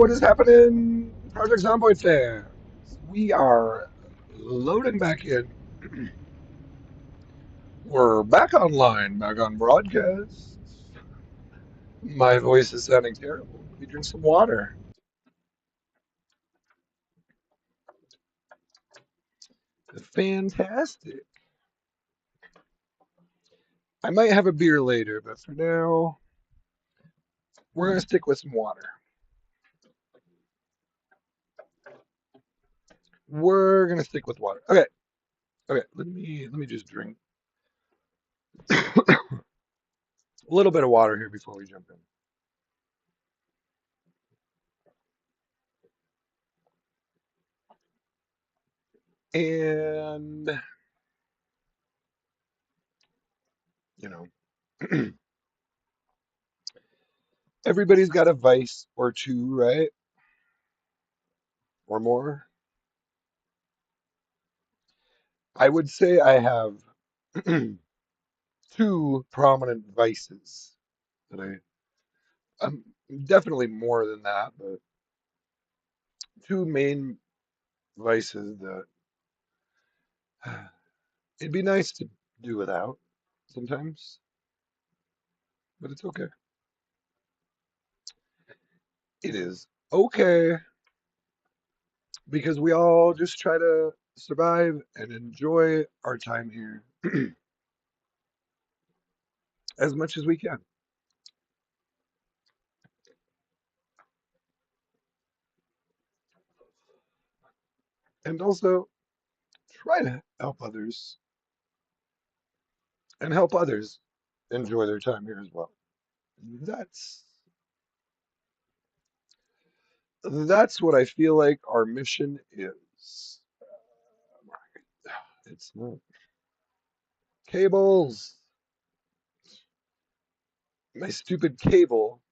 what is happening, Project Zomboid fans? We are loading back in. We're back online, back on broadcast. My voice is sounding terrible. Let me drink some water. Fantastic. I might have a beer later, but for now, we're gonna stick with some water. We're gonna stick with water. Okay, okay. Let me just drink a little bit of water here before we jump in. And you know, everybody's got a vice or two, right? Or more. I would say I have two prominent vices that I'm definitely more than that, but two main vices that it'd be nice to do without sometimes, but it's okay. It is okay because we all just try to survive and enjoy our time here as much as we can. And also try to help others and help others enjoy their time here as well. That's that's what I feel like our mission is. It's not cables. My stupid cable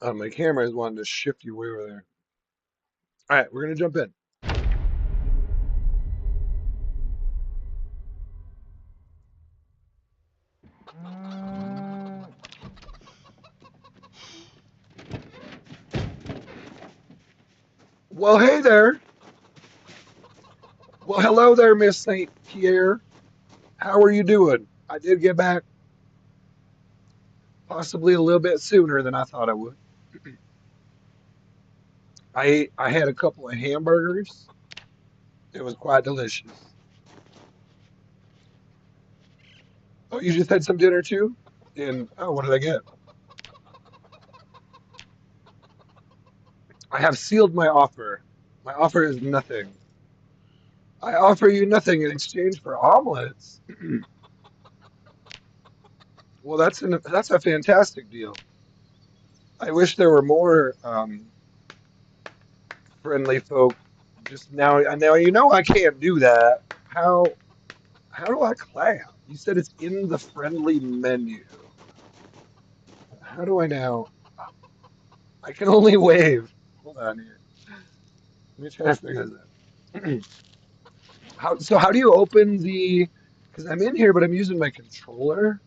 on my camera is wanting to shift you way over there. All right, we're gonna jump in. Well, hey there. Well, hello there, Miss Saint Pierre. How are you doing? I did get back possibly a little bit sooner than I thought I would. I had a couple of hamburgers. It was quite delicious. Oh, you just had some dinner too? And oh, what did I get? I have sealed my offer. My offer is nothing. I offer you nothing in exchange for omelets. Well, that's a fantastic deal. I wish there were more friendly folk. Just now you know I can't do that. How do I clap? You said it's in the friendly menu. How do I now? I can only wave. Hold on here. Let me try to figure this out. How do you open the? Because I'm in here, but I'm using my controller.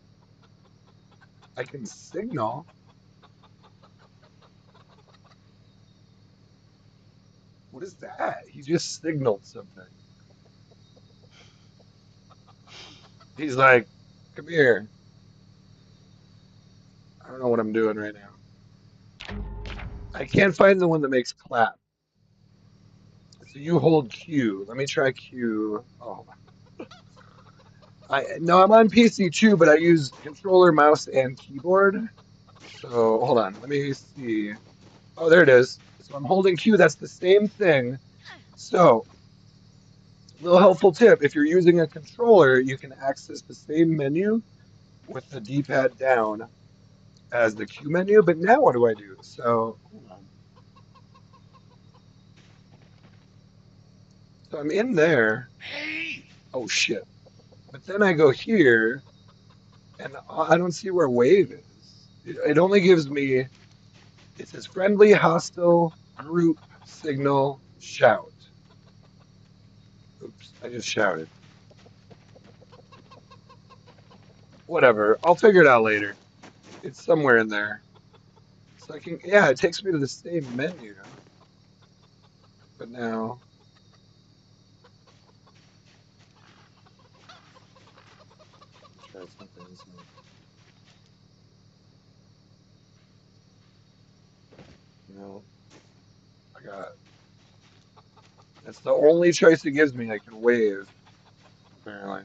I can signal. What is that? He just signaled something. He's like, "Come here." I don't know what I'm doing right now. I can't find the one that makes clap. So you hold Q. Let me try Q. Oh, I no, I'm on PC too, but I use controller, mouse, and keyboard. So hold on, let me see. Oh, there it is. So I'm holding Q. That's the same thing. So, little helpful tip: if you're using a controller, you can access the same menu with the D-pad down as the Q menu. But now what do I do? So hold on. So I'm in there. Oh shit! But then I go here, and I don't see where wave is. It only gives me. It says friendly, hostile, group, signal, shout. Oops, I just shouted. Whatever. I'll figure it out later. It's somewhere in there. So I can, yeah, it takes me to the same menu, but now try something. No, I got. That's the only choice it gives me. I can wave, apparently.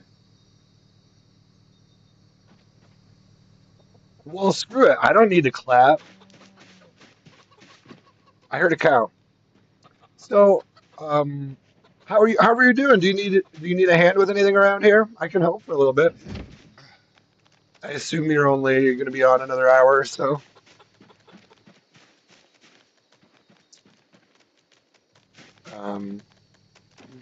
Well, screw it. I don't need to clap. I heard a cow. So, um, how are you? How are you doing? Do you need a hand with anything around here? I can help for a little bit. I assume you're only going to be on another hour or so. Let me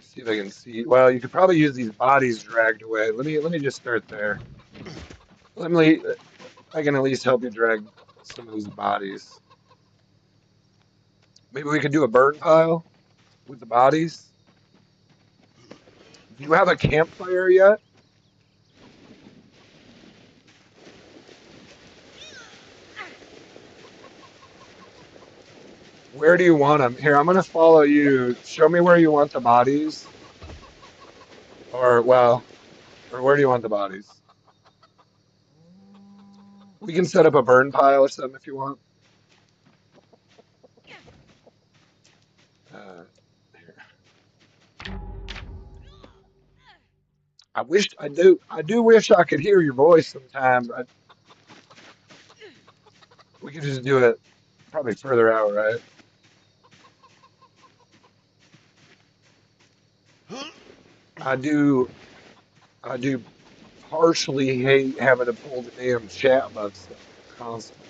see if I can see. Well, you could probably use these bodies dragged away. Let me just start there. Let me. I can at least help you drag some of these bodies. Maybe we could do a burn pile with the bodies. Do you have a campfire yet? Where do you want them? Here, I'm gonna follow you. Show me where you want the bodies, or well, or where do you want the bodies? We can set up a burn pile or something if you want. Uh, Here. I do wish I could hear your voice sometimes. We could just do it probably further out, right? I do, I do partially hate having to pull the damn chat box up constantly.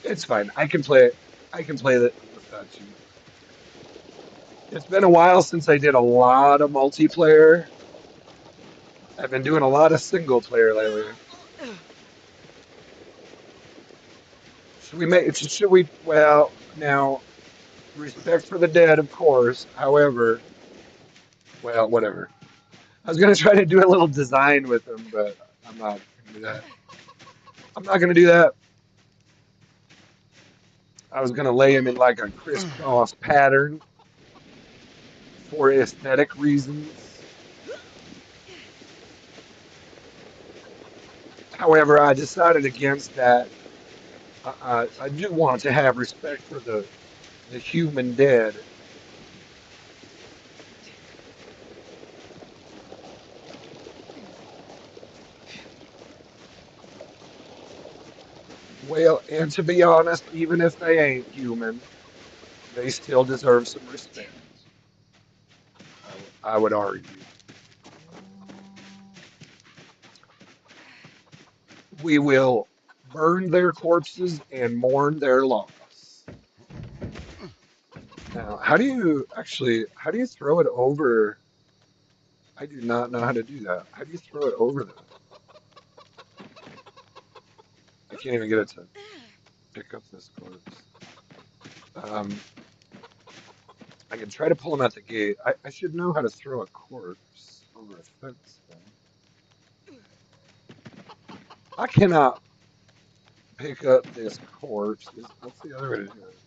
It's fine. I can play it. I can play that without you. It's been a while since I did a lot of multiplayer. I've been doing a lot of single player lately. Should we make? Should we? Well, now respect for the dead, of course. However, well, whatever. I was gonna try to do a little design with them, but I'm not gonna do that. I'm not gonna do that. I was gonna lay him in like a crisscross pattern for aesthetic reasons. However, I decided against that. I do want to have respect for the human dead. Well, and to be honest, even if they ain't human, they still deserve some respect. I would argue. We will burn their corpses and mourn their loss. Now, how do you actually? How do you throw it over? I do not know how to do that. How do you throw it over the? I can't even get it to pick up this corpse. Um, I can try to pull him at the gate. I should know how to throw a corpse over a fence, though. I cannot pick up this corpse. What's the other way to do it?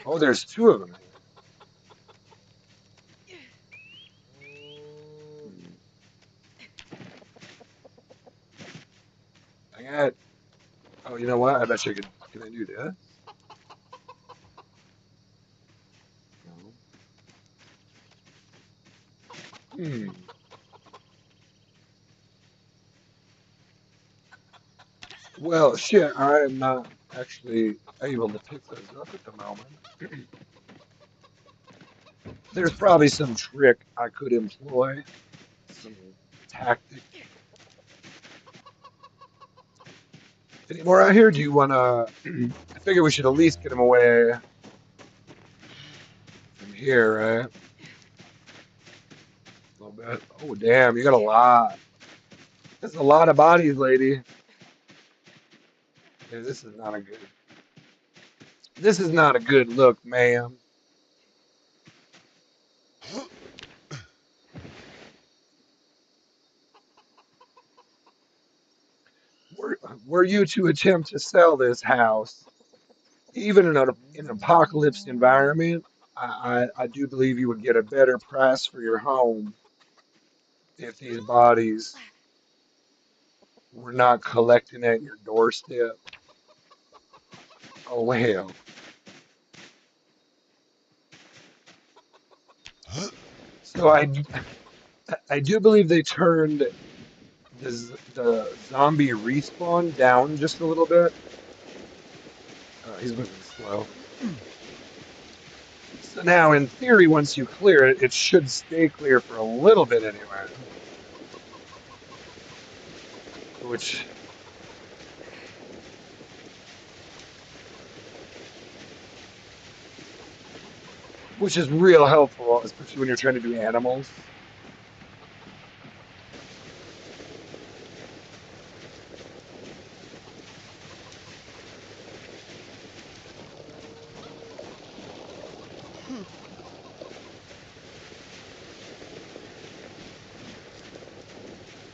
Oh, there's two of them here. Hmm. I got. Oh, you know what? I bet you could. Can I do this? No. Hmm. Well, shit. I am not actually able to pick those up at the moment. There's probably some trick I could employ, some tactic. Any more out here? Do you want to? I figure we should at least get him away from here, right? A little bit. Oh, damn! You got a lot. That's a lot of bodies, lady. Yeah, this is not a good. This is not a good look, ma'am. were you to attempt to sell this house, even in an apocalypse environment, I do believe you would get a better price for your home if these bodies were not collecting at your doorstep. Oh, well. So I do believe they turned the zombie respawn down just a little bit. He's moving slow. So now, in theory, once you clear it, it should stay clear for a little bit anyway. Which which is real helpful, especially when you're trying to do animals.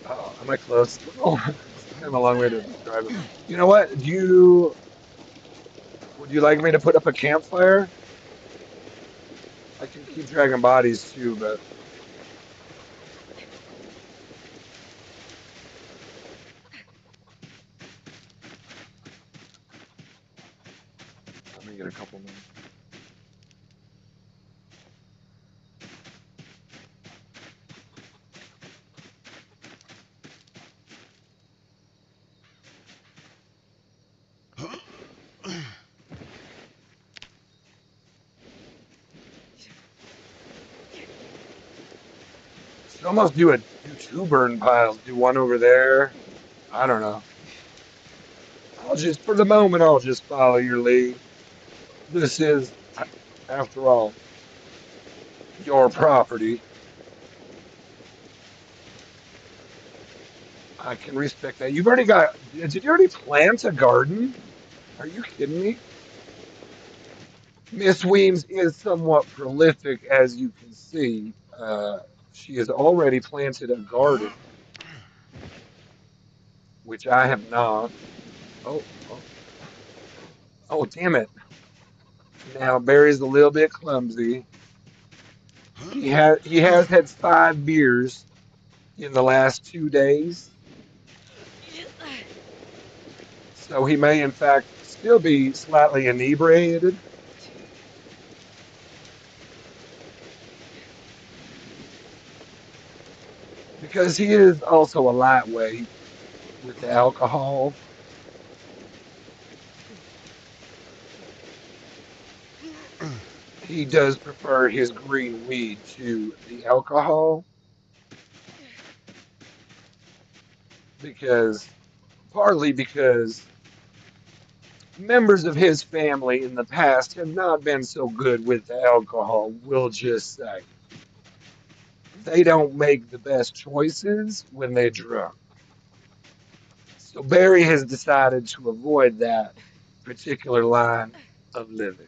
Oh, am I close? Oh, it's kind of a long way to describe it. You know what? Would you like me to put up a campfire? I can keep dragging bodies too, but let me get a couple more. Should almost do two burn piles. Do one over there. I don't know. For the moment, I'll just follow your lead. This is, after all, your property. I can respect that. You've already got. Did you already plant a garden? Are you kidding me? Miss Weems is somewhat prolific, as you can see. She has already planted a garden, which I have not. Oh, oh, oh, damn it. Now Barry's a little bit clumsy. He has had 5 beers in the last 2 days, so he may in fact still be slightly inebriated because he is also a lightweight with the alcohol. He does prefer his green weed to the alcohol because partly because members of his family in the past have not been so good with the alcohol, we'll just say. They don't make the best choices when they're drunk. So Barry has decided to avoid that particular line of living.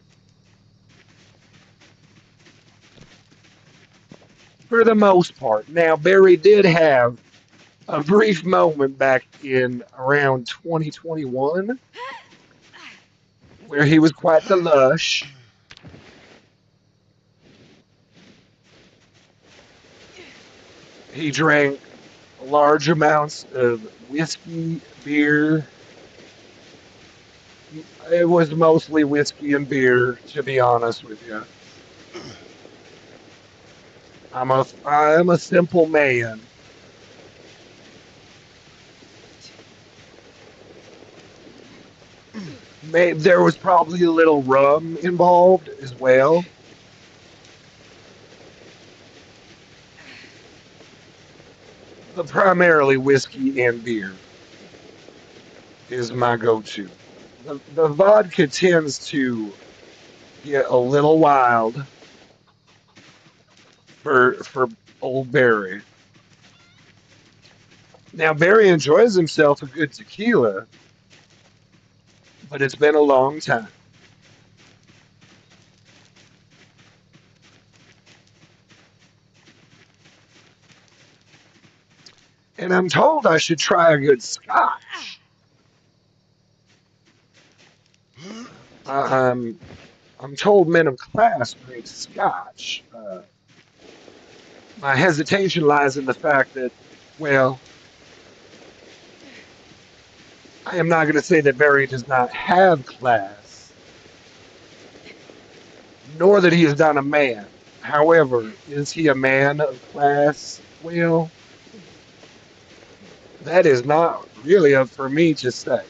For the most part. Now, Barry did have a brief moment back in around 2021 where he was quite the lush. He drank large amounts of whiskey, beer. It was mostly whiskey and beer, to be honest with you. I am a simple man. There was probably a little rum involved as well, but primarily whiskey and beer is my go-to. The vodka tends to get a little wild for old Barry. Now Barry enjoys himself a good tequila, but it's been a long time. And I'm told I should try a good scotch. Uh, I'm I'm told men of class drink scotch. My hesitation lies in the fact that, well, I am not going to say that Barry does not have class, nor that he is not a man. However, is he a man of class? Well, that is not really up for me to say.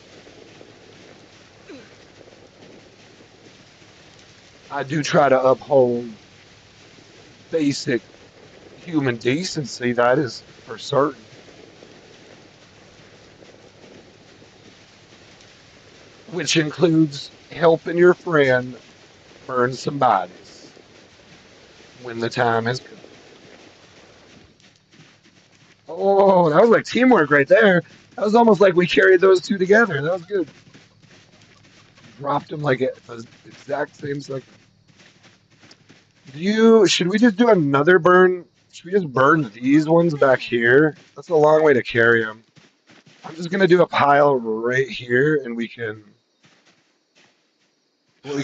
I do try to uphold basic human decency, that is for certain, which includes helping your friend burn some bodies when the time has come. Oh, that was like teamwork right there. That was almost like we carried those two together. That was good. Dropped them like at the exact same second. Should we just do another burn? Should we just burn these ones back here? That's a long way to carry them. I'm just gonna do a pile right here, and we can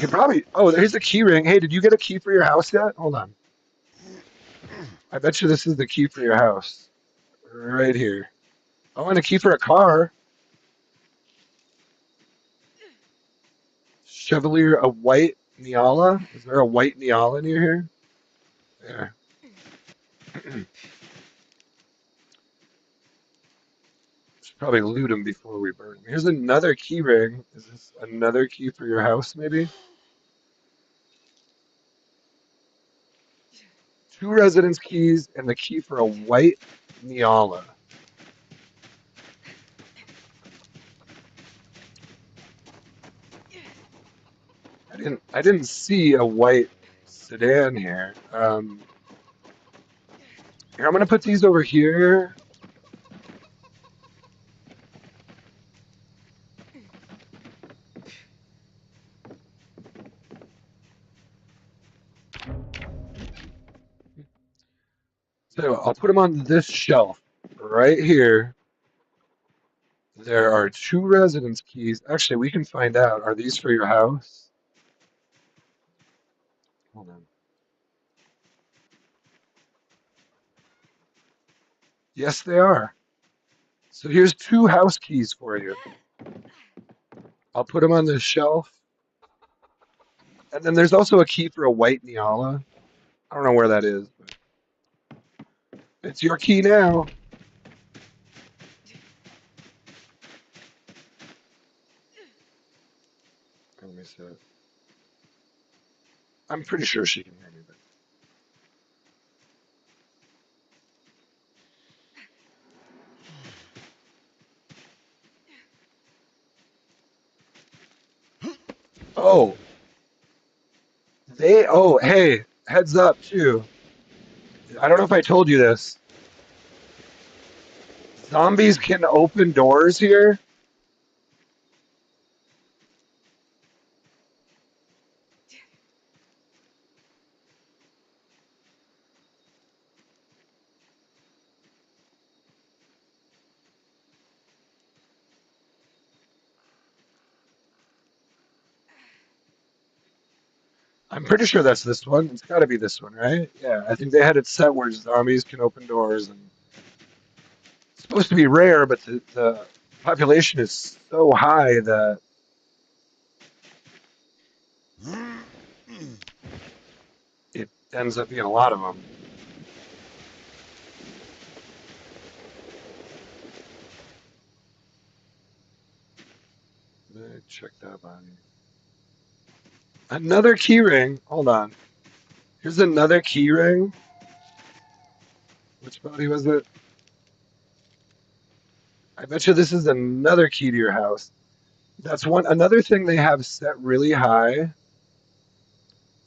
probably. Oh, there's the key ring. Hey, did you get a key for your house yet? Hold on. I bet you this is the key for your house, right here. Oh, and a key for a car. Chevalier, a white Niala. Is there a white Niala near here? There. Should probably loot them before we burn them. Here's another key ring. Is this another key for your house, maybe? Two residence keys and the key for a white Niala. I didn't see a white sedan here. Here, I'm gonna put these over here. So I'll put them on this shelf right here. There are two residence keys. Actually, we can find out. Are these for your house? Hold on. Yes, they are. So here's two house keys for you. I'll put them on this shelf. And then there's also a key for a white Niala. I don't know where that is, but it's your key now. Let me see it. I'm pretty sure she can hear me, but oh, hey, heads up too. I don't know if I told you this. Zombies can open doors here. I'm pretty sure that's this one. It's got to be this one, right? Yeah, I think they had it set where zombies can open doors, and it's supposed to be rare, but the population is so high that it ends up being a lot of them. Let me check that body. Another key ring. Hold on. Here's another key ring. Which body was it? I bet you this is another key to your house. That's one. Another thing they have set really high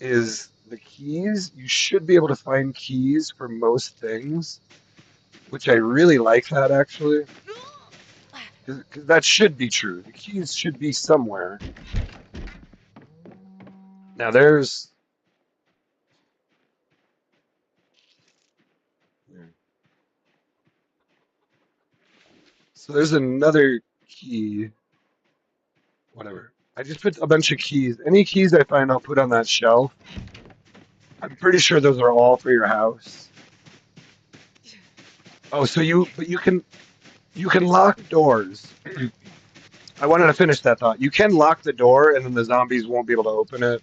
is the keys. You should be able to find keys for most things, which I really like that actually, because that should be true. The keys should be somewhere. Now so there's another key. Whatever. I just put a bunch of keys. Any keys I find, I'll put on that shelf. I'm pretty sure those are all for your house. Oh, so but you can lock doors. I wanted to finish that thought. You can lock the door, and then the zombies won't be able to open it.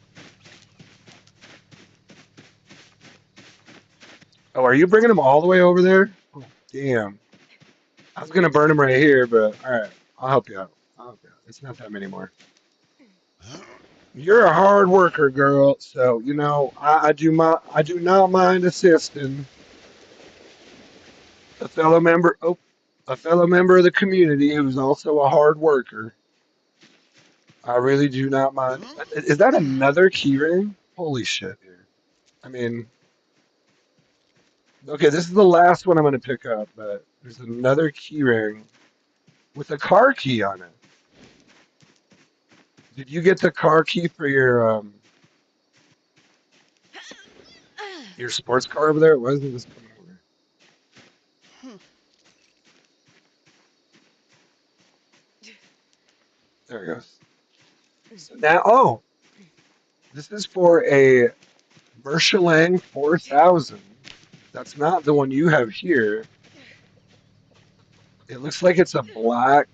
Oh, are you bringing them all the way over there? Oh, damn. I was gonna burn them right here, but all right, I'll help you out. I'll help you out. It's not that many more. You're a hard worker, girl. So you know I do not mind assisting a fellow member. Oh, a fellow member of the community who's also a hard worker. I really do not mind. Is that another keyring? Holy shit, dude. I mean, okay, this is the last one I'm going to pick up, but there's another keyring with a car key on it. Did you get the car key for your sports car over there? Why isn't this coming over? There it goes. So now, oh, this is for a Michelin 4000. That's not the one you have here. It looks like it's a black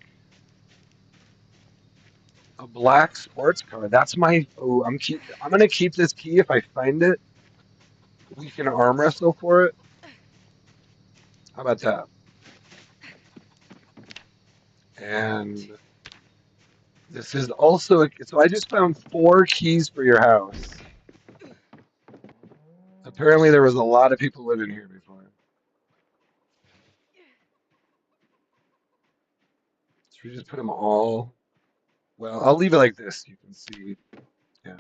sports car. That's my. Oh, I'm gonna keep this key if I find it. We can arm wrestle for it. How about that? And this is also so I just found 4 keys for your house. Apparently there was a lot of people living here before. Should we just put them all? Well, I'll leave it like this. You can see. Yeah.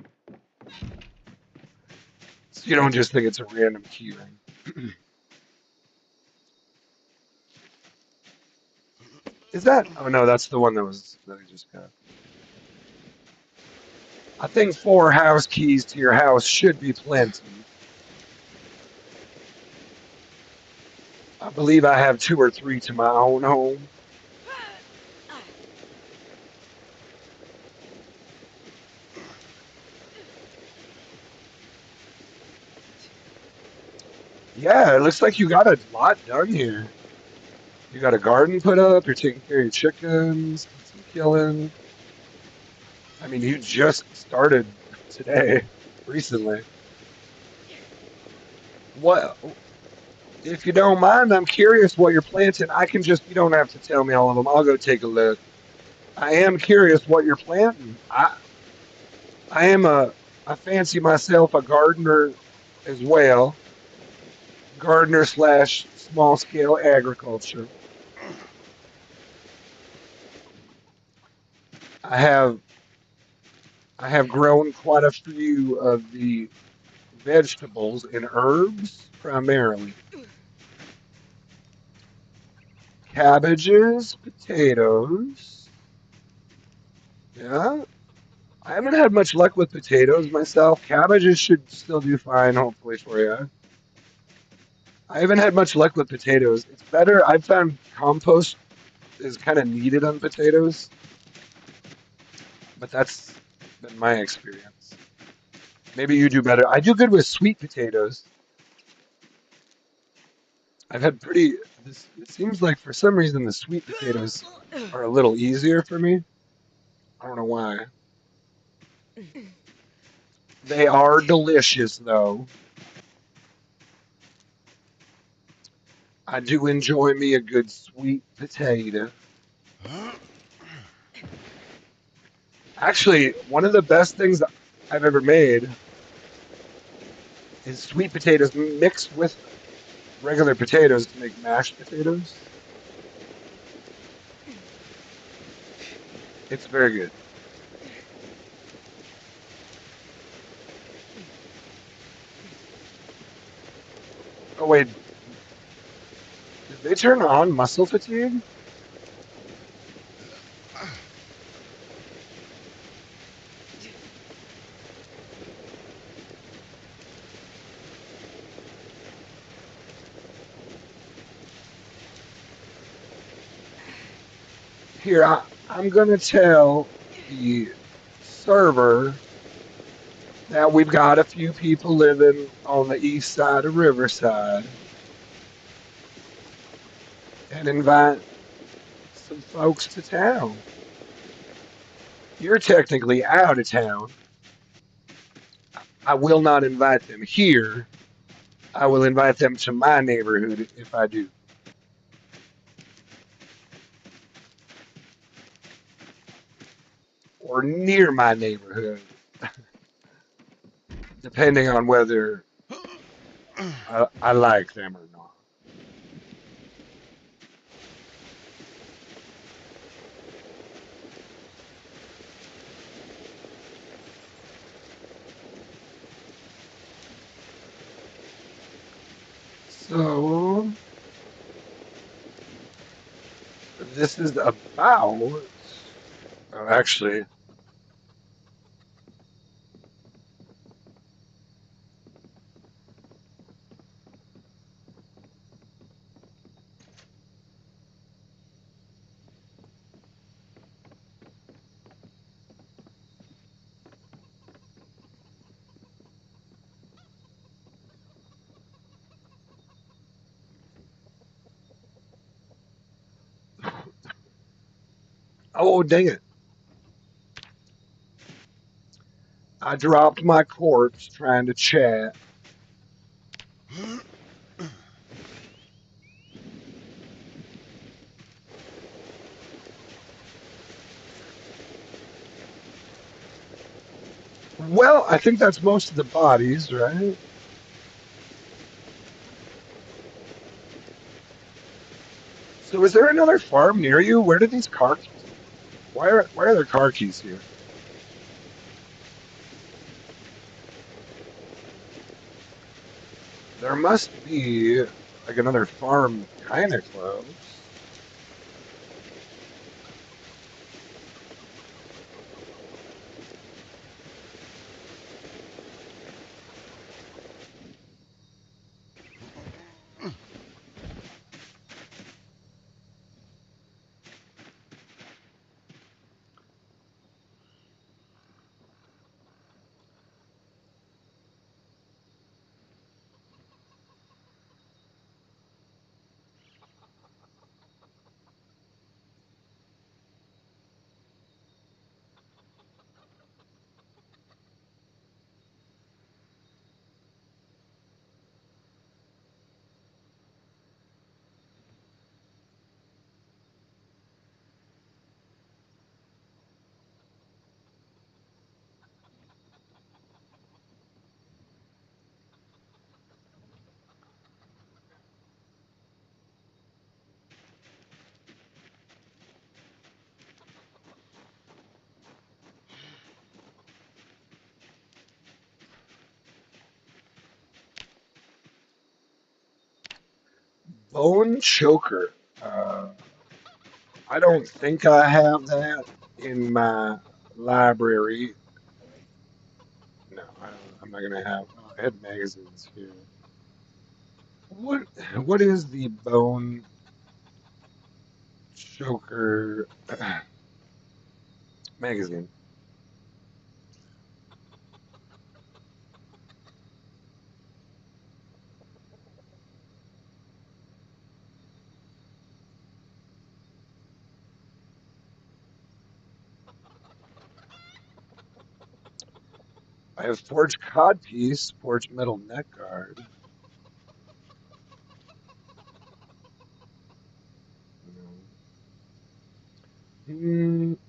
So you don't just think it's a random key ring. Is that? Oh no, that's the one that I just got. I think 4 house keys to your house should be plenty. I believe I have 2 or 3 to my own home. Yeah, it looks like you got a lot done here. You got a garden put up. You're taking care of your chickens, did some killing. I mean, you just started today, recently. What, if you don't mind, I'm curious what you're planting. I can just, you don't have to tell me all of them. I'll go take a look. I am curious what you're planting. I am I fancy myself a gardener as well. Gardener slash small scale agriculture. I have I have grown quite a few of the vegetables and herbs primarily. Cabbages, potatoes. Yeah. I haven't had much luck with potatoes myself. Cabbages should still do fine, hopefully, for you. I haven't had much luck with potatoes. It's better. I've found compost is kind of needed on potatoes, but that's been my experience. Maybe you do better. I do good with sweet potatoes. I've had pretty. It seems like for some reason the sweet potatoes are a little easier for me. I don't know why. They are delicious, though. I do enjoy me a good sweet potato. Actually, one of the best things I've ever made is sweet potatoes mixed with regular potatoes to make mashed potatoes. It's very good. Oh wait, did they turn on muscle fatigue? Here, I'm gonna tell the server that we've got a few people living on the east side of Riverside and invite some folks to town. You're technically out of town. I will not invite them here. I will invite them to my neighborhood if I do, or near my neighborhood, depending on whether I like them or not. So this is about. Actually, oh dang it! I dropped my corpse trying to chat. Well, I think that's most of the bodies, right? So is there another farm near you? Where did these car keys? Why are there car keys here? There must be like another farm kind of close. Bone choker. Uh, I don't think I have that in my library. No, I don't. I'm not gonna have. I had magazines here. What what is the bone choker magazine? I have forged codpiece, forged metal neck guard. No.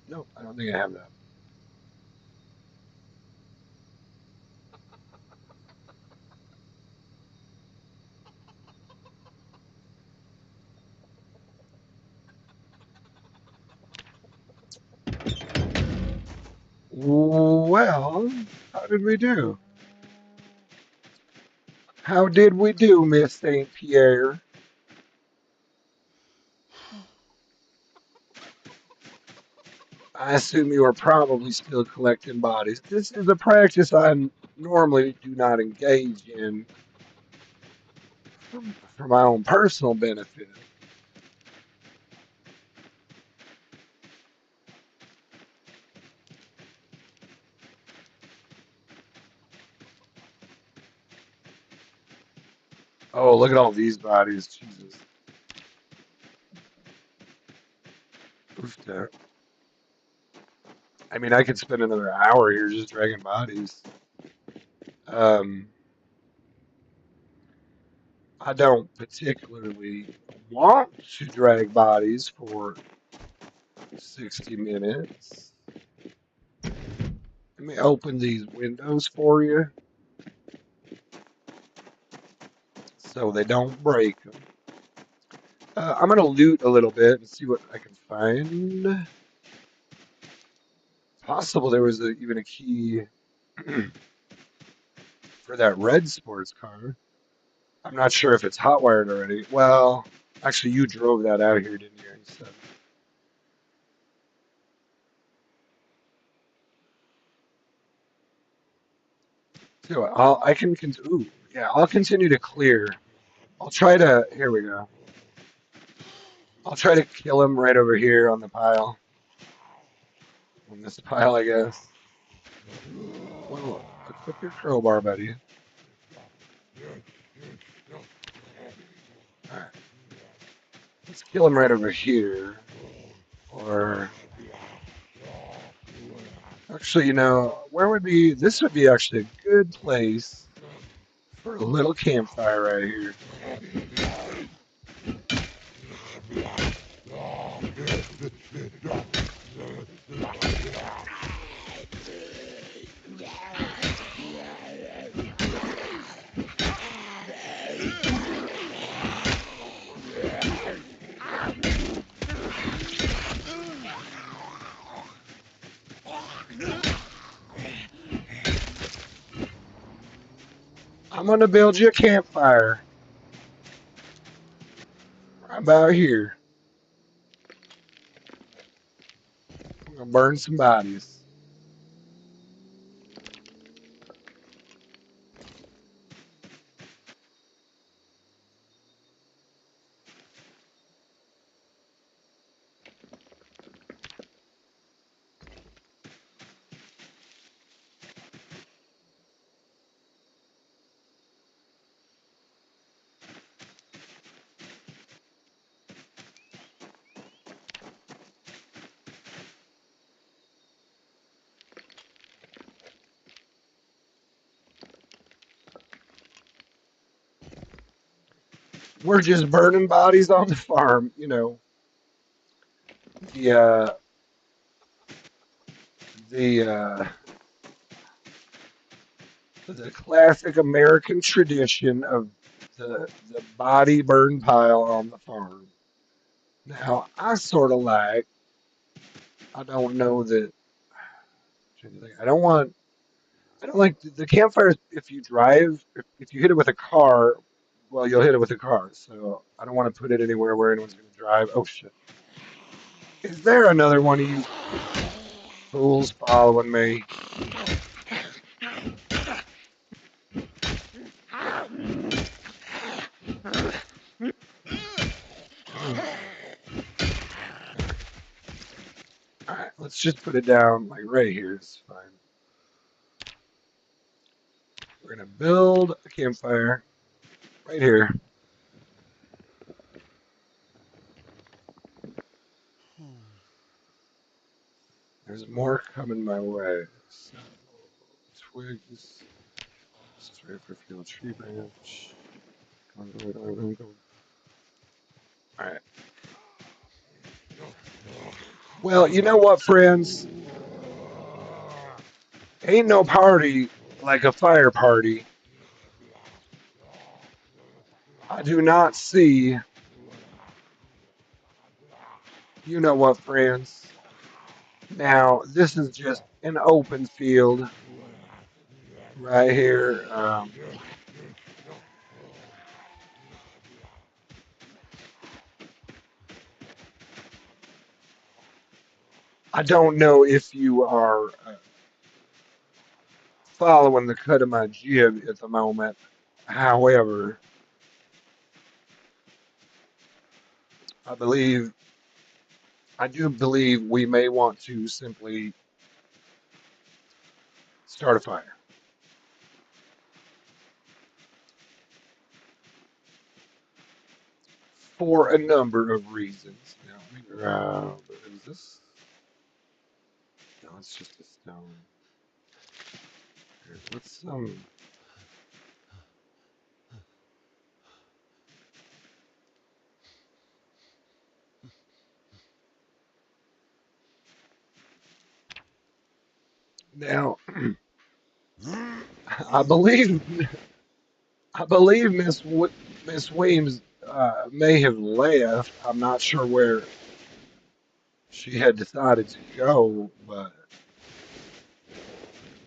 No, I don't think I have that. Well, how did we do? How did we do, Miss St. Pierre? I assume you are probably still collecting bodies. This is a practice I normally do not engage in for my own personal benefit. Oh, look at all these bodies. Jesus. Oof, there. I mean, I could spend another hour here just dragging bodies. Um, I don't particularly want to drag bodies for 60 minutes. Let me open these windows for you so they don't break them. I'm going to loot a little bit and see what I can find. Possible there was even a key for that red sports car. I'm not sure if it's hot wired already. Well, actually, you drove that out here, didn't you? So, so I can, ooh, yeah, I'll continue to clear. I'll try to, here we go. I'll try to kill him right over here on the pile. On this pile, I guess. Well, equip your crowbar, buddy. All right, let's kill him right over here. Or actually, where would be? This would be actually a good place for a little campfire right here. I'm gonna build you a campfire right about here. I'm gonna burn some bodies. We're just burning bodies on the farm. The uh, the the classic American tradition of the body burn pile on the farm. Now, I sort of like. I don't know that. I don't want. I don't like the campfire. If you drive, if you hit it with a car, well, you'll hit it with a car. So I don't want to put it anywhere where anyone's going to drive. Oh shit! Is there another one of you fools following me? All right, let's just put it down like right here. It's fine. We're gonna build a campfire right here. There's more coming my way. So, twigs, straight for fuel tree branch. Go. All right. Well, you know what, friends? Ain't no party like a fire party. I do not see, you know what, friends? Now, this is just an open field right here. I don't know if you are following the cut of my jib at the moment. However, I believe, I do believe we may want to simply start a fire. for a number of reasons. Now, let me grab. Is this? No, it's just a stone. Here, let's now. I believe I believe Miss Weems may have left. I'm not sure where she had decided to go, but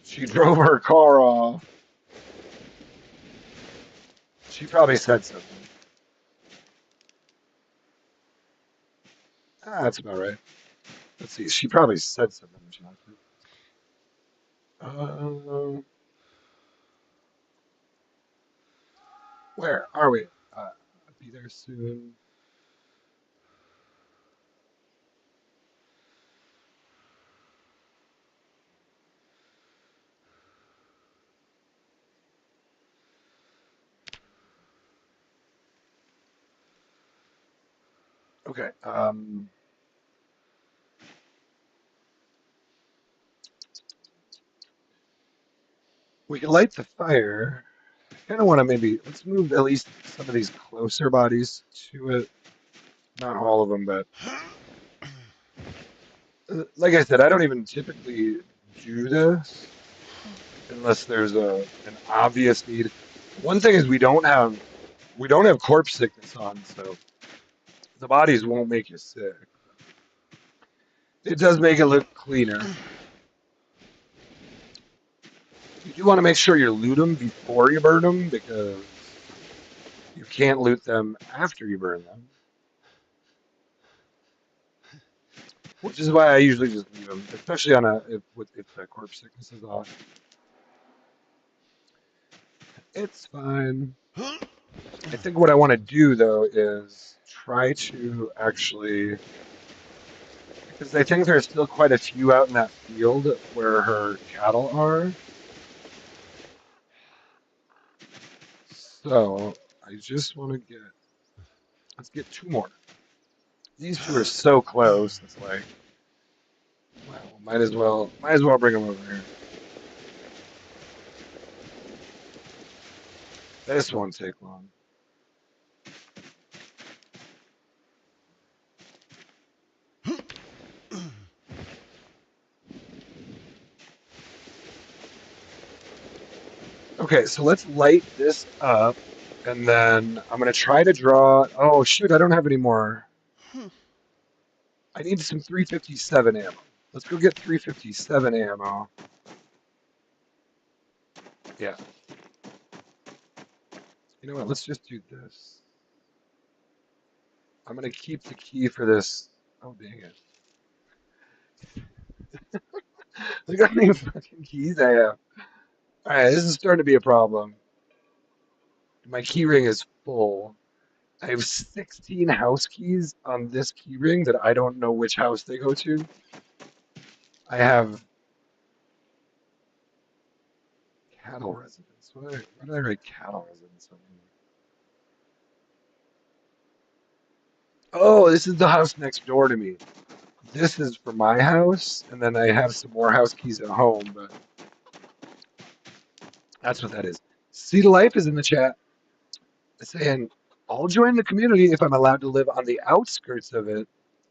she drove her car off. She probably said something. That's about right. Let's see. She probably said something when she left. Um, where are we? I'll be there soon. Okay. We can light the fire. I kind of want to maybe let's move at least some of these closer bodies to it. Not all of them, but like I said, I don't even typically do this unless there's a an obvious need. One thing is we don't have corpse sickness on, so the bodies won't make you sick. It does make it look cleaner. You do want to make sure you loot them before you burn them because you can't loot them after you burn them, which is why I usually just leave them, especially on a if the corpse sickness is off. It's fine. I think what I want to do though is try to actually, because I think there's still quite a few out in that field where her cattle are. So I just want to let's get two more. These two are so close. It's like, well, might as well bring them over here. This won't take long. Okay, so let's light this up, and then I'm gonna try to draw. Oh shoot, I don't have any more. I need some 357 ammo. Let's go get 357 ammo. Yeah. You know what? Let's just do this. I'm gonna keep the key for this. Oh dang it! Look how many fucking keys I have. All right, this is starting to be a problem. My key ring is full. I have 16 house keys on this key ring that I don't know which house they go to. I have cattle residence. Why did I write cattle residence on here? Oh, this is the house next door to me. This is for my house, and then I have some more house keys at home, but that's what that is. Seed of Life is in the chat saying, I'll join the community if I'm allowed to live on the outskirts of it,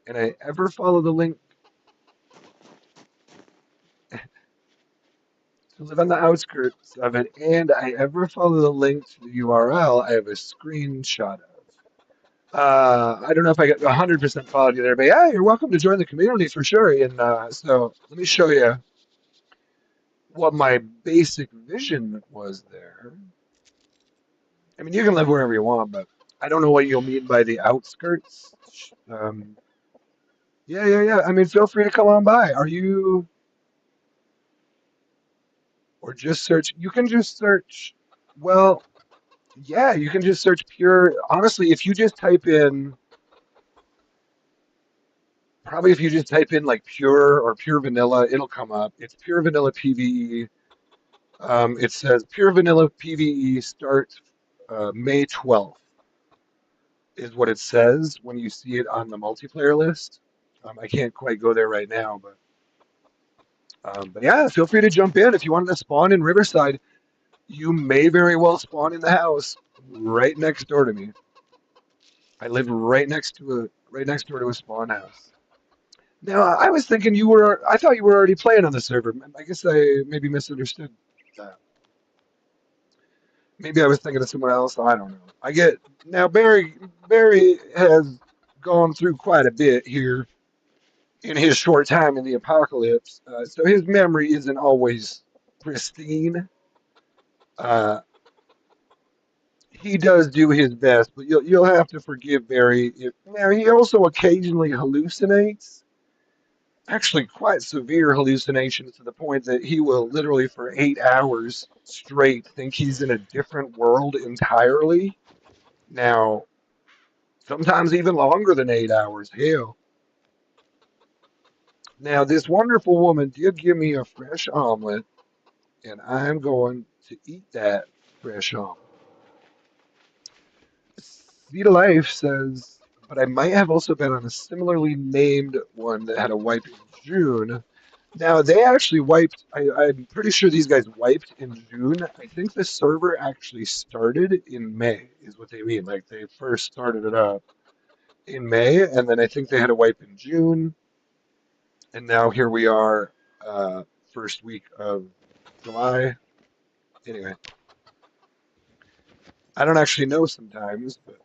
and I ever follow the link to live on the outskirts of it, and I ever follow the link to the URL I have a screenshot of. I don't know if I got 100% followed you there, but yeah, you're welcome to join the community for sure. And so let me show you what my basic vision was there. I mean, you can live wherever you want, but I don't know what you'll mean by the outskirts. Um, yeah, yeah, yeah. I mean, feel free to come on by. Are you, or just search? You can just search. Well, yeah, you can just search pure. Honestly, if you just type in, probably if you just type in like pure or pure vanilla, it'll come up. It's pure vanilla PVE. It says pure vanilla PVE starts May 12th. is what it says when you see it on the multiplayer list. I can't quite go there right now, but yeah, feel free to jump in if you wanted to spawn in Riverside. You may very well spawn in the house right next door to me. I live right next door to a spawn house. Now, I was thinking I thought you were already playing on the server. I guess I maybe misunderstood that. Maybe I was thinking of someone else. I don't know. I get now. Barry has gone through quite a bit here in his short time in the apocalypse, so his memory isn't always pristine. Uh, he does do his best, but you'll have to forgive Barry. Now he also occasionally hallucinates. Actually, quite severe hallucinations to the point that he will literally for 8 hours straight think he's in a different world entirely. Now, sometimes even longer than 8 hours. Hell. Now, this wonderful woman did give me a fresh omelet, and I'm going to eat that fresh omelet. Seed of Life says, but I might have also been on a similarly named one that had a wipe in June. Now, they actually wiped, I'm pretty sure these guys wiped in June. I think the server actually started in May, is what they mean. Like, they first started it up in May, and then I think they had a wipe in June. And now here we are, first week of July. Anyway, I don't actually know sometimes, but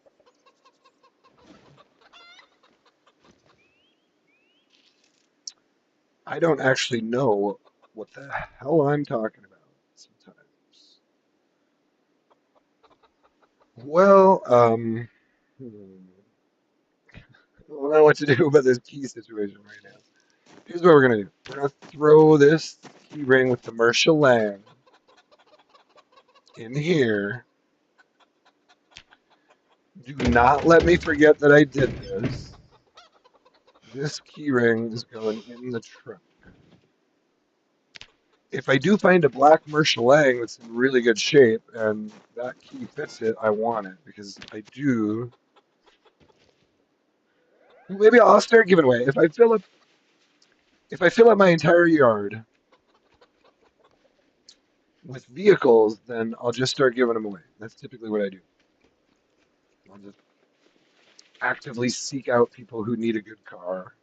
I don't actually know what the hell I'm talking about sometimes. Well, I don't know what to do about this key situation right now. Here's what we're gonna do. We're gonna throw this key ring with the Marshall Lang in here. Do not let me forget that I did this. This key ring is going in the trunk. If I do find a black Marshall Lang that's in really good shape and that key fits it, I want it because I do. Maybe I'll start giving away. If I fill up my entire yard with vehicles, then I'll just start giving them away. That's typically what I do. I'll just actively seek out people who need a good car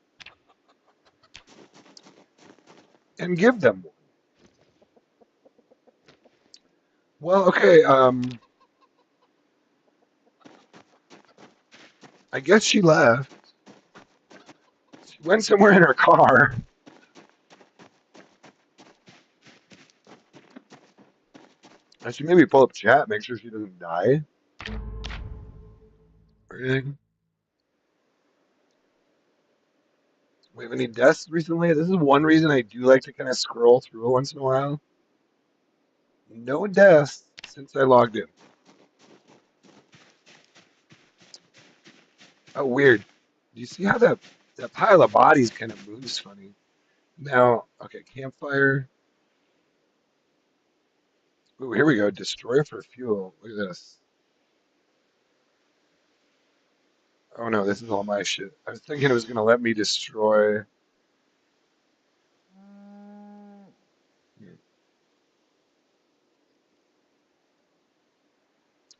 and give them one. Well, okay. I guess she left. She went somewhere in her car. I should maybe pull up chat, make sure she doesn't die or anything. We have any deaths recently? This is one reason I do like to kind of scroll through it once in a while. No deaths since I logged in. Oh, weird. Do you see how that pile of bodies kind of moves funny? Now, okay, campfire. Ooh, here we go. Destroy for fuel. Look at this. Oh no, this is all my shit. I was thinking it was gonna let me destroy.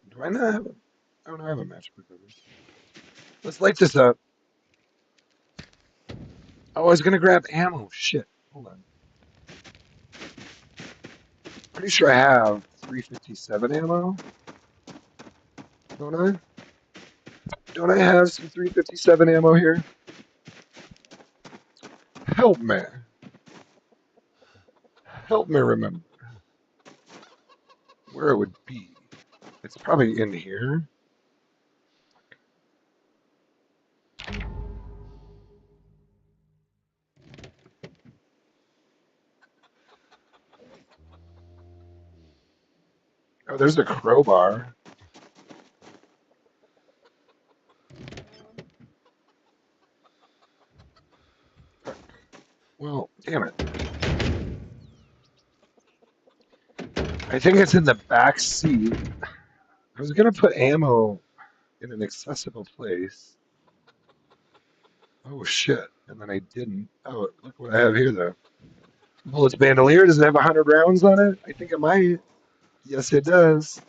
Do I not have a? I don't have a matchbook over. Let's light this up. Oh, I was gonna grab ammo. Shit. Hold on. Pretty sure I have 357 ammo. Don't I? Don't I have some 357 ammo here? Help me. Help me remember where it would be. It's probably in here. Oh, there's a crowbar. Well, damn it. I think it's in the back seat. I was gonna put ammo in an accessible place. Oh shit! And then I didn't. Oh, look what I have here though. Bullets bandolier. Does it have 100 rounds on it? I think it might. Yes, it does.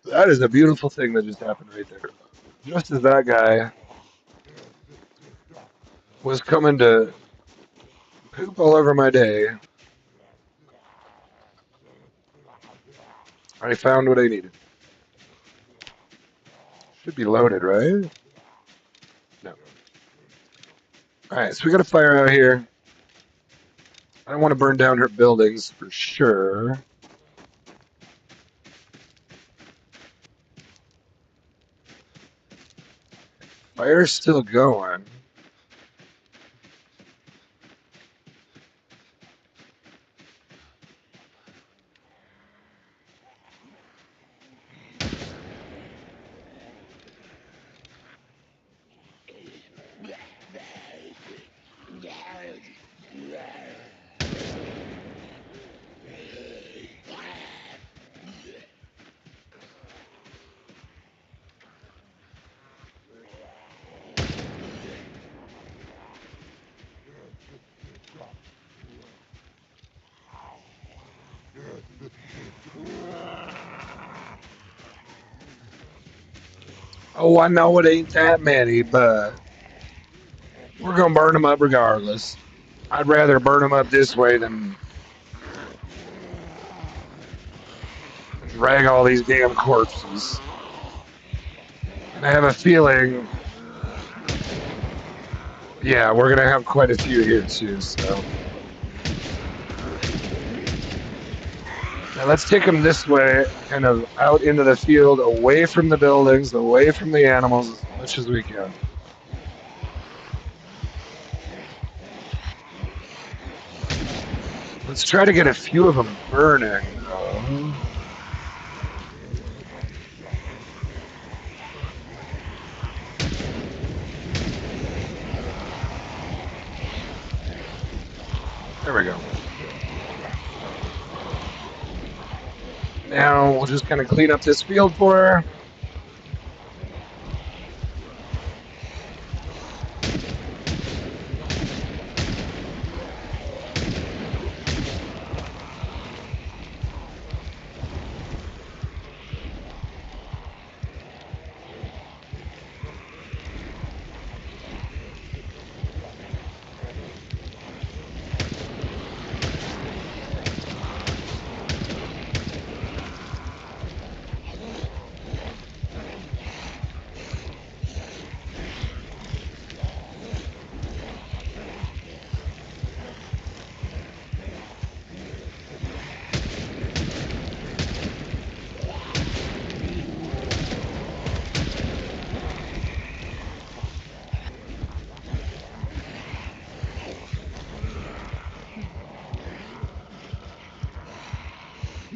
That is a beautiful thing that just happened right there. Just as that guy was coming to poop all over my day, I found what I needed. Should be loaded, right? No. Alright, so we got a fire out here. I don't want to burn down her buildings for sure. Fire's still going. Oh, I know it ain't that many, but we're gonna burn them up regardless. I'd rather burn them up this way than drag all these damn corpses. And I have a feeling, yeah, we're gonna have quite a few here too, so. Now let's take them this way, kind of out into the field, away from the buildings, away from the animals as much as we can. Let's try to get a few of them burning, though. There we go. Now we'll just kind of clean up this field for her.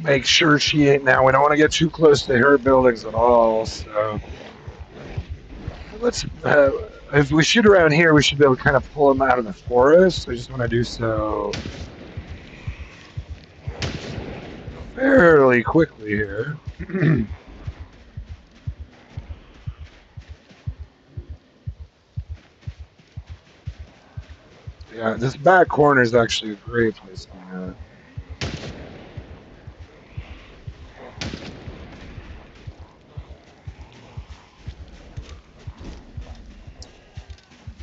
Make sure she ain't now. We don't want to get too close to her buildings at all. So let's. If we shoot around here, we should be able to kind of pull them out of the forest. I just want to do so fairly quickly here. Yeah, this back corner is actually a great place to be at.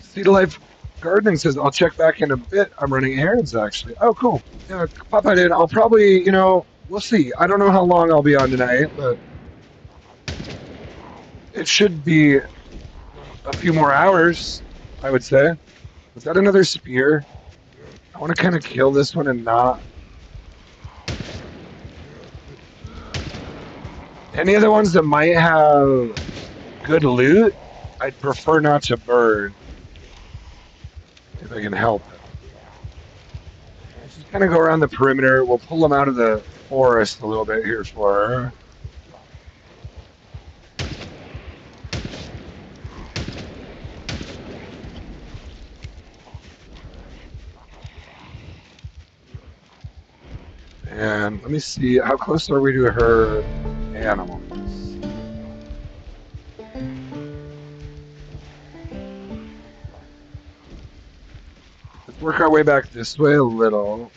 Sea to Life Gardening says, I'll check back in a bit. I'm running errands, actually. Oh, cool. Yeah, pop on in. I'll probably, we'll see. I don't know how long I'll be on tonight, but it should be a few more hours, I would say. Is that another spear? I want to kind of kill this one and not. Any of the ones that might have good loot, I'd prefer not to burn if I can help it. Just kind of go around the perimeter. We'll pull them out of the forest a little bit here for her. And let me see, how close are we to her animals? Work our way back this way a little.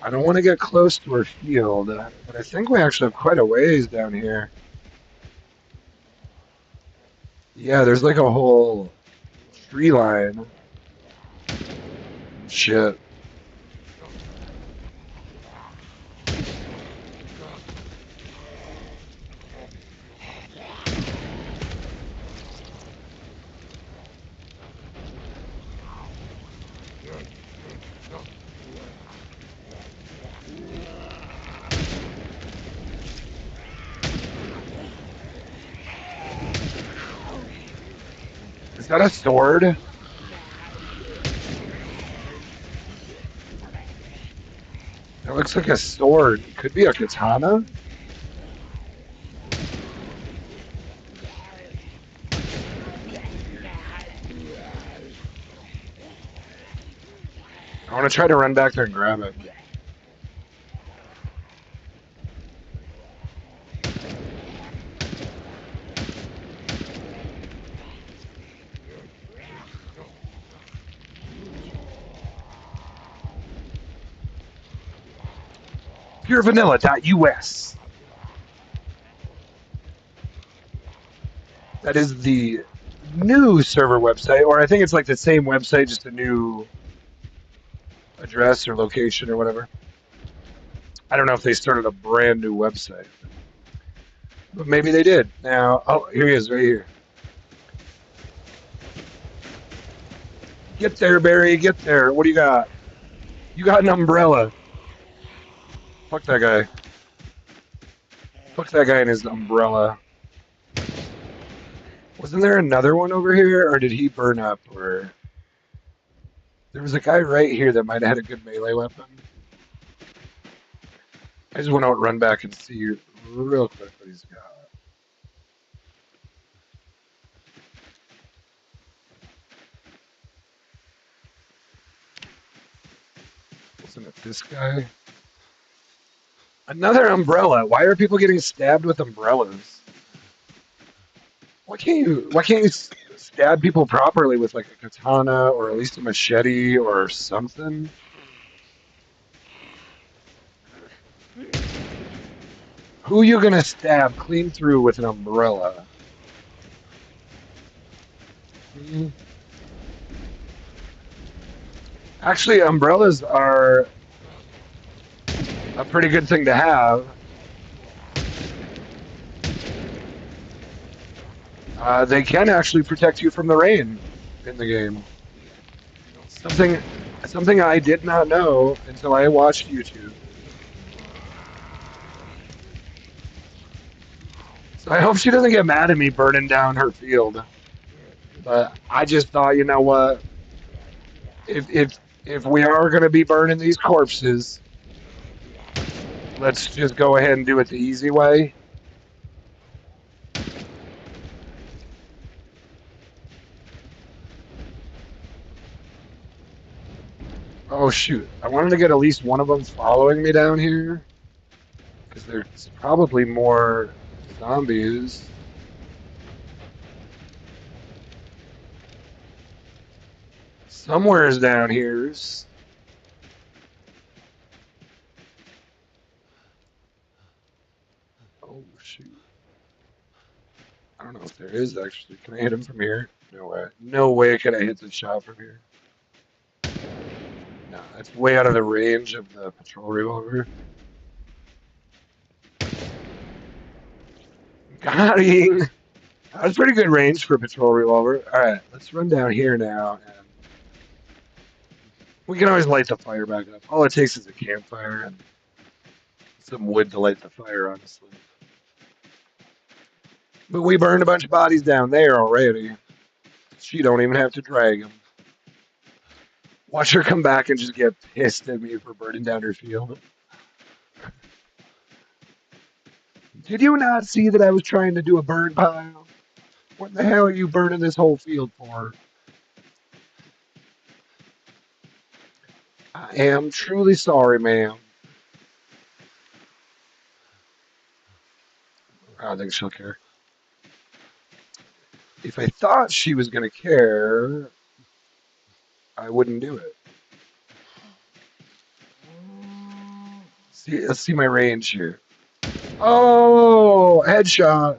I don't want to get close to our field, but I think we actually have quite a ways down here. Yeah, there's like a whole tree line. Shit. Is that a sword? That looks like a sword. It could be a katana. I want to try to run back there and grab it. PureVanilla.us. That is the new server website, or I think it's like the same website, just a new address or location or whatever. I don't know if they started a brand new website, but maybe they did. Now, oh, here he is, right here. Get there, Barry. Get there. What do you got? You got an umbrella. Fuck that guy. Fuck that guy and his umbrella. Wasn't there another one over here, or did he burn up? Or there was a guy right here that might have had a good melee weapon. I just want to run back and see real quick what he's got. Wasn't it this guy? Another umbrella. Why are people getting stabbed with umbrellas? Why can't you stab people properly with like a katana or at least a machete or something? Who you gonna stab clean through with an umbrella? Mm. Actually, umbrellas are a pretty good thing to have. They can actually protect you from the rain in the game. Something, something I did not know until I watched YouTube. So I hope she doesn't get mad at me burning down her field. But I just thought, you know what? If we are going to be burning these corpses, let's just go ahead and do it the easy way. Oh shoot! I wanted to get at least one of them following me down here because there's probably more zombies. Somewhere's down here's. Oh shoot! I don't know if there is actually. Can I hit him from here? No way. No way can I hit the shot from here. No, that's way out of the range of the patrol revolver. Got him. That's pretty good range for a patrol revolver. All right, let's run down here now, and we can always light the fire back up. All it takes is a campfire and some wood to light the fire, honestly. But we burned a bunch of bodies down there already. She don't even have to drag them. Watch her come back and just get pissed at me for burning down her field. Did you not see that I was trying to do a burn pile? What the hell are you burning this whole field for? I am truly sorry, ma'am. I don't think she'll care. If I thought she was going to care, I wouldn't do it. Let's see my range here. Oh, headshot.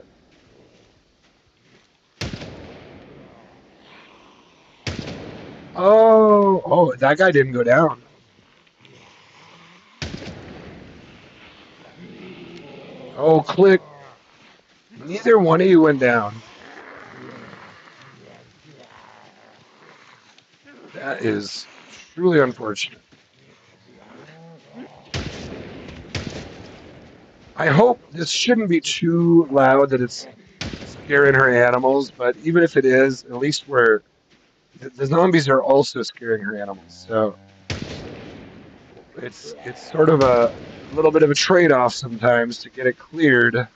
Oh, that guy didn't go down. Oh, click. Neither one of you went down. That is truly unfortunate. I hope this shouldn't be too loud that it's scaring her animals, but even if it is, at least the zombies are also scaring her animals. So it's sort of a little bit of a trade-off sometimes to get it cleared.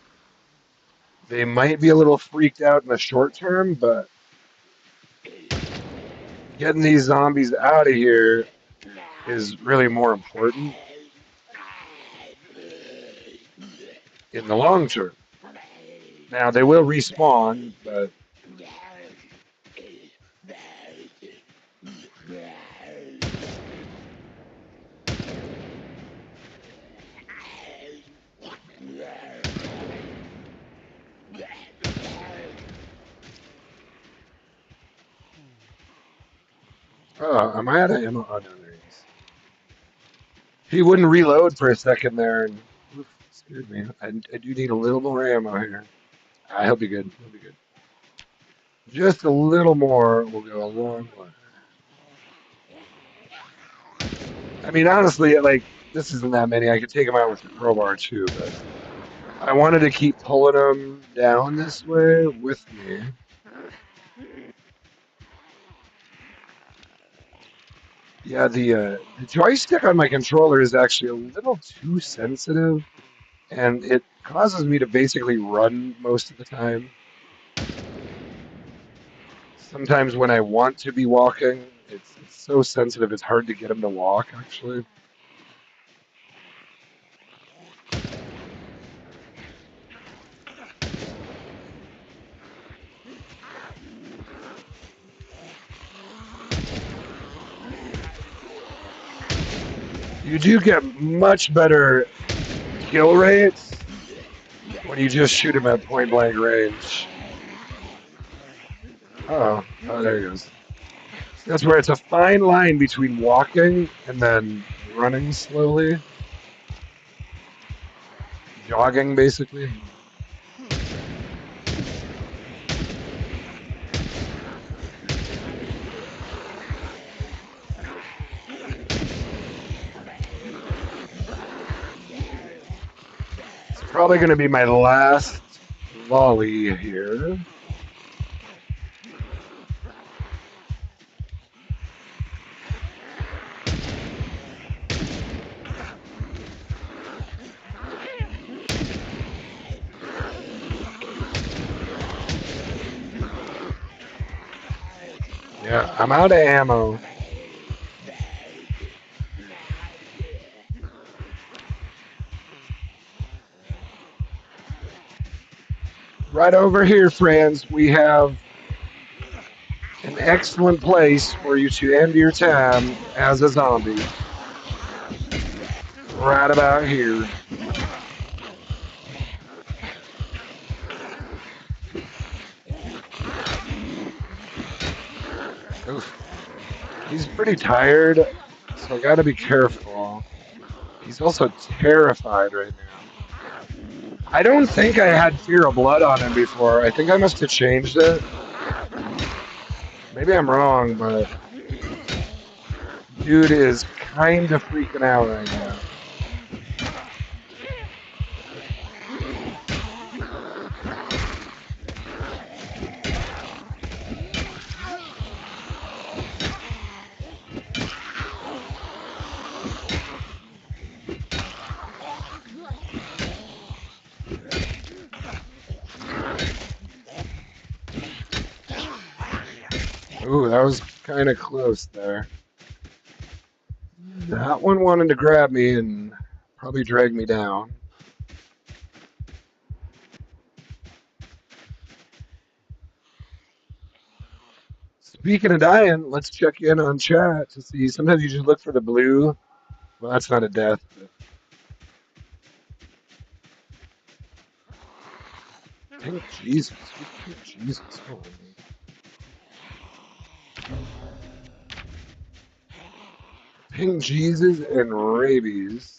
They might be a little freaked out in the short term, but getting these zombies out of here is really more important in the long term. Now they will respawn, but am I out of ammo? Oh no, there he is. He wouldn't reload for a second there, and oof, scared me. I do need a little more ammo here. He'll be good. He'll be good. Just a little more will go a long way. I mean, honestly, like this isn't that many. I could take him out with the crowbar too, but I wanted to keep pulling him down this way with me. Yeah, the joystick on my controller is actually a little too sensitive, and it causes me to basically run most of the time. Sometimes when I want to be walking, it's so sensitive it's hard to get him to walk, actually. You do get much better kill rates when you just shoot him at point blank range. Oh, there he goes. That's where it's a fine line between walking and then running slowly, jogging basically. It's probably going to be my last volley here. Yeah, I'm out of ammo. Right over here, friends, we have an excellent place for you to end your time as a zombie. Right about here. Oof. He's pretty tired, so I gotta be careful. He's also terrified right now. I don't think I had Fear of Blood on him before. I think I must have changed it. Maybe I'm wrong, but dude is kind of freaking out right now. Ooh, that was kind of close there. That one wanted to grab me and probably drag me down. Speaking of dying, let's check in on chat to see. Sometimes you just look for the blue. Well, that's not a death. But Pink Jesus. Who's Pink Jesus? Hold on. Pink Jesus and rabies.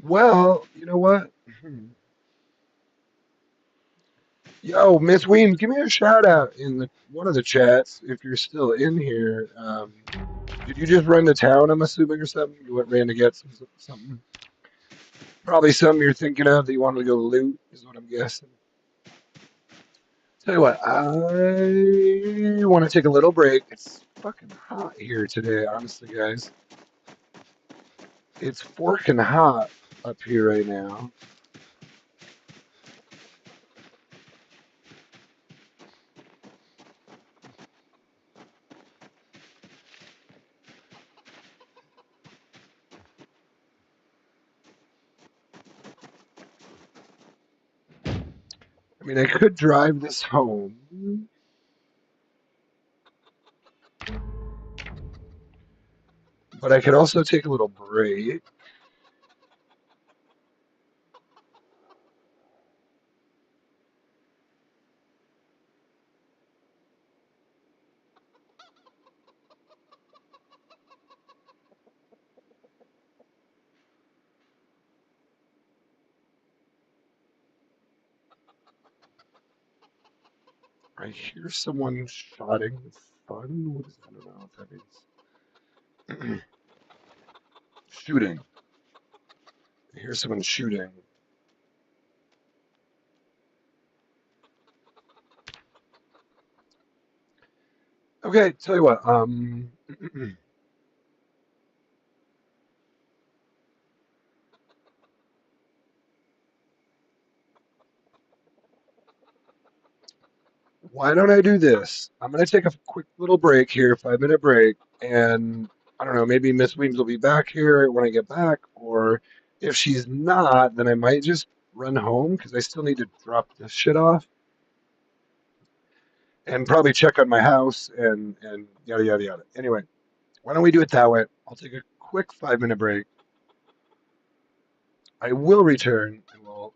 Well, you know what? Yo, Miss Weems, give me a shout out in one of the chats if you're still in here. Did you just run to town? I'm assuming or something. You went ran to get something. Probably something you're thinking of that you wanted to go loot is what I'm guessing. Tell you what, I want to take a little break. It's fucking hot here today, honestly, guys. It's forking hot up here right now. I mean, I could drive this home, but I could also take a little break. I hear someone shouting fun. What is, I don't know what that means. Shooting. I hear someone shooting. Okay, tell you what. Why don't I do this? I'm gonna take a quick little break here, 5 minute break, and I don't know, maybe Miss Weems will be back here when I get back, or if she's not, then I might just run home because I still need to drop this shit off and probably check on my house and yada yada yada. Anyway, why don't we do it that way? I'll take a quick 5 minute break. I will return and we'll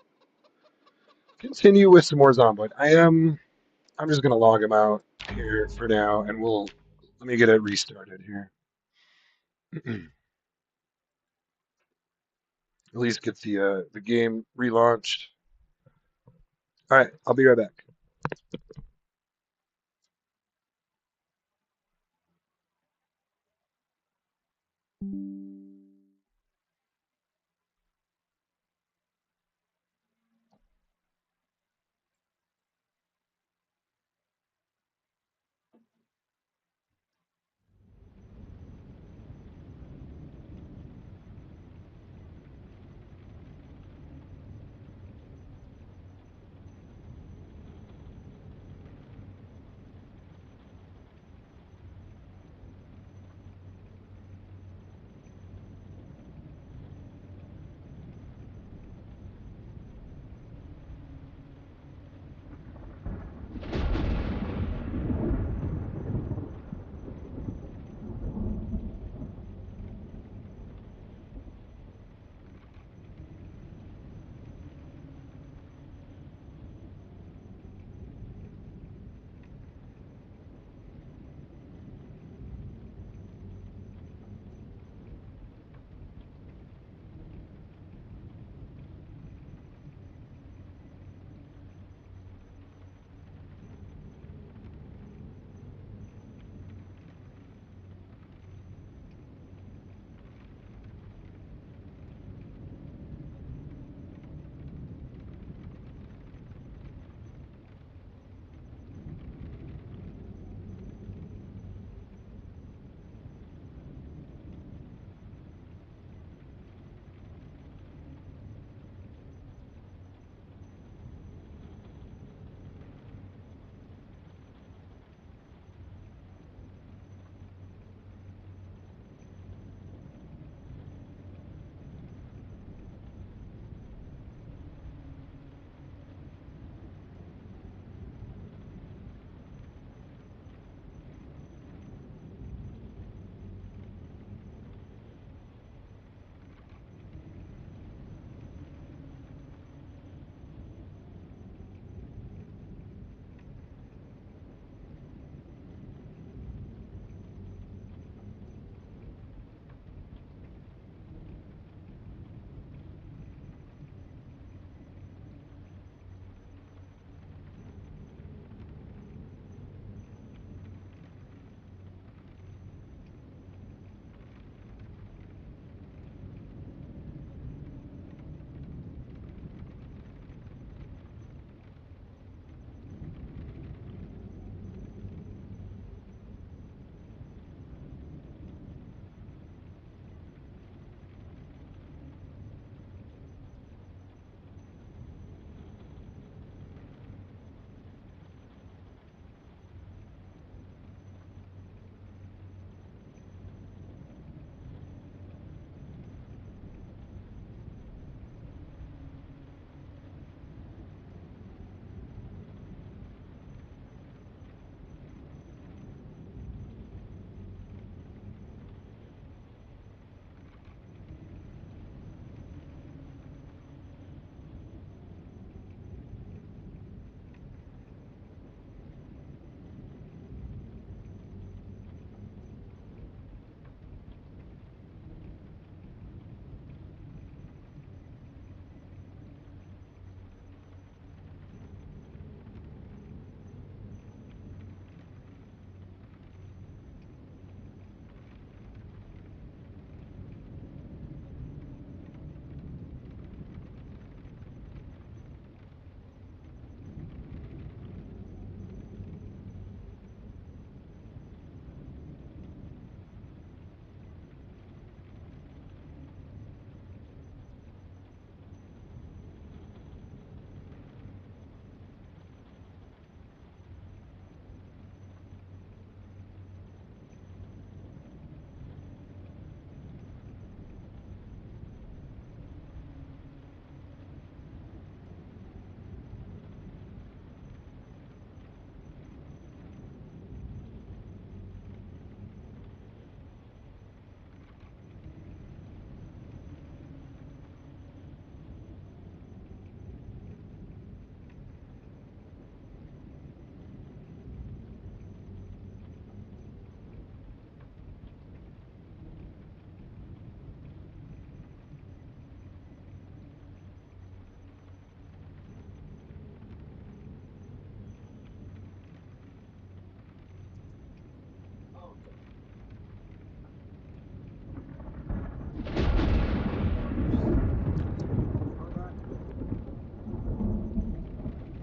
continue with some more Zomboid. I'm just gonna log him out here for now, and let me get it restarted here. At least get the game relaunched. All right, I'll be right back.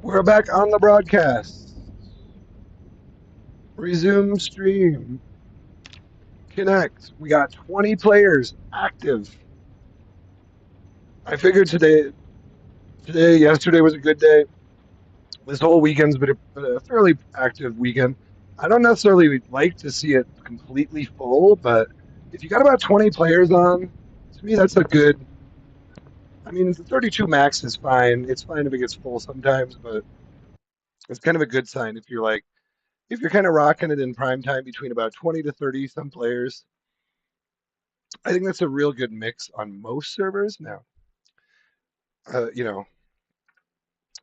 We're back on the broadcast. Resume stream. Connect. We got 20 players active. I figured yesterday was a good day. This whole weekend's been a fairly active weekend. I don't necessarily like to see it completely full, but if you got about 20 players on, to me that's a good. I mean, the 32 max is fine. It's fine if it gets full sometimes, but it's kind of a good sign if you're kind of rocking it in prime time between about 20 to 30 some players. I think that's a real good mix on most servers now. You know,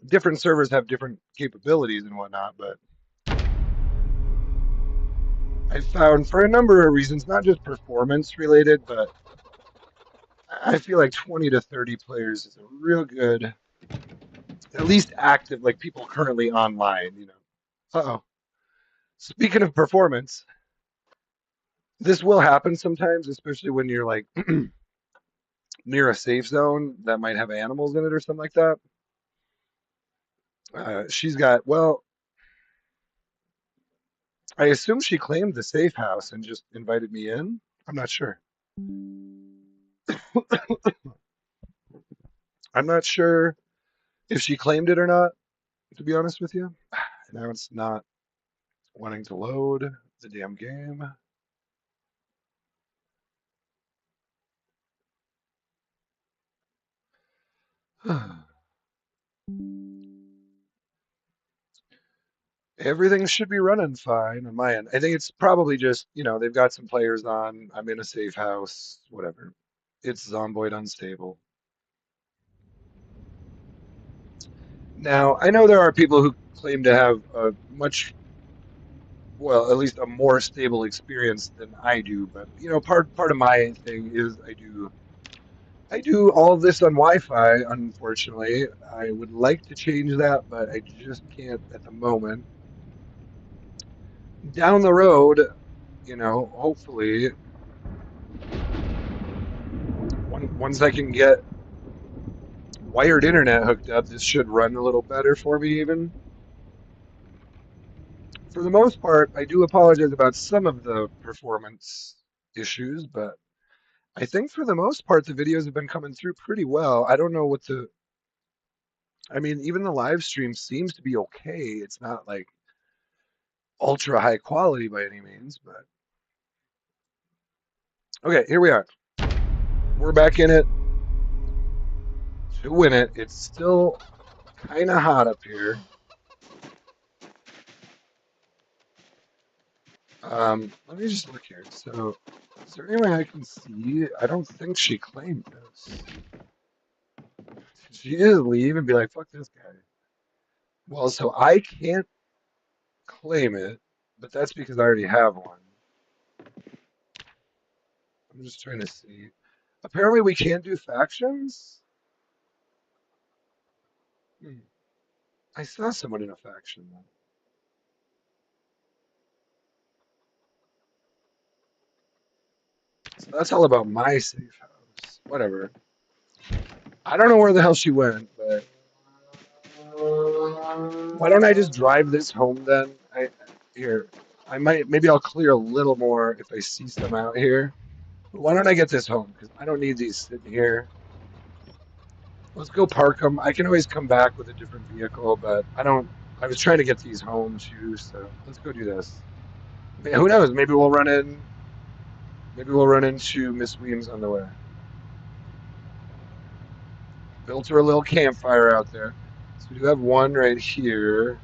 different servers have different capabilities and whatnot, but I found for a number of reasons, not just performance related, but I feel like 20 to 30 players is a real good, at least active, like people currently online. Uh-oh. Speaking of performance, this will happen sometimes, especially when you're like near a safe zone that might have animals in it or something like that. She's got, well, I assume she claimed the safe house and just invited me in. I'm not sure. I'm not sure if she claimed it or not, to be honest with you. Now it's not wanting to load the damn game. Everything should be running fine on my end. I think it's probably just, they've got some players on. I'm in a safe house, whatever. It's Zomboid unstable. Now, I know there are people who claim to have a well, at least a more stable experience than I do, but part of my thing is I do all of this on Wi-Fi, unfortunately. I would like to change that, but I just can't at the moment. Down the road, hopefully, once I can get wired internet hooked up, this should run a little better for me even. For the most part, I do apologize about some of the performance issues, but I think for the most part, the videos have been coming through pretty well. I don't know I mean, even the live stream seems to be okay. It's not like ultra high quality by any means, but okay, here we are. We're back in it to win it. It's still kind of hot up here. Let me just look here. So, is there any way I can see? I don't think she claimed this. She just leave and be like, fuck this guy. Well, so I can't claim it, but that's because I already have one. I'm just trying to see. Apparently, we can't do factions? Hmm. I saw someone in a faction, though. So that's all about my safe house. Whatever. I don't know where the hell she went, but why don't I just drive this home then? Here, maybe I'll clear a little more if I see some out here. But why don't I get this home? Because I don't need these sitting here. Let's go park them. I can always come back with a different vehicle, but I don't. I was trying to get these home too, so let's go do this. Who knows? Maybe we'll run in. Maybe we'll run into Miss Weems on the way. Built her a little campfire out there. So we do have one right here.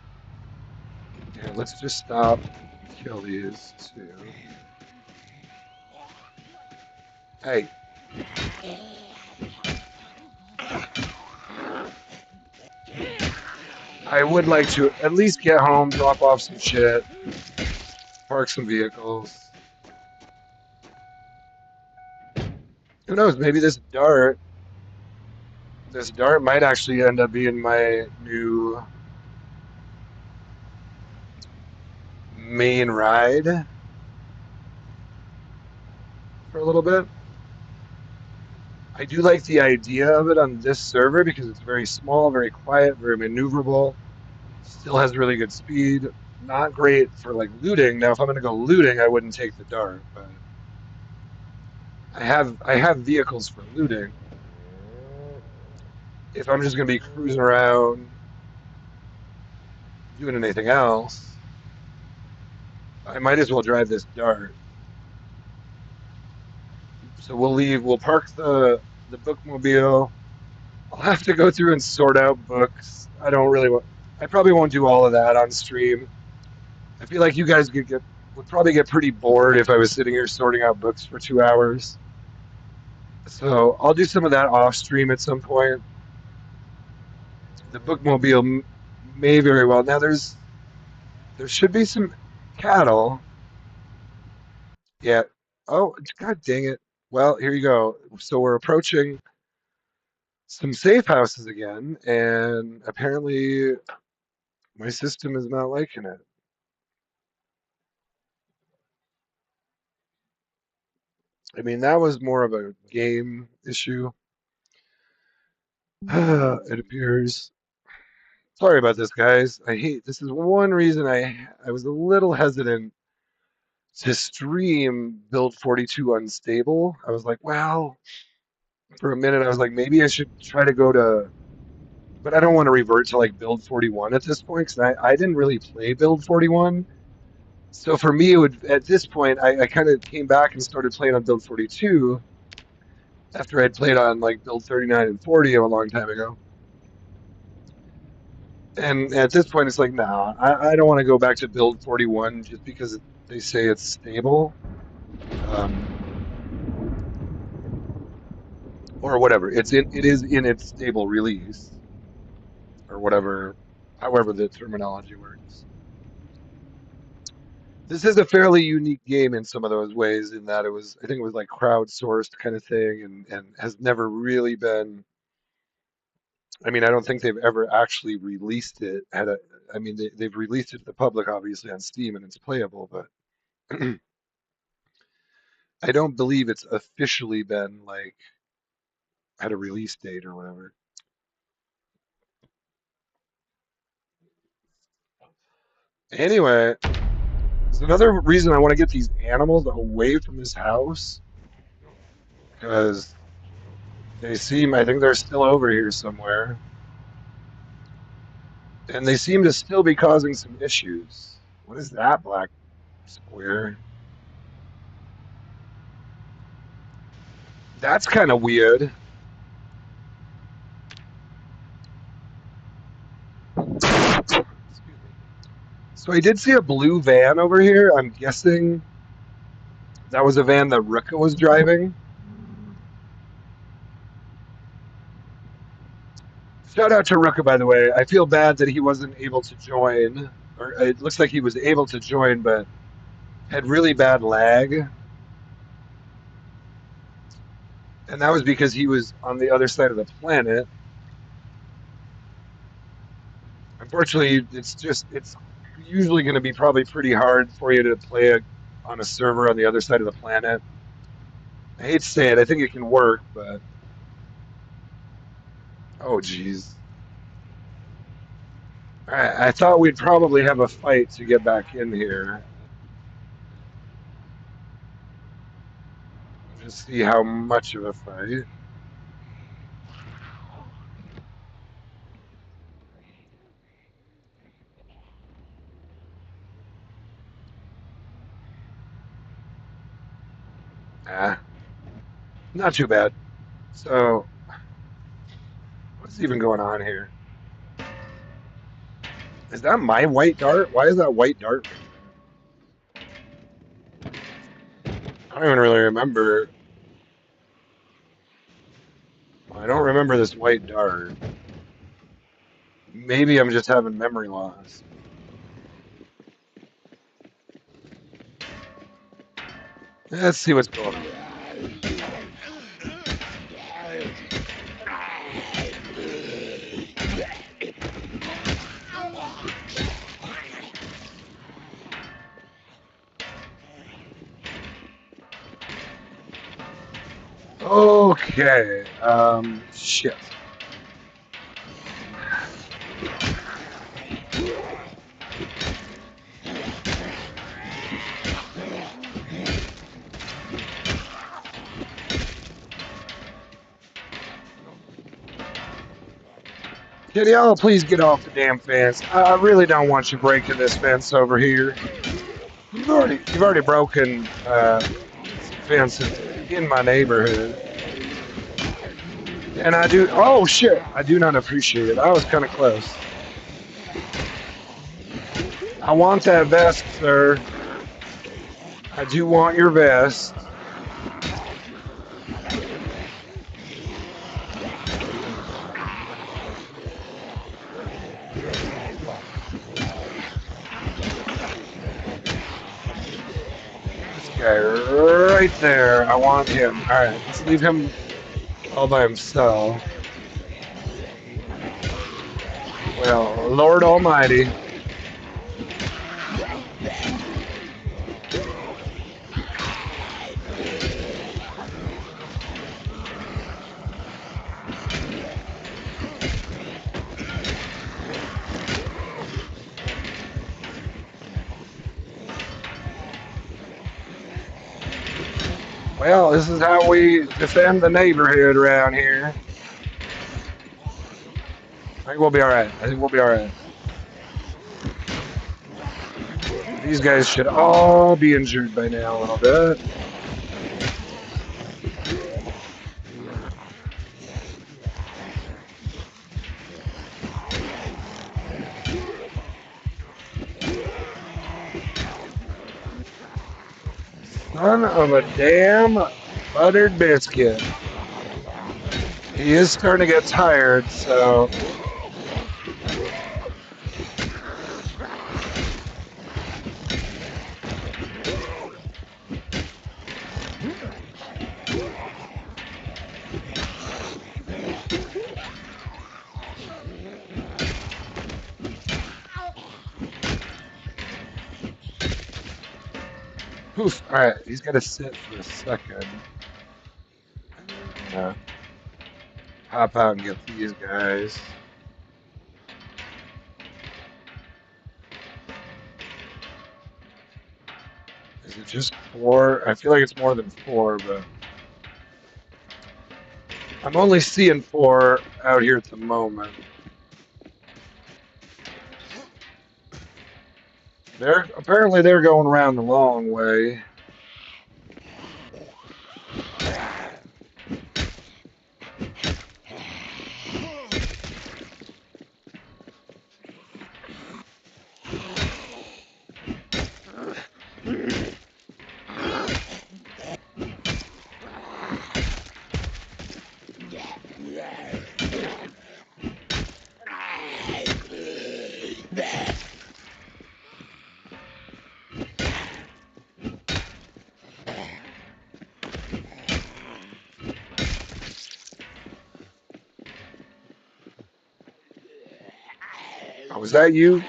And let's just stop and kill these two. Hey. I would like to at least get home, drop off some shit, park some vehicles. Who knows? Maybe this dart might actually end up being my new main ride for a little bit. I do like the idea of it on this server because it's very small, very quiet, very maneuverable. Still has really good speed. Not great for like looting. Now, if I'm gonna go looting, I wouldn't take the dart, but I have vehicles for looting. If I'm just gonna be cruising around doing anything else, I might as well drive this dart. So we'll leave. We'll park the bookmobile. I'll have to go through and sort out books. I don't really want. I probably won't do all of that on stream. I feel like you guys would probably get pretty bored if I was sitting here sorting out books for 2 hours. So I'll do some of that off stream at some point. The bookmobile may very well. Now there should be some cattle. Yeah. Oh, God dang it. Well, here you go. So we're approaching some safe houses again, and apparently my system is not liking it. I mean, that was more of a game issue. It appears. Sorry about this, guys. I hate this is one reason I was a little hesitant to stream Build 42 unstable. I was like, well, for a minute I was like, maybe I should try to go to, but I don't want to revert to like Build 41 at this point because I didn't really play Build 41. So for me, it would at this point I kind of came back and started playing on Build 42 after I'd played on like Build 39 and 40 a long time ago. And at this point, it's like, nah, I don't want to go back to Build 41 just because they say it's stable. Or whatever. It is in its stable release or whatever, however the terminology works. This is a fairly unique game in some of those ways in that I think it was like crowdsourced kind of thing and has never really been. I mean, I don't think they've ever actually released it. I mean, they've released it to the public, obviously, on Steam and it's playable, but I don't believe it's officially been like had a release date or whatever. Anyway, there's another reason I want to get these animals away from this house because I think they're still over here somewhere, and they seem to still be causing some issues. What is that black square? That's kind of weird. Excuse me. So I did see a blue van over here. I'm guessing that was a van that Ruka was driving. Shout out to Ruka, by the way. I feel bad that he wasn't able to join, or it looks like he was able to join, but had really bad lag. And that was because he was on the other side of the planet. Unfortunately, it's usually going to be probably pretty hard for you to play on a server on the other side of the planet. I hate to say it, I think it can work, but oh geez. I thought we'd probably have a fight to get back in here. Just see how much of a fight. Ah, not too bad. So, what's even going on here? Is that my white dart? Why is that white dart there? I don't even really remember. I don't remember this white dart. Maybe I'm just having memory loss. Let's see what's going on. Okay. Shit. Can y'all please get off the damn fence? I really don't want you breaking this fence over here. You've already broken some fences in my neighborhood, and I do. Oh shit! I do not appreciate it. I was kind of close. I want that vest, sir. I do want your vest. This guy right there. I want him. All right, let's leave him all by himself. Well, Lord Almighty. Well, this is how we defend the neighborhood around here. I think we'll be all right. I think we'll be all right. These guys should all be injured by now a little bit. Son of a damn buttered biscuit. He is starting to get tired, so. Poof. All right, he's got to sit for a second. Hop out and get these guys. Is it just 4? I feel like it's more than 4, but I'm only seeing 4 out here at the moment. They're going around the long way. Oh, was that you?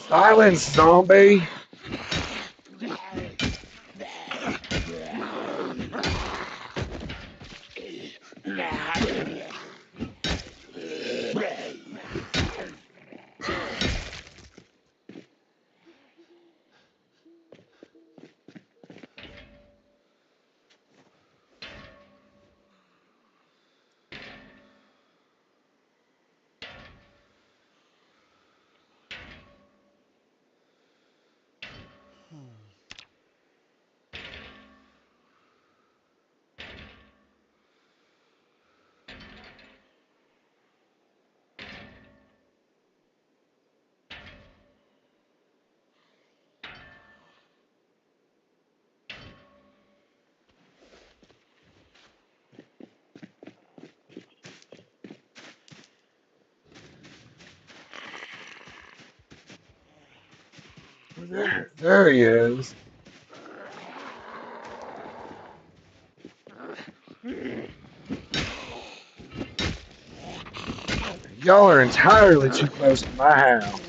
Silence, zombie. There he is. Y'all are entirely too close to my house.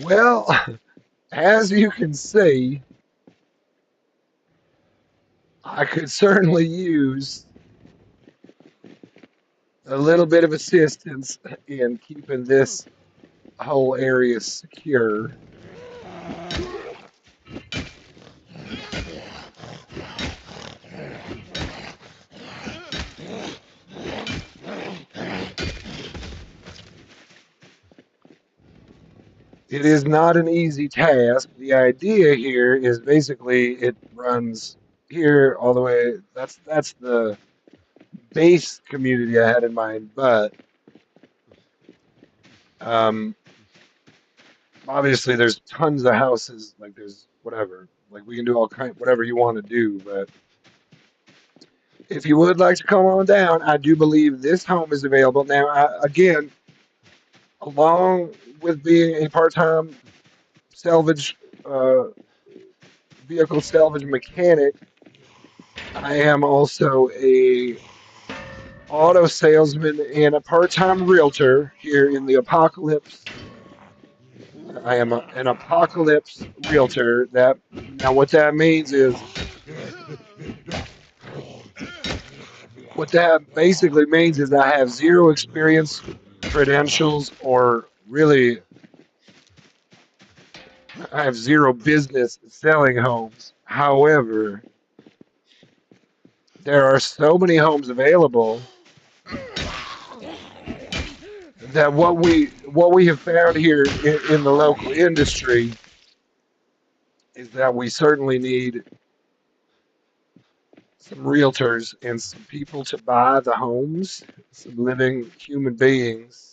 Well, as you can see, I could certainly use a little bit of assistance in keeping this whole area secure. It is not an easy task. The idea here is basically it runs here all the way. That's the base community I had in mind, but um, obviously there's tons of houses. Like there's whatever. Like we can do all kind whatever you want to do, but if you would like to come on down, I do believe this home is available now. Again, along with being a part-time salvage uh, vehicle salvage mechanic, I am also a auto salesman and a part-time realtor here in the apocalypse. I am an apocalypse realtor. That now what that means is what that basically means is I have zero experience, credentials, or really I have zero business selling homes. However, there are so many homes available that what we have found here in the local industry is that we certainly need some realtors and some people to buy the homes, some living human beings.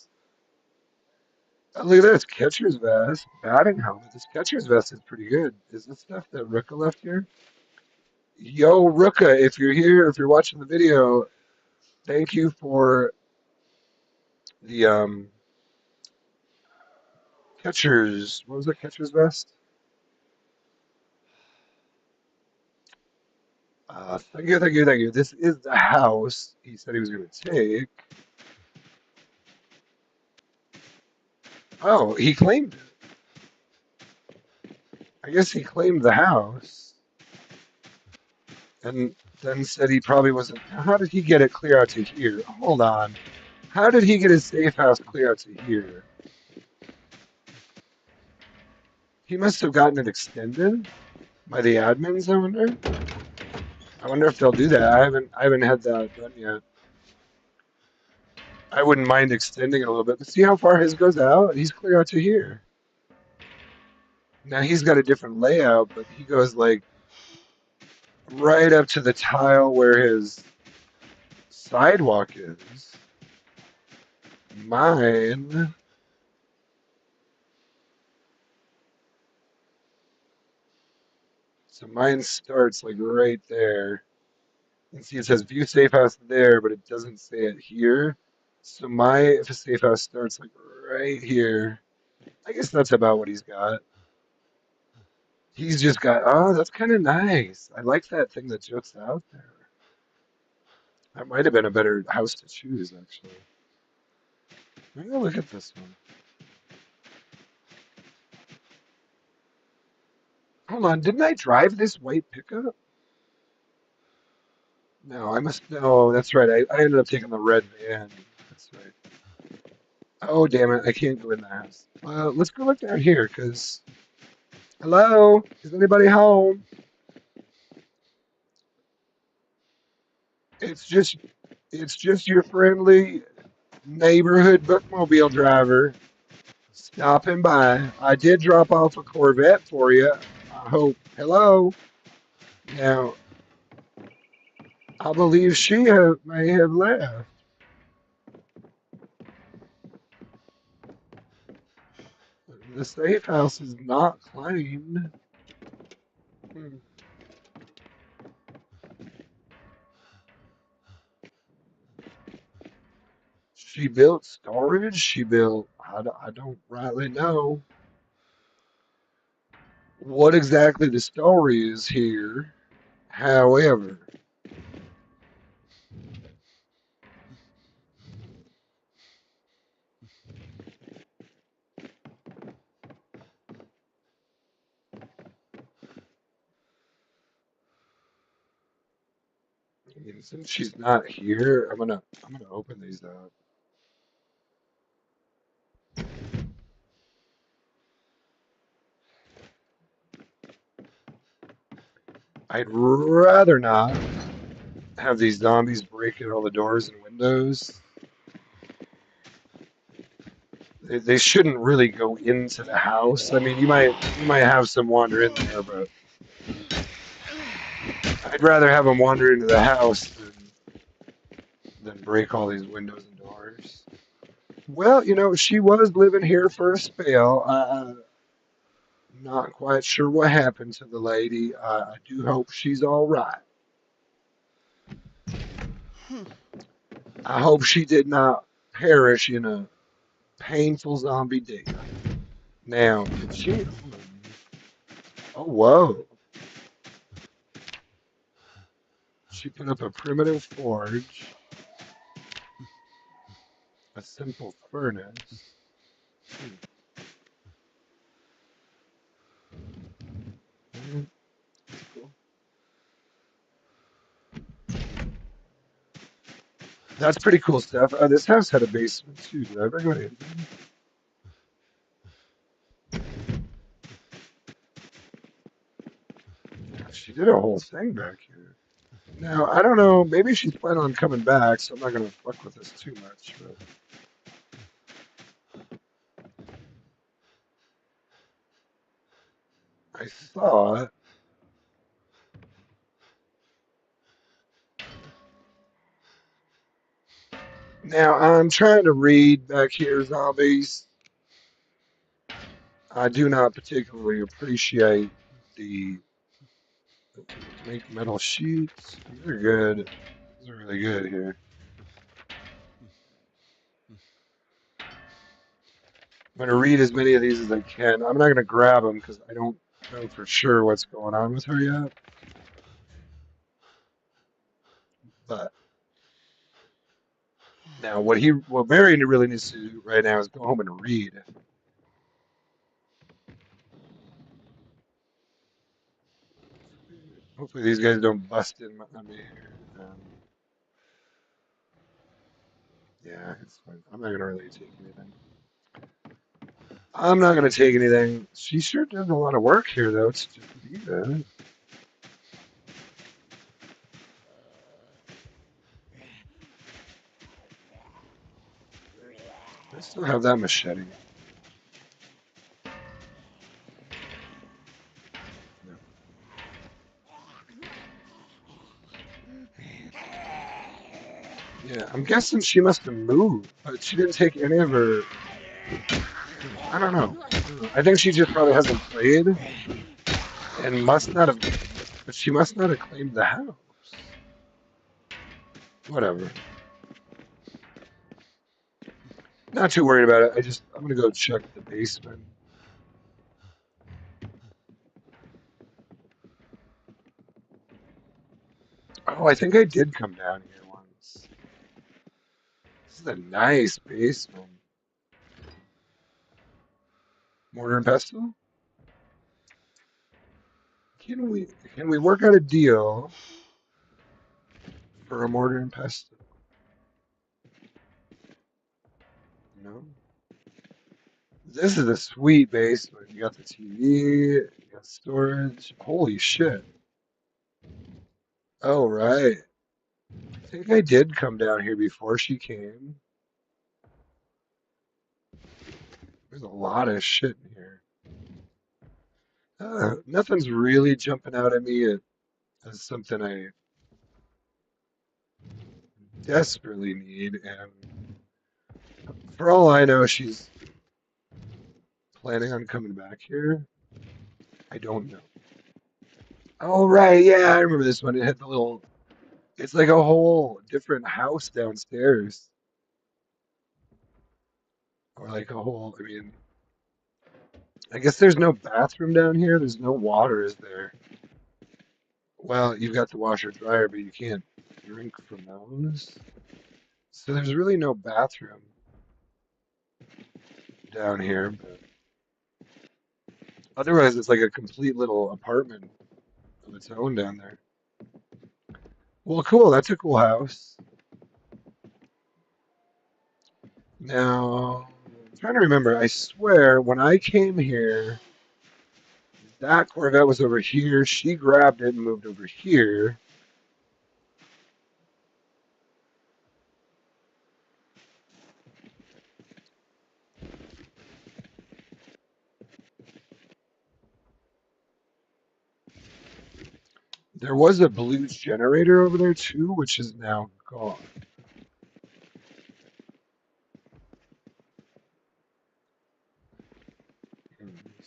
Oh, look at this catcher's vest, batting helmet. This catcher's vest is pretty good. Is this stuff that Ruka left here? Yo, Ruka, if you're here, if you're watching the video, thank you for the catcher's. What was it? Catcher's vest. Thank you, thank you, thank you. This is the house he said he was going to take. Oh, he claimed it. I guess he claimed the house and then said he probably wasn't. How did he get it clear out to here? Hold on. How did he get his safe house clear out to here? He must have gotten it extended by the admins, I wonder. I wonder if they'll do that. I haven't had that done yet. I wouldn't mind extending it a little bit, but see how far his goes out? He's clear out to here. Now he's got a different layout, but he goes like right up to the tile where his sidewalk is. Mine. So mine starts like right there. You can see it says view safe house there, but it doesn't say it here. So my safe house starts like right here. I guess that's about what he's got. He's just got, oh, that's kind of nice. I like that thing that jokes out there. That might have been a better house to choose, actually. Maybe I'll look at this one. Hold on, didn't I drive this white pickup? No, I must. No, that's right. I ended up taking the red van. That's right. Oh, damn it. I can't go in the house. Let's go look down here, because. Hello? Is anybody home? It's just. It's just your friendly neighborhood bookmobile driver stopping by. I did drop off a Corvette for you. I hope. Hello. Now, I believe may have left. The safe house is not claimed. Hmm. She built storage. She built. I don't rightly know what exactly the story is here. However, I mean, since she's not here, I'm gonna open these up. I'd rather not have these zombies breaking all the doors and windows. They shouldn't really go into the house. I mean, you might have some wander in there, but I'd rather have them wander into the house than break all these windows and doors. Well, she was living here for a spell. I'm not quite sure what happened to the lady. I do hope she's all right. I hope she did not perish in a painful zombie death. Now, did she? Oh, whoa. She put up a primitive forge, a simple furnace. Hmm. That's cool. That's pretty cool stuff. This house had a basement too. Did I ever go in? Yeah, she did a whole thing back here. Now, I don't know. Maybe she's planning on coming back, so I'm not going to fuck with this too much. But I thought. Now, I'm trying to read back here, zombies. I do not particularly appreciate the make metal sheets. These are good. These are really good here. I'm going to read as many of these as I can. I'm not going to grab them because I don't know for sure what's going on with her yet. But now, what Marion really needs to do right now is go home and read. Hopefully, these guys don't bust in on me here. Yeah, it's fine. I'm not going to really take anything. I'm not going to take anything. She sure does a lot of work here, though, to just be that. I still have that machete. No. Yeah, I'm guessing she must have moved, but she didn't take any of her. I don't know. I think she just probably hasn't played and must not have. But she must not have claimed the house. Whatever. Not too worried about it. I'm gonna go check the basement. Oh, I think I did come down here once. This is a nice basement. Mortar and pestle? Can we can we work out a deal for a mortar and pestle? No. This is a sweet basement. You got the TV, you got storage. Holy shit. Oh right. I think I did come down here before she came. There's a lot of shit in here. Nothing's really jumping out at me as something I desperately need, and for all I know, she's planning on coming back here. I don't know. Oh, right, yeah, I remember this one. It had the little, it's like a whole different house downstairs. Or like a whole, I mean, I guess there's no bathroom down here. There's no water, is there? Well, you've got the washer dryer, but you can't drink from those. So there's really no bathroom down here, but otherwise it's like a complete little apartment of its own down there. Well, cool. That's a cool house. Now, I'm trying to remember. I swear, when I came here, that Corvette was over here. She grabbed it and moved over here. There was a Blues generator over there too, which is now gone.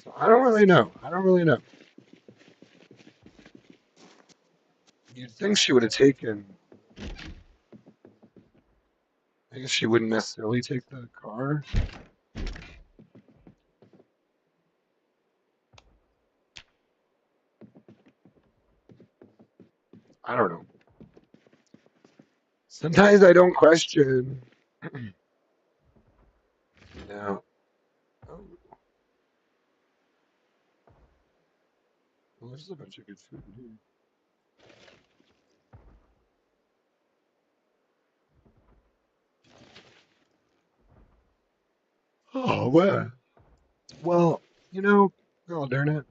So I don't really know. I don't really know. You'd think she would have taken. I guess she wouldn't necessarily take the car. I don't know. Sometimes I don't question. Now, oh, well, there's a bunch of good food in here. Oh, well. Well, you know, oh, darn it.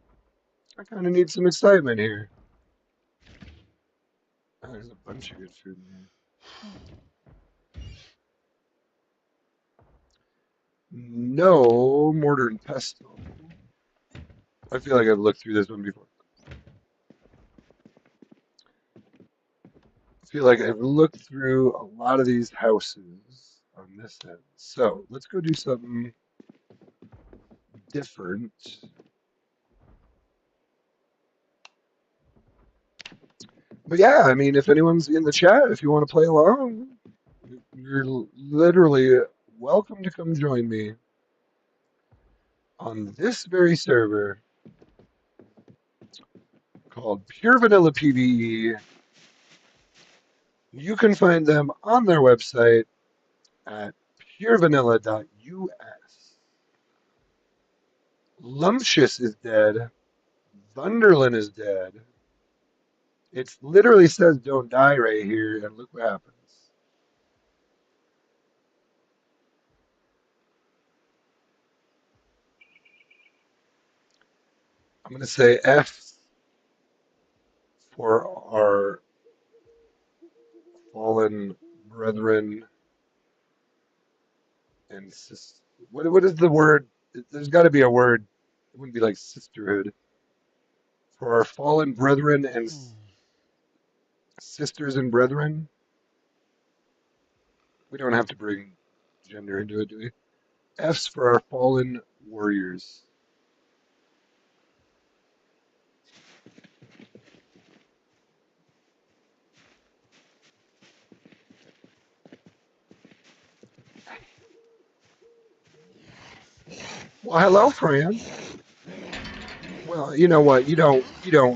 I kind of need some excitement here. Oh, there's a bunch of good food in here. No mortar and pestle. I feel like I've looked through this one before. I feel like I've looked through a lot of these houses on this end. So let's go do something different. But yeah, I mean, if anyone's in the chat, if you want to play along, you're literally welcome to come join me on this very server called Pure Vanilla PvE. You can find them on their website at purevanilla.us. Lumptious is dead. Thunderlin is dead. It literally says don't die right here, and look what happens. I'm going to say F for our fallen brethren and sis. What is the word? There's got to be a word. It wouldn't be like sisterhood. For our fallen brethren and sisters and brethren. We don't have to bring gender into it, do we? F's for our fallen warriors. Well, hello, friend. Well, you know what? You don't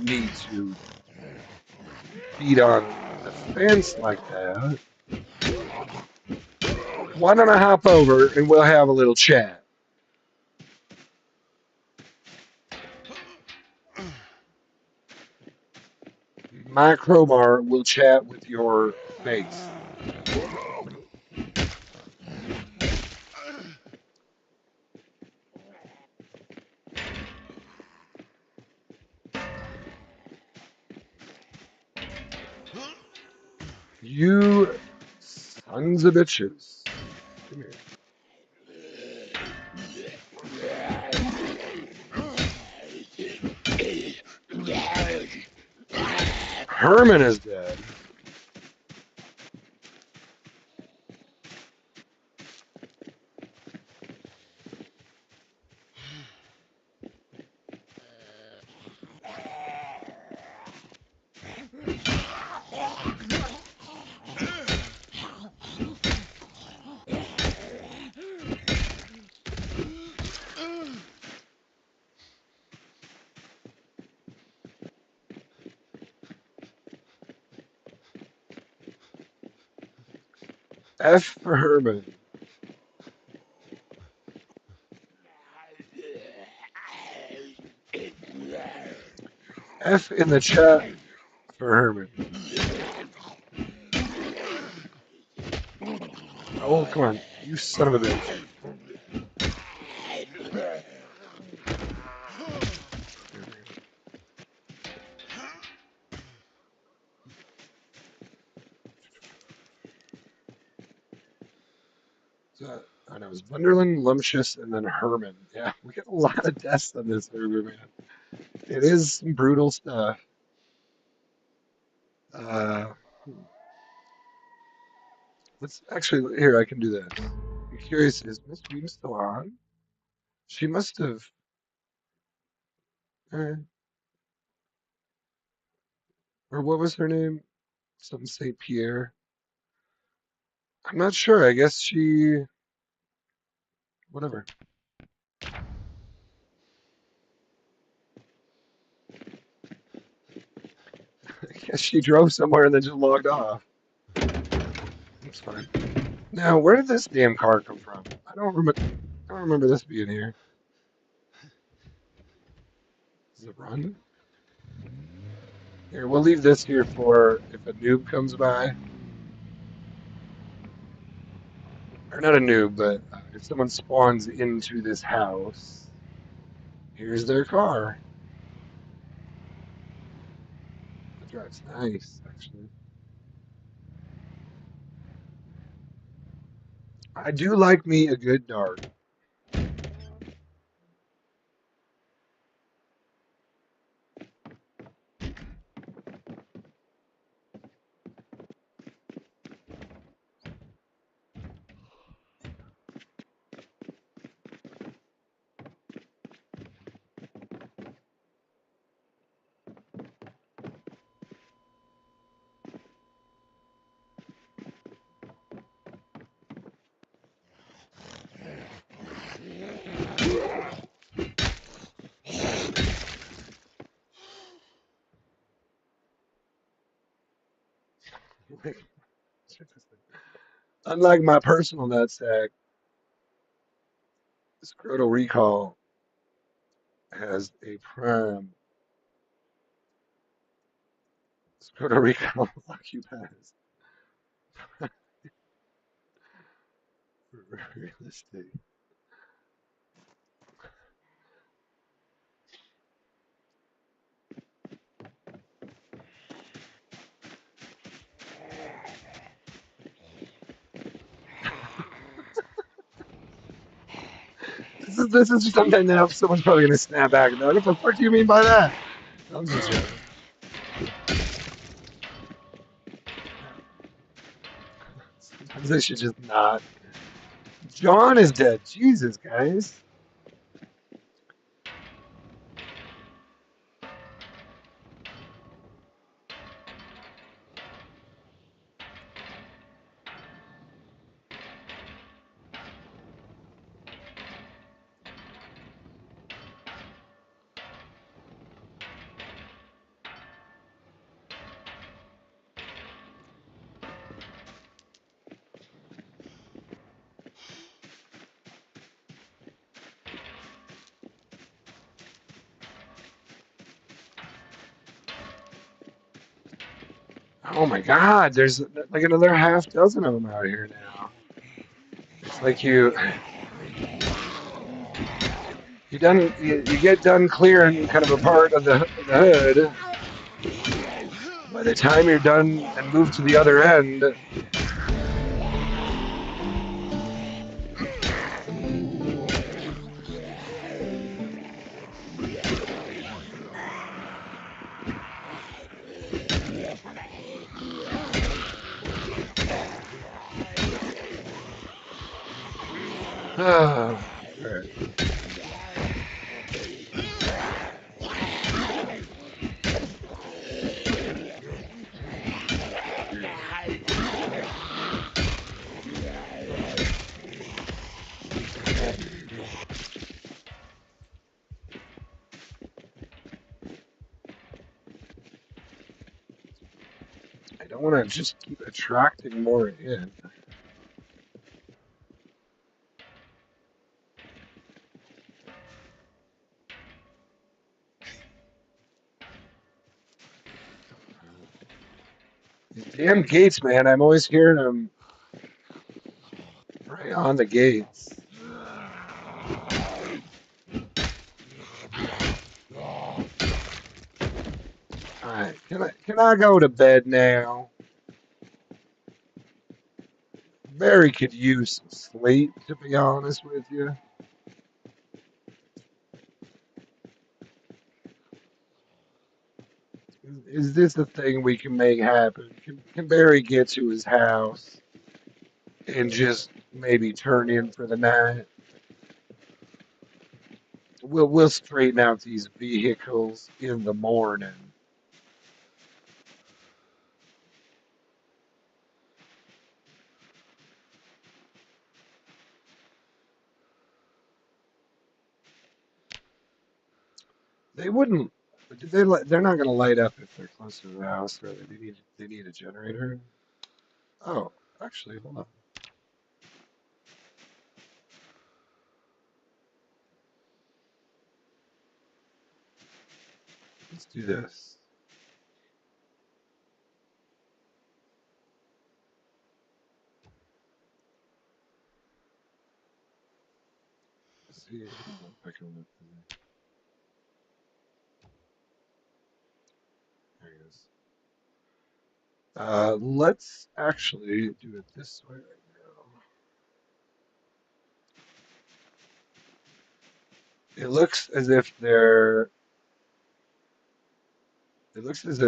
need to beat on the fence like that. Why don't I hop over and we'll have a little chat? My crowbar will chat with your face. You sons of bitches. Come here. Herman is dead. F for Herman. F in the chat for Herman. Oh, come on. You son of a bitch. So, I know it was Wonderland, Lumptious, and then Herman. Yeah, we get a lot of deaths on this server, man. It is some brutal stuff. Uh, let's actually, here, I can do this. I'm curious, is Miss Whedon still on? She must have. Uh, or what was her name? Something St. Pierre. I'm not sure. I guess she. Whatever. I guess she drove somewhere and then just logged off. That's fine. Now, where did this damn car come from? I don't remember this being here. Does it run? Here, we'll leave this here for if a noob comes by. Or not a noob, but if someone spawns into this house, here's their car. That drives nice, actually. I do like me a good dart. Unlike my personal nutsack, Scrotal Recall has a prime. Scrotal Recall occupies real estate. This is just something that someone's probably gonna snap back and be like, "What the fuck do you mean by that?" I'm just joking. Sometimes they should just not. John is dead. Jesus, guys. Oh my God, there's like another half dozen of them out here now. It's like you get done clearing kind of a part of the hood. By the time you're done and move to the other end, Alright. I don't want to just keep attracting more in. These damn gates, man. I'm always hearing them right on the gates. Alright, can I go to bed now? Barry could use some sleep, to be honest with you. Is this a thing we can make happen? Can Barry get to his house and just maybe turn in for the night? We'll straighten out these vehicles in the morning. They wouldn't. Did they? They're not going to light up if they're close to the house, or they need a generator. Oh, actually, hold on. Let's do this. Let's see, if I can look there he is. Let's actually do it this way right now. It looks as if they're. It looks as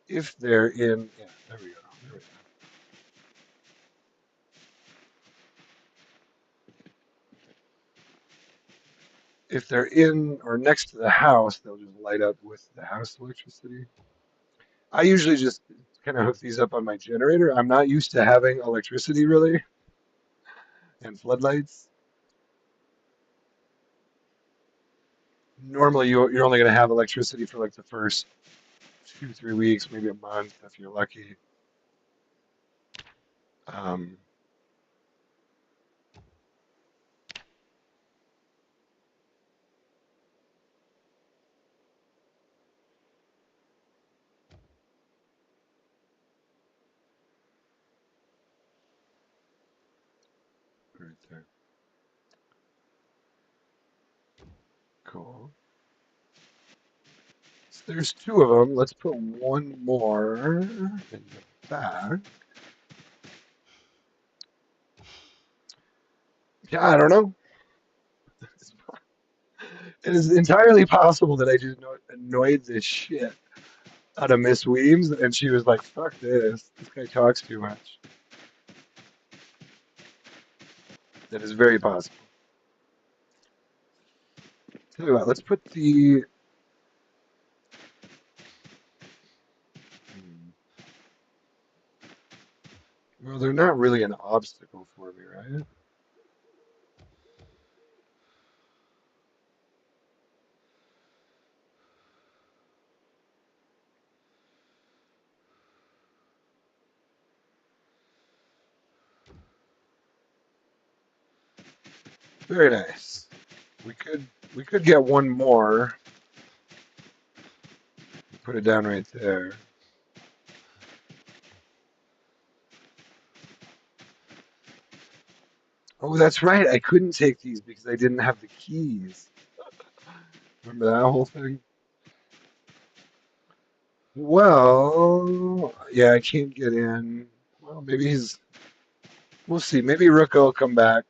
if they're in. Yeah, there we go. There we go. If they're in or next to the house, they'll just light up with the house electricity. I usually just kind of hook these up on my generator. I'm not used to having electricity really and floodlights. Normally, you're only going to have electricity for like the first 2, 3 weeks, maybe a month if you're lucky. Um, right there. Cool. So there's two of them. Let's put one more in the back. Yeah, I don't know. It is entirely possible that I just annoyed the shit out of Miss Weems, and she was like, "Fuck this! This guy talks too much." That is very possible. Tell you what, let's put the. Well, they're not really an obstacle for me, right? Very nice. We could we could get one more. Put it down right there. Oh, that's right. I couldn't take these because I didn't have the keys. Remember that whole thing? Well, yeah, I can't get in. Well, maybe he's. We'll see. Maybe Rook will come back.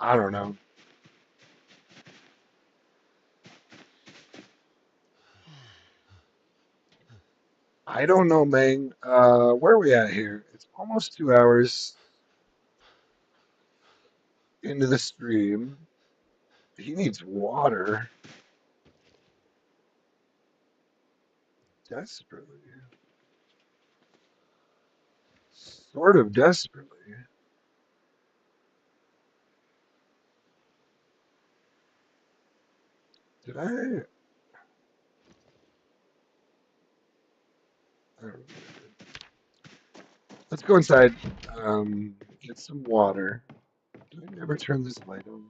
I don't know. I don't know, Meng. Where are we at here? It's almost 2 hours. into the stream. He needs water desperately. Sort of desperately. Did I? I don't know. Let's go inside. Get some water. Did I never turn this light on?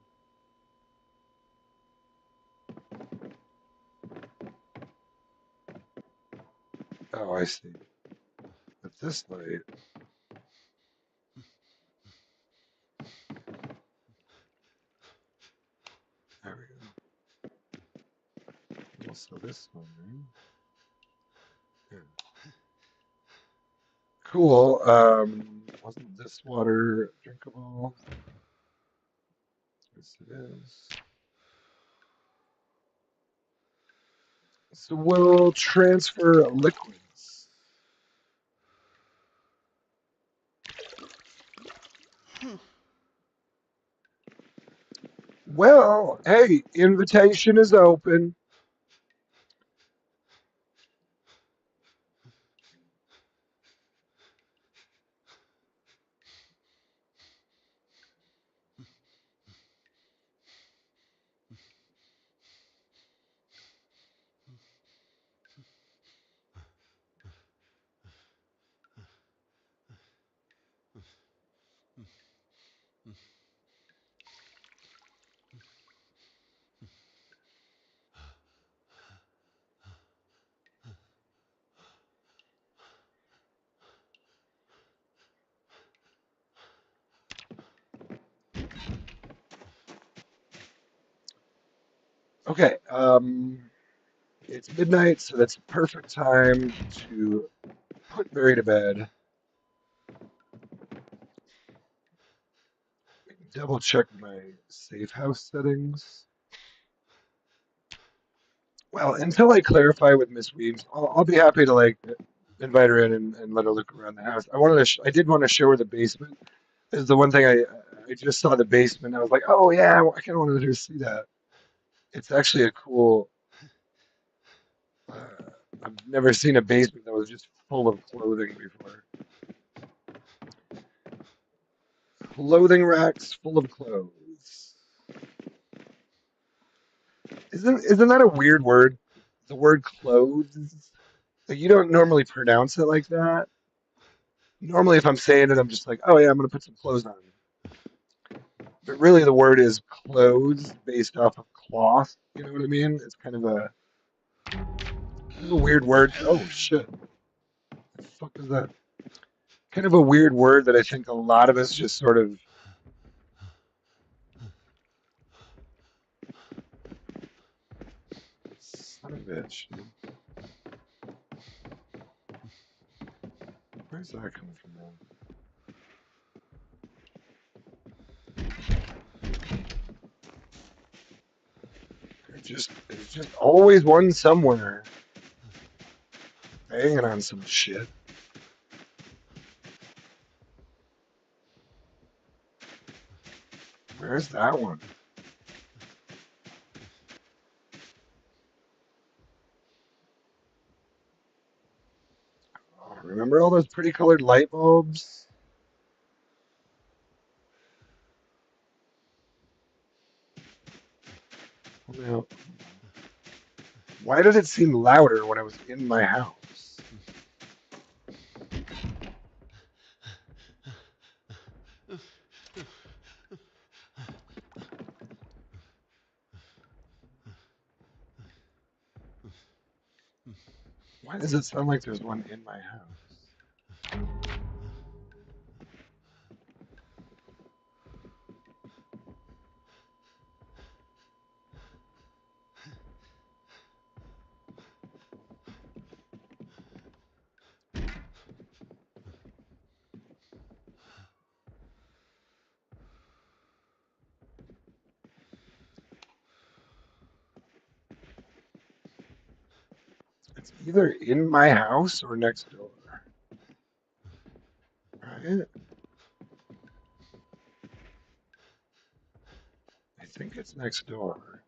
Oh, I see. With this light, there we go. Also this one, right? Yeah. Cool. Wasn't this water drinkable? Yes, it is. So we'll transfer liquids. Well, hey, invitation is open. Okay, it's midnight, so that's a perfect time to put Barry to bed. Double check my safe house settings. Well, until I clarify with Miss Weems, I'll be happy to like invite her in and let her look around the house. I did want to show her the basement. Is the one thing I just saw the basement. I was like, oh yeah, I kind of wanted her to see that. It's actually a cool. Uh, I've never seen a basement that was just full of clothing before. Clothing racks full of clothes. Isn't that a weird word? The word clothes. Like, you don't normally pronounce it like that. Normally, if I'm saying it, I'm just like, oh yeah, I'm gonna put some clothes on. But really, the word is clothes based off of cloth. You know what I mean? It's kind of a weird word. Oh shit! The fuck is that? Kind of a weird word that I think a lot of us just sort of. Son of a bitch. Where's that coming from now? There's just always one somewhere banging on some shit. Where's that one? Oh, remember all those pretty colored light bulbs? Now, why did it seem louder when I was in my house? Why does it sound like there's one in my house? It's either in my house or next door. Right? think it's next door.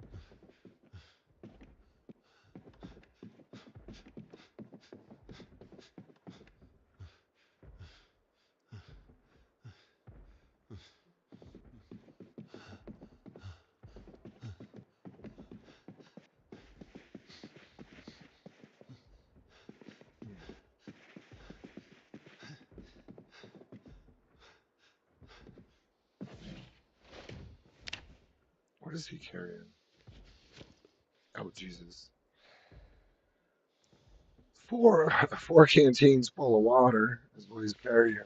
What is he carrying? Oh, Jesus. Four canteens full of water is what he's carrying.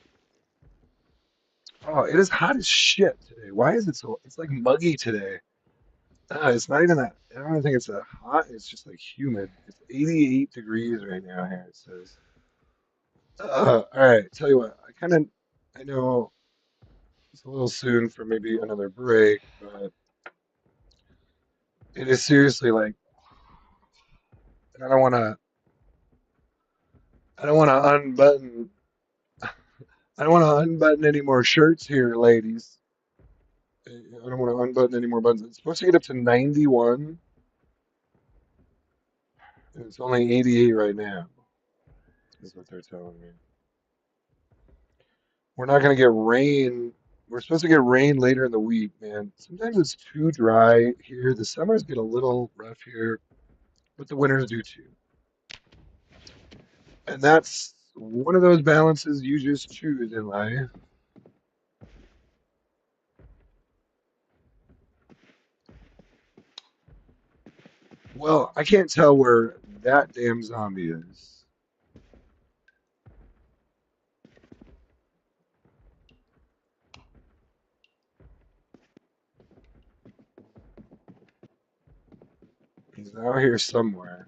Oh, it is hot as shit today. Why is it so? It's like muggy today. It's not even that. I don't even think it's that hot. It's just like humid. It's 88 degrees right now here. It says. All right. Tell you what. I know it's a little soon for maybe another break, but it is seriously like, and I don't want to unbutton, I don't want to unbutton any more shirts here, ladies. I don't want to unbutton any more buttons. It's supposed to get up to 91, and it's only 88 right now, is what they're telling me. We're not going to get rain. We're supposed to get rain later in the week, man. Sometimes it's too dry here. The summers get a little rough here, but the winters do too. And that's one of those balances you just choose in life. Well, I can't tell where that damn zombie is. He's out here somewhere.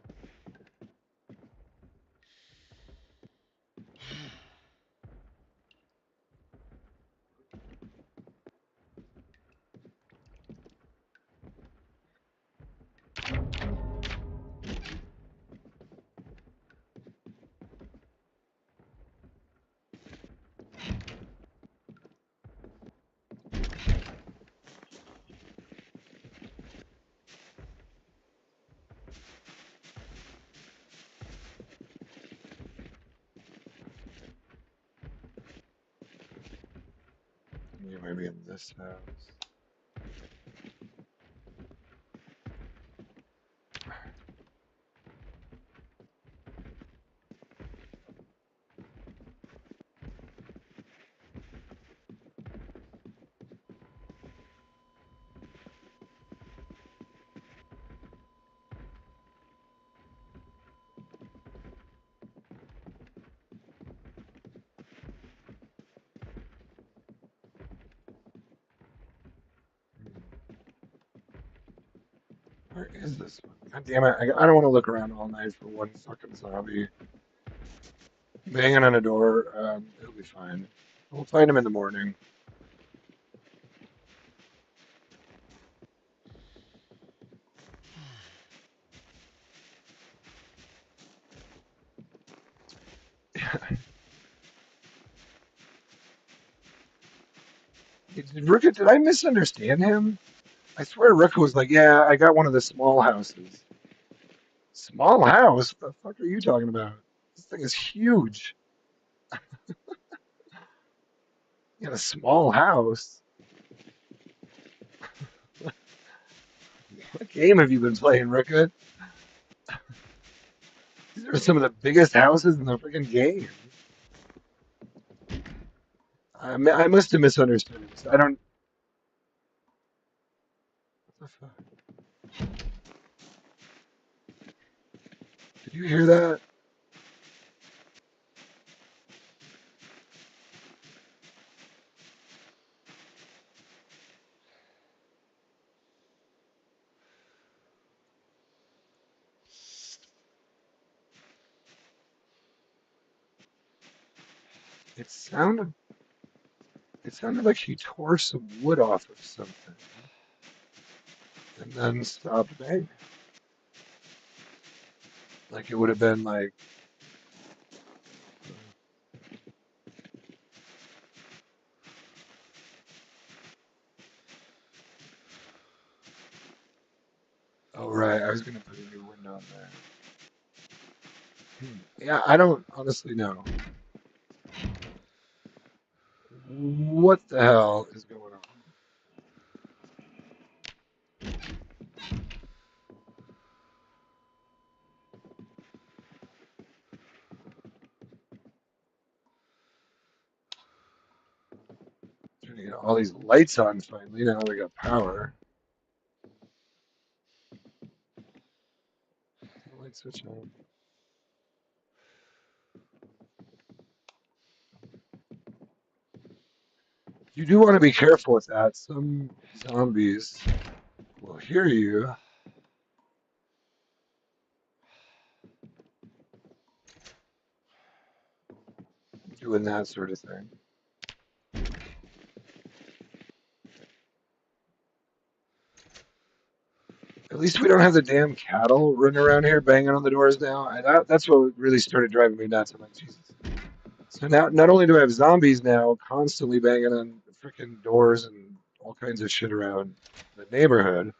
He might be in this house. Where is this one? God damn it. I don't want to look around all night for one fucking zombie. Banging on a door. It'll be fine. We'll find him in the morning. Rooka, did I misunderstand him? I swear Rooka was like, yeah, I got one of the small houses. Small house? What the fuck are you talking about? This thing is huge. You got a small house. What game have you been playing, Rooka? These are some of the biggest houses in the freaking game. I must have misunderstood it. I don't. What the fuck? Did you hear that? It sounded. It sounded like he tore some wood off of something and then stopped banging. Like it would have been like. Oh, right. I was gonna put a new window in there. Yeah, I don't honestly know what the hell is going on. Trying to get all these lights on finally. Now we got power. Light switch on. You do want to be careful with that. Some zombies will hear you doing that sort of thing. At least we don't have the damn cattle running around here banging on the doors now. That's what really started driving me nuts. I'm like, Jesus. So now, not only do I have zombies now constantly banging on freaking doors and all kinds of shit around the neighborhood,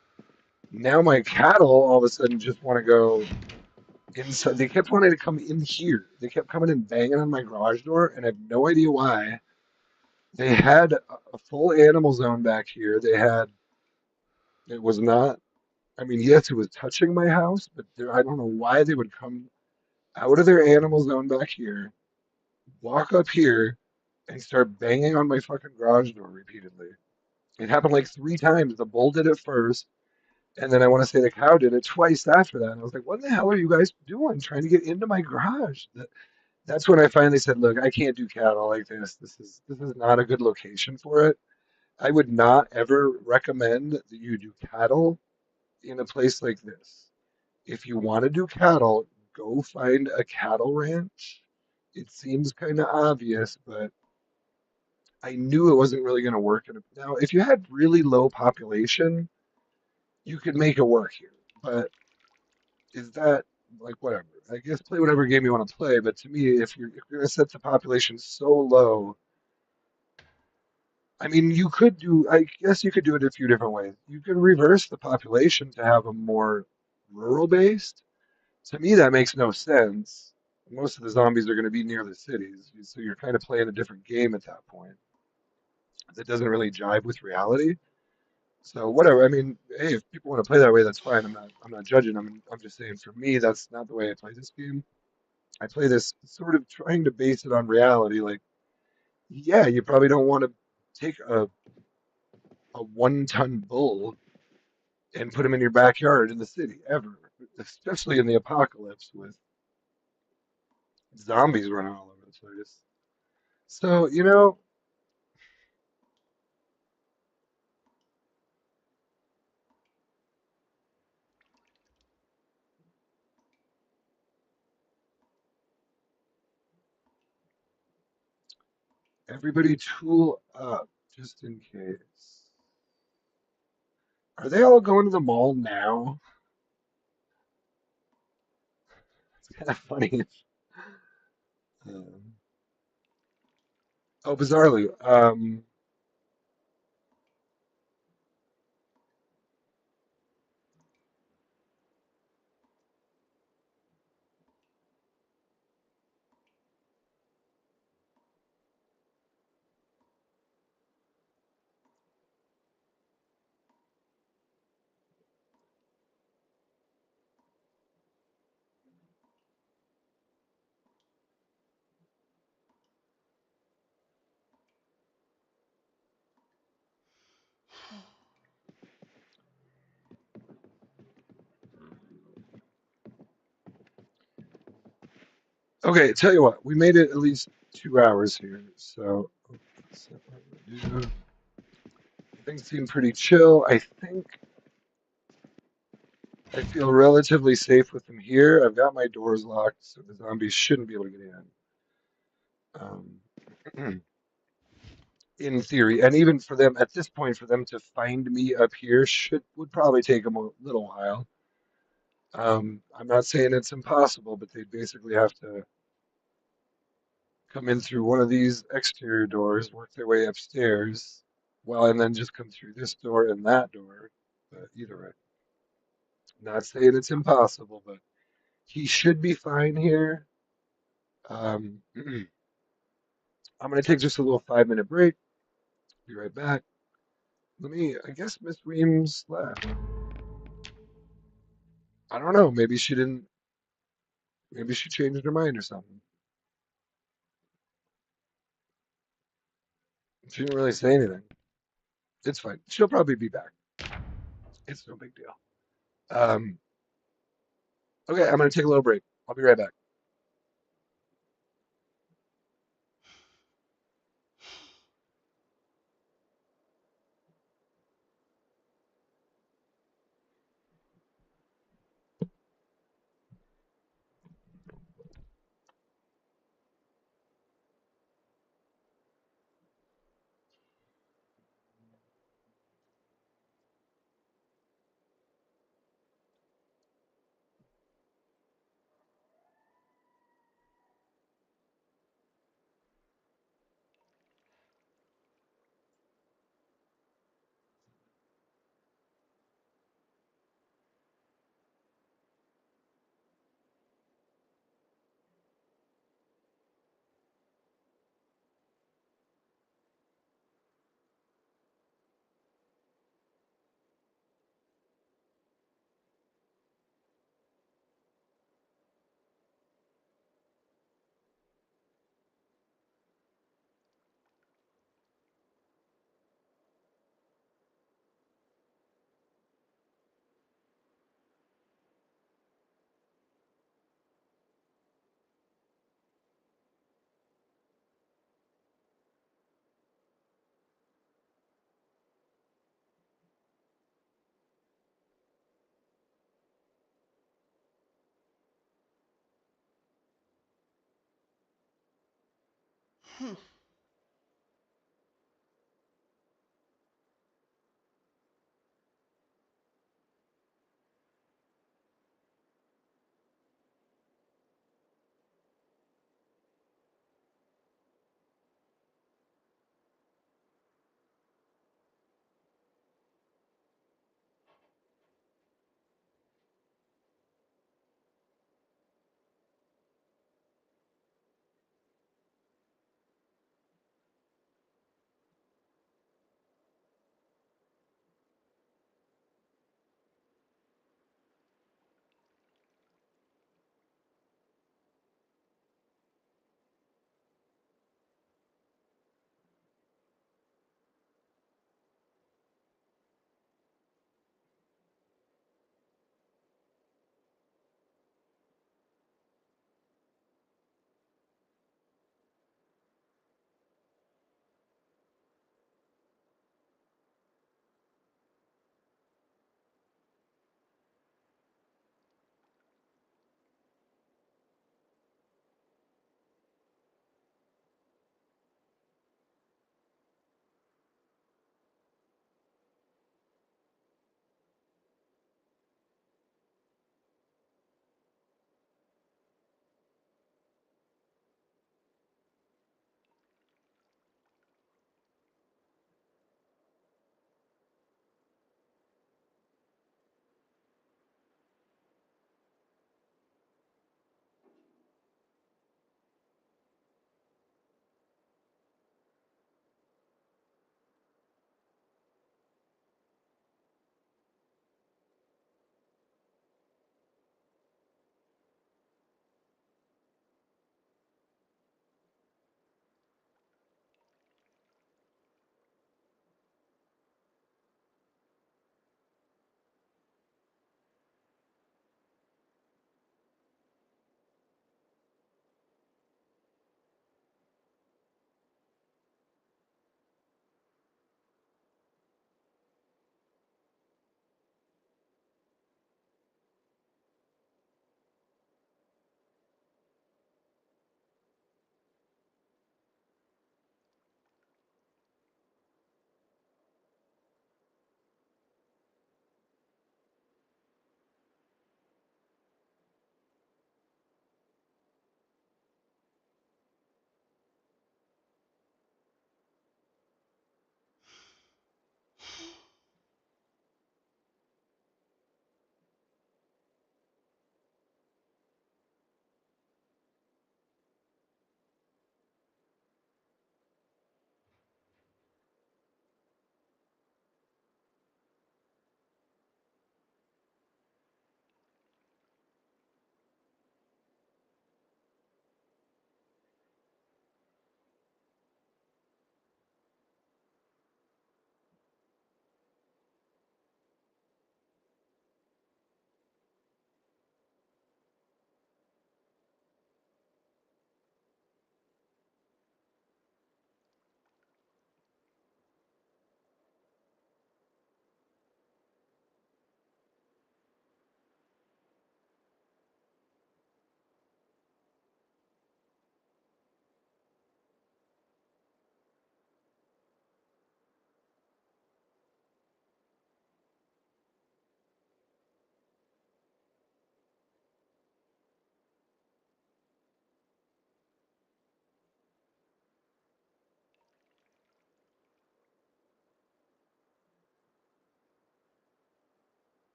now my cattle all of a sudden just want to go inside. They kept wanting to come in here. They kept coming and banging on my garage door, and I have no idea why. They had a full animal zone back here. It was not, I mean, yes, it was touching my house, but I don't know why they would come out of their animal zone back here, walk up here, and start banging on my fucking garage door repeatedly. It happened like 3 times. The bull did it first, and then I want to say the cow did it twice after that. And I was like, what the hell are you guys doing trying to get into my garage? That's when I finally said, look, I can't do cattle like this. This is not a good location for it. I would not ever recommend that you do cattle in a place like this. If you want to do cattle, go find a cattle ranch. It seems kind of obvious, but I knew it wasn't really going to work. Now, if you had really low population, you could make it work here. But is that like whatever? I guess play whatever game you want to play. But to me, if you're going to set the population so low, I mean, you could do. I guess you could do it a few different ways. You could reverse the population to have a more rural based. To me, that makes no sense. Most of the zombies are going to be near the cities, so you're kind of playing a different game at that point. That doesn't really jive with reality. So whatever. I mean, hey, if people want to play that way, that's fine. I'm not judging. I'm just saying for me, that's not the way I play this game. I play this sort of trying to base it on reality. Like, yeah, you probably don't want to take a 1-ton bull and put him in your backyard in the city ever, especially in the apocalypse with zombies running all over the place. So, everybody tool up just in case. Are they all going to the mall now? It's kind of funny. Um, oh, bizarrely, okay, tell you what, we made it at least 2 hours here, so things seem pretty chill. I feel relatively safe with them here. I've got my doors locked, so the zombies shouldn't be able to get in. Um, in theory, and even for them at this point, for them to find me up here would probably take them a little while. I'm not saying it's impossible, but they basically have to come in through one of these exterior doors, work their way upstairs, and then just come through this door and that door. But either way. Not saying it's impossible, but he should be fine here. I'm going to take just a little 5 minute break. Be right back. I guess Miss Weems left. I don't know. Maybe she didn't, maybe she changed her mind or something. She didn't really say anything. It's fine. She'll probably be back. It's no big deal. Um, okay, I'm going to take a little break. I'll be right back. Hmm.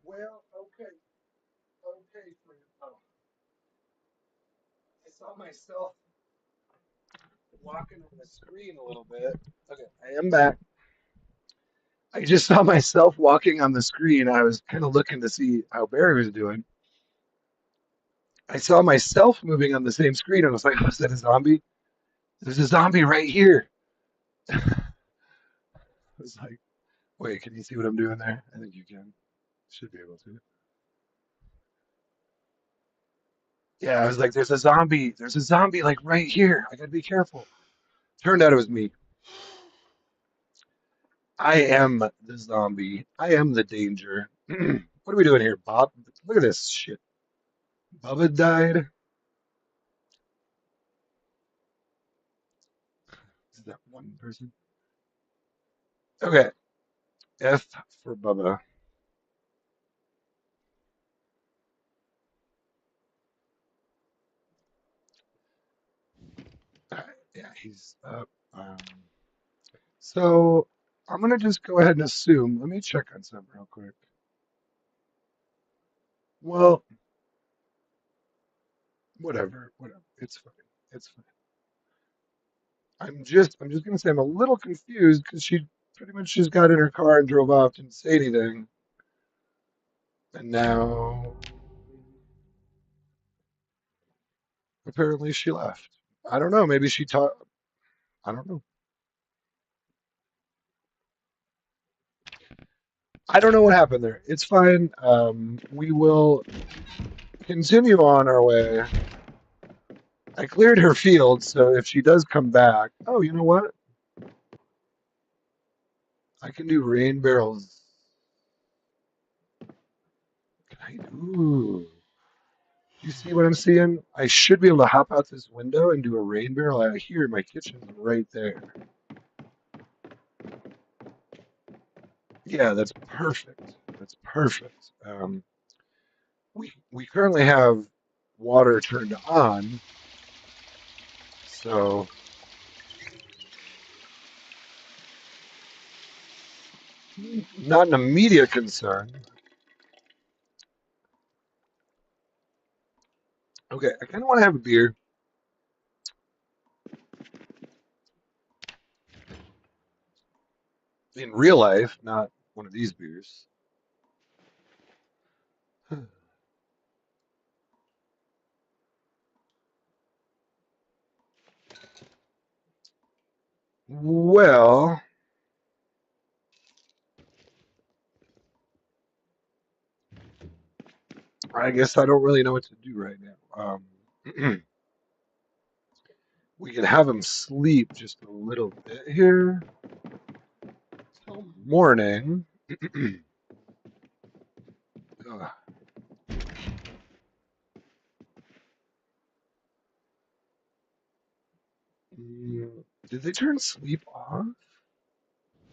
Well, okay, okay, friend. Oh, I saw myself walking on the screen a little bit. Okay, I am back. I just saw myself walking on the screen. I was kind of looking to see how Barry was doing. I saw myself moving on the same screen, and I was like, "Oh, is that a zombie? There's a zombie right here." I was like, "Wait, can you see what I'm doing there?" I think you can. Should be able to. Yeah, I was like, "There's a zombie. There's a zombie like right here. I gotta be careful." Turned out it was me. I am the zombie. I am the danger. What are we doing here, Bob? Look at this shit. Bubba died. Is that one person? Okay. F for Bubba. All right. Yeah, he's up. So I'm gonna just go ahead and assume. Let me check on something real quick. Well, whatever, whatever. It's fine. It's fine. I'm just gonna say I'm a little confused because she pretty much just got in her car and drove off, didn't say anything, and now apparently she left. I don't know. Maybe she taught. I don't know. I don't know what happened there. It's fine. We will continue on our way. I cleared her field, so if she does come back, oh, you know what? I can do rain barrels. Can I? Ooh. Do you see what I'm seeing? I should be able to hop out this window and do a rain barrel out here. My kitchen's right there. Yeah, that's perfect. That's perfect. We currently have water turned on, so not an immediate concern. Okay, I kind of want to have a beer in real life, not one of these beers. Well, I guess I don't really know what to do right now. We could have him sleep just a little bit here till morning. Ugh. Did they turn sleep off?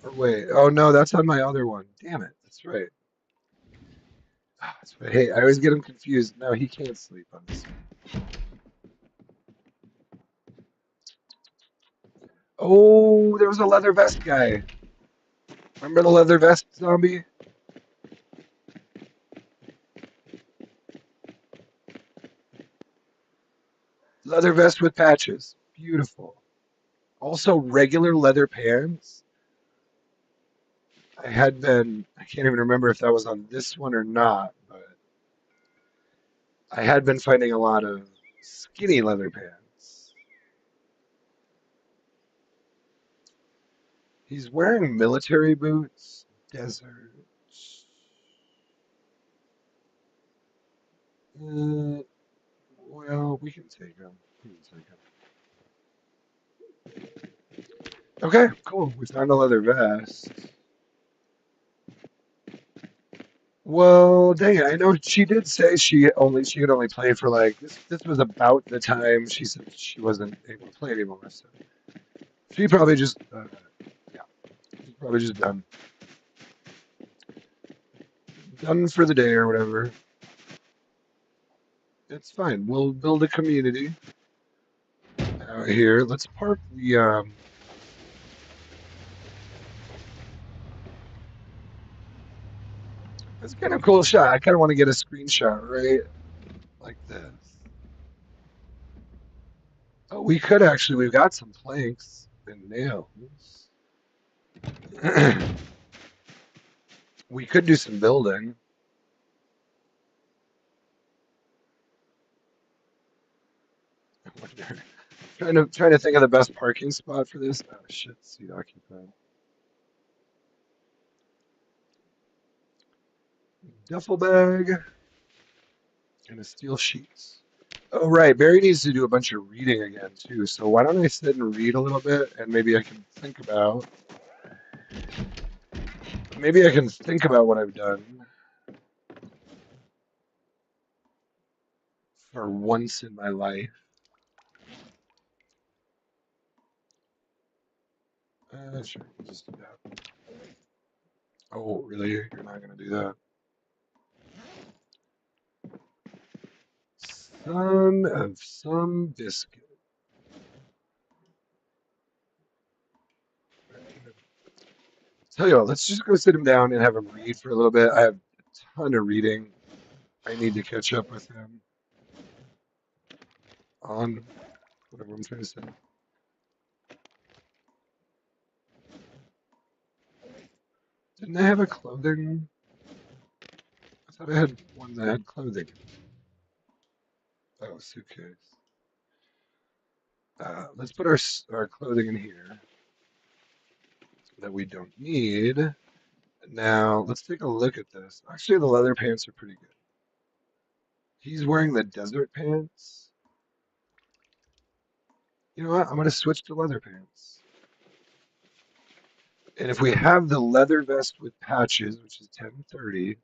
Or wait, oh no, that's on my other one. Damn it, that's right. Ah, that's right. Hey, I always get him confused. No, he can't sleep on this one. Oh, there was a leather vest guy. Remember the leather vest zombie? Leather vest with patches. Beautiful. Also, regular leather pants. I can't even remember if that was on this one or not, but I had been finding a lot of skinny leather pants. He's wearing military boots. Desert. Uh, well, we can take him. We can take him. Okay, cool. We found a leather vest. Well, dang it. I know she did say she could only play for like this was about the time she said she wasn't able to play anymore. So she probably just yeah, she's probably just done for the day or whatever. It's fine. We'll build a community out here. Let's park the It's kind of a cool shot. I kind of want to get a screenshot right like this. Oh, we could actually. We've got some planks and nails. We could do some building. I wonder. Trying to think of the best parking spot for this. Oh shit, seat occupied. Duffel bag and a steel sheets. Oh right, Barry needs to do a bunch of reading again too. So why don't I sit and read a little bit, and maybe I can think about what I've done for once in my life. Sure, we'll just do that. Oh really? You're not gonna do that? Son of some biscuit. Tell you what, let's just go sit him down and have him read for a little bit. I have a ton of reading I need to catch up with him on whatever I'm trying to say. Didn't I have a clothing? I thought I had one that had clothing. Oh, suitcase. Let's put our clothing in here that we don't need. Now, let's take a look at this. Actually, the leather pants are pretty good. He's wearing the desert pants. You know what? I'm going to switch to leather pants. And if we have the leather vest with patches, which is 1030,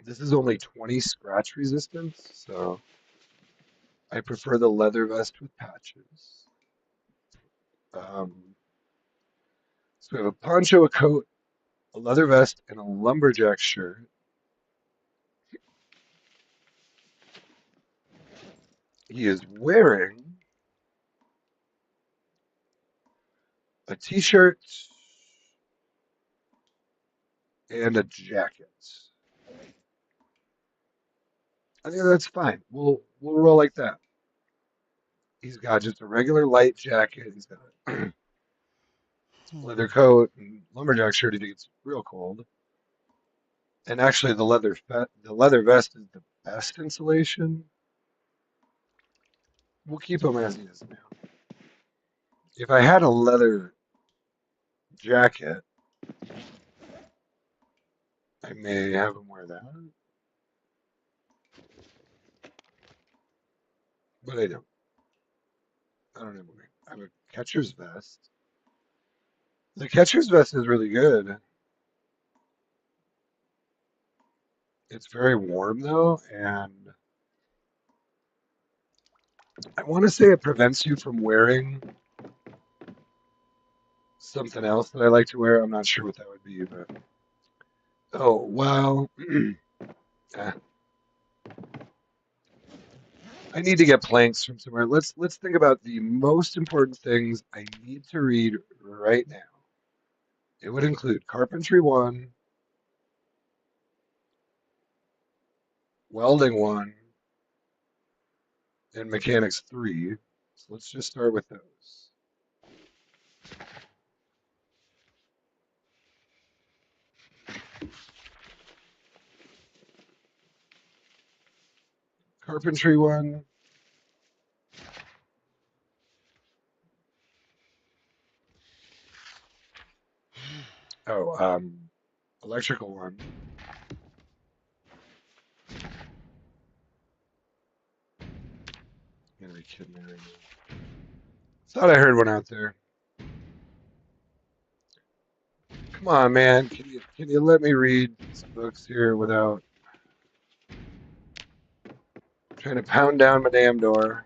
this is only 20 scratch resistance, so I prefer the leather vest with patches. Um, so we have a poncho, a coat, a leather vest, and a lumberjack shirt. He is wearing a t-shirt and a jacket. I think that's fine. We'll roll like that. He's got just a regular light jacket. He's got a leather Hmm. coat and lumberjack shirt if it gets real cold. And actually, the leather vest is the best insulation. We'll keep him as he is now. If I had a leather jacket, I may have him wear that, but I don't. I don't have one. I have a catcher's vest. The catcher's vest is really good. It's very warm though, and I want to say it prevents you from wearing something else that I like to wear. I'm not sure what that would be, but oh well. eh, I need to get planks from somewhere. Let's think about the most important things I need to read right now. It would include carpentry 1, welding 1, and mechanics 3. So let's just start with those. Carpentry 1. Oh, electrical 1. You gotta be kidding me right now. Thought I heard one out there. Come on, man. Can you let me read these books here without trying to pound down my damn door?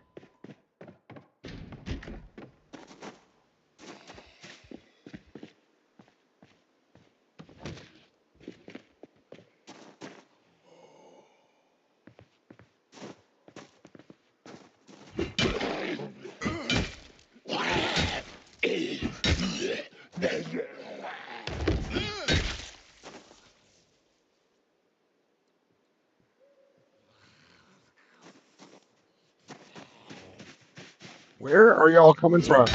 Where are y'all coming from?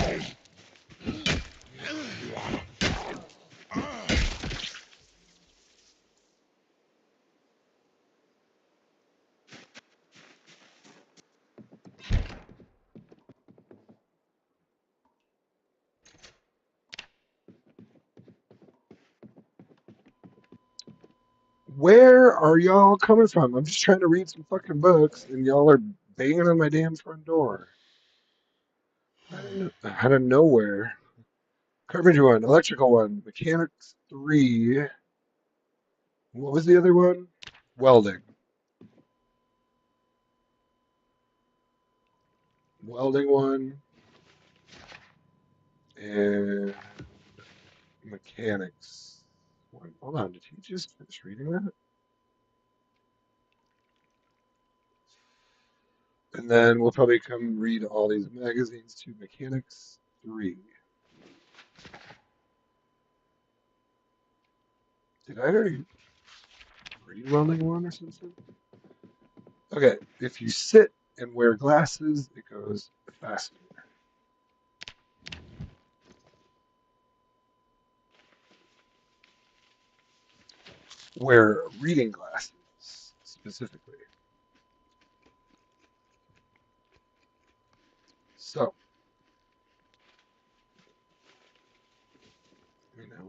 Where are y'all coming from? I'm just trying to read some fucking books, and y'all are banging on my damn front door. Out of nowhere. Carpentry one, electrical one, mechanics three. What was the other one? Welding. Welding one and mechanics one. Hold on, did he just finish reading that? And then we'll probably come read all these magazines to mechanics three. Did I already read welding one or something? Okay, if you sit and wear glasses, it goes faster. Wear reading glasses specifically. So,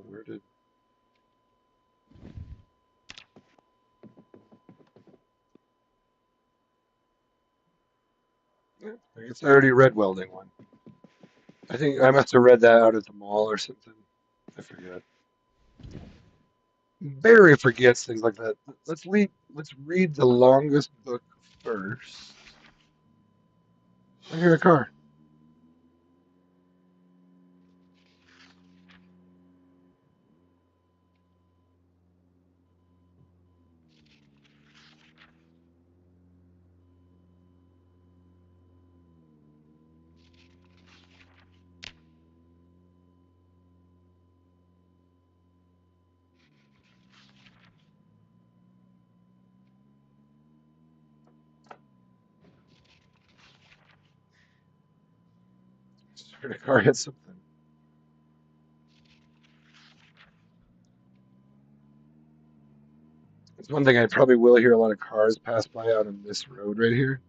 where did. Yeah, I guess I already read welding one. I think I must have read that out at the mall or something. I forget. Barry forgets things like that. Let's read the longest book first. I hear a car. I heard a car hit something. It's one thing I probably will hear a lot of cars pass by out on this road right here.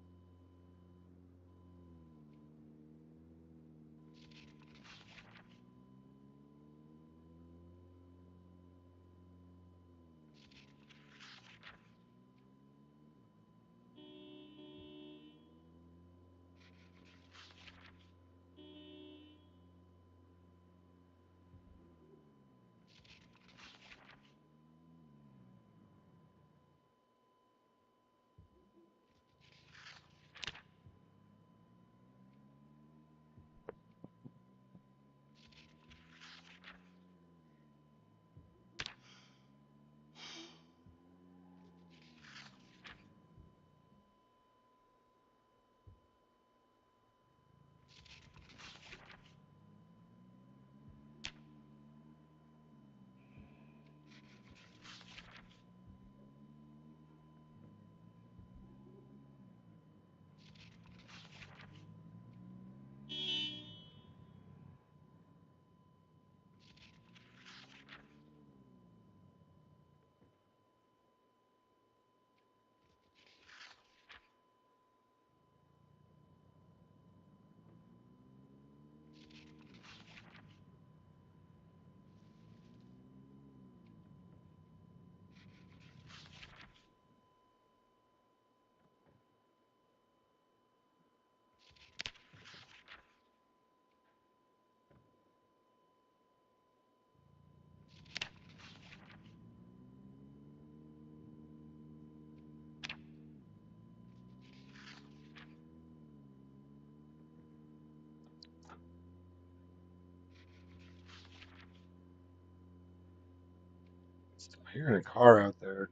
Still hearing a car out there.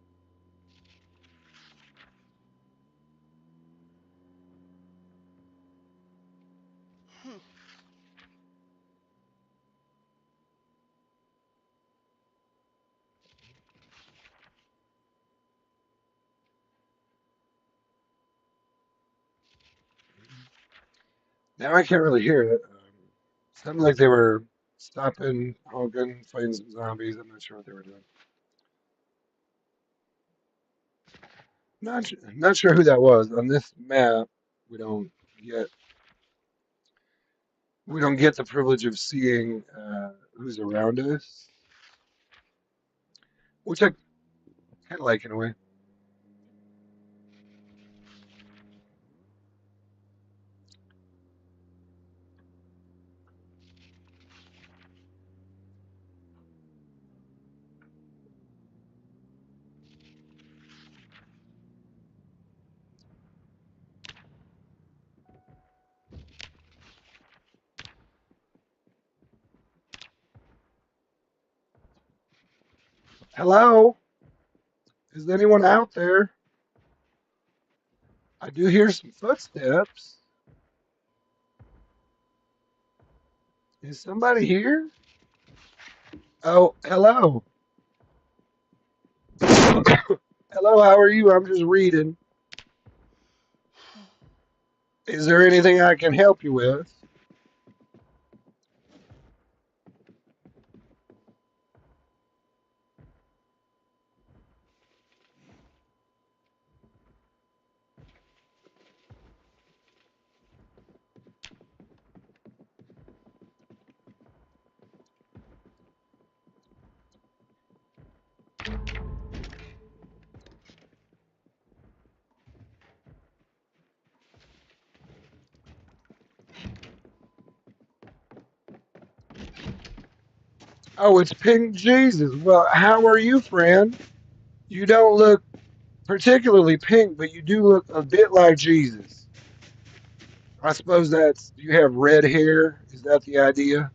Hmm. Now I can't really hear it. Sounded like they were stopping, honking, fighting some zombies. I'm not sure what they were doing. Not sure who that was. On this map, we don't get we don't get the privilege of seeing who's around us, which I kind of like in a way. Hello, is anyone out there? I do hear some footsteps. Is somebody here? Oh, hello. Hello, how are you? I'm just reading. Is there anything I can help you with? Oh, it's Pink Jesus. Well, how are you, friend? You don't look particularly pink, but you do look a bit like Jesus. I suppose that's you have red hair. Is that the idea?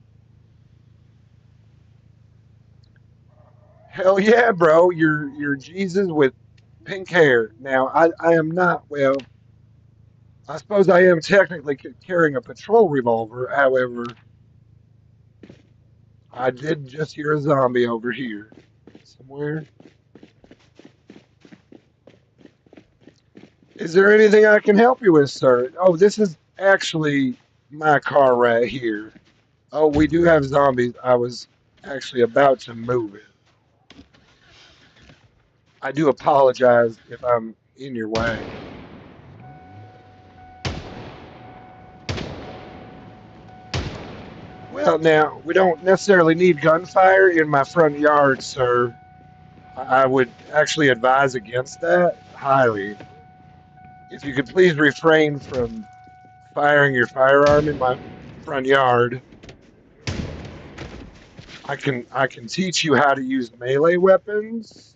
Hell yeah, bro. You're Jesus with pink hair. Now I am not well. I suppose I am technically carrying a patrol revolver. However, I did just hear a zombie over here somewhere. Is there anything I can help you with, sir? Oh, this is actually my car right here. Oh, we do have zombies. I was actually about to move it. I do apologize if I'm in your way. Well, now, we don't necessarily need gunfire in my front yard, sir. I would actually advise against that highly. If you could please refrain from firing your firearm in my front yard, I can teach you how to use melee weapons,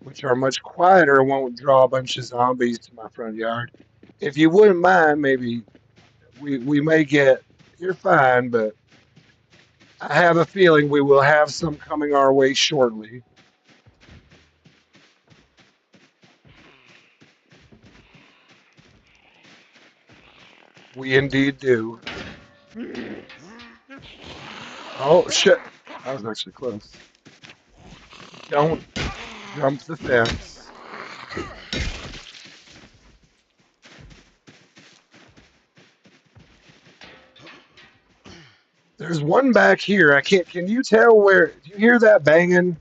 which are much quieter and won't draw a bunch of zombies to my front yard. If you wouldn't mind, maybe we may get. You're fine, but I have a feeling we will have some coming our way shortly. We indeed do. Oh shit! That was actually close. Don't jump the fence. There's one back here. I can't. Can you tell where? Do you hear that banging?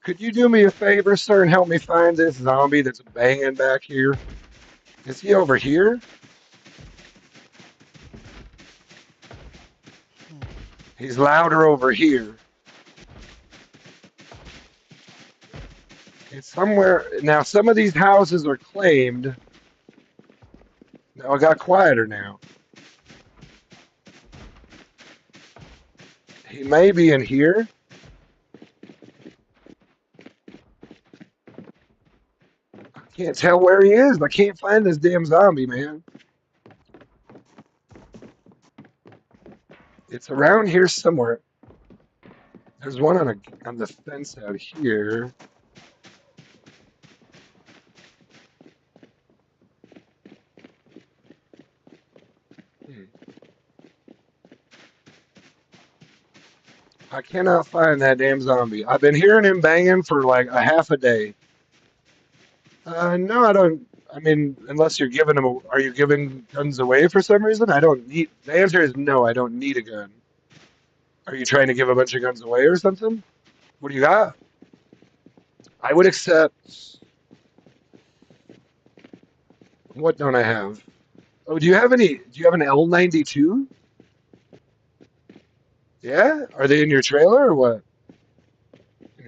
Could you do me a favor, sir, and help me find this zombie that's banging back here? Is he over here? He's louder over here. It's somewhere. Now, some of these houses are claimed. No, I got quieter now. He may be in here. I can't tell where he is. I can't find this damn zombie, man. It's around here somewhere. There's one on the fence out here. Hmm. I cannot find that damn zombie. I've been hearing him banging for like a half a day. No, I don't. I mean, unless you're giving them, are you giving guns away for some reason? I don't need. The answer is no. I don't need a gun. Are you trying to give a bunch of guns away or something? What do you got? I would accept. What don't I have? Oh, do you have any? Do you have an L92? Yeah. Are they in your trailer or what?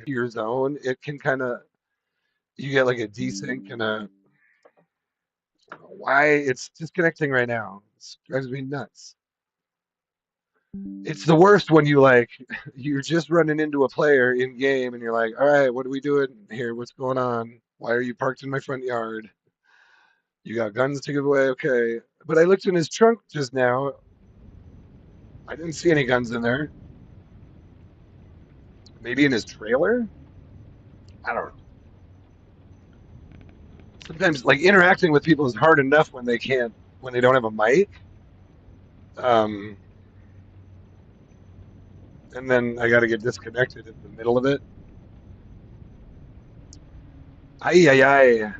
Your zone. It can kind of. You get like a desync and a. Why it's disconnecting right now? It drives me nuts. It's the worst when you like you're just running into a player in game and you're like, all right, what are we doing here? What's going on? Why are you parked in my front yard? You got guns to give away? Okay. But I looked in his trunk just now. I didn't see any guns in there. Maybe in his trailer? I don't know. Sometimes like interacting with people is hard enough when they can't when they don't have a mic. Um, and then I got to get disconnected in the middle of it. Ay ay ay.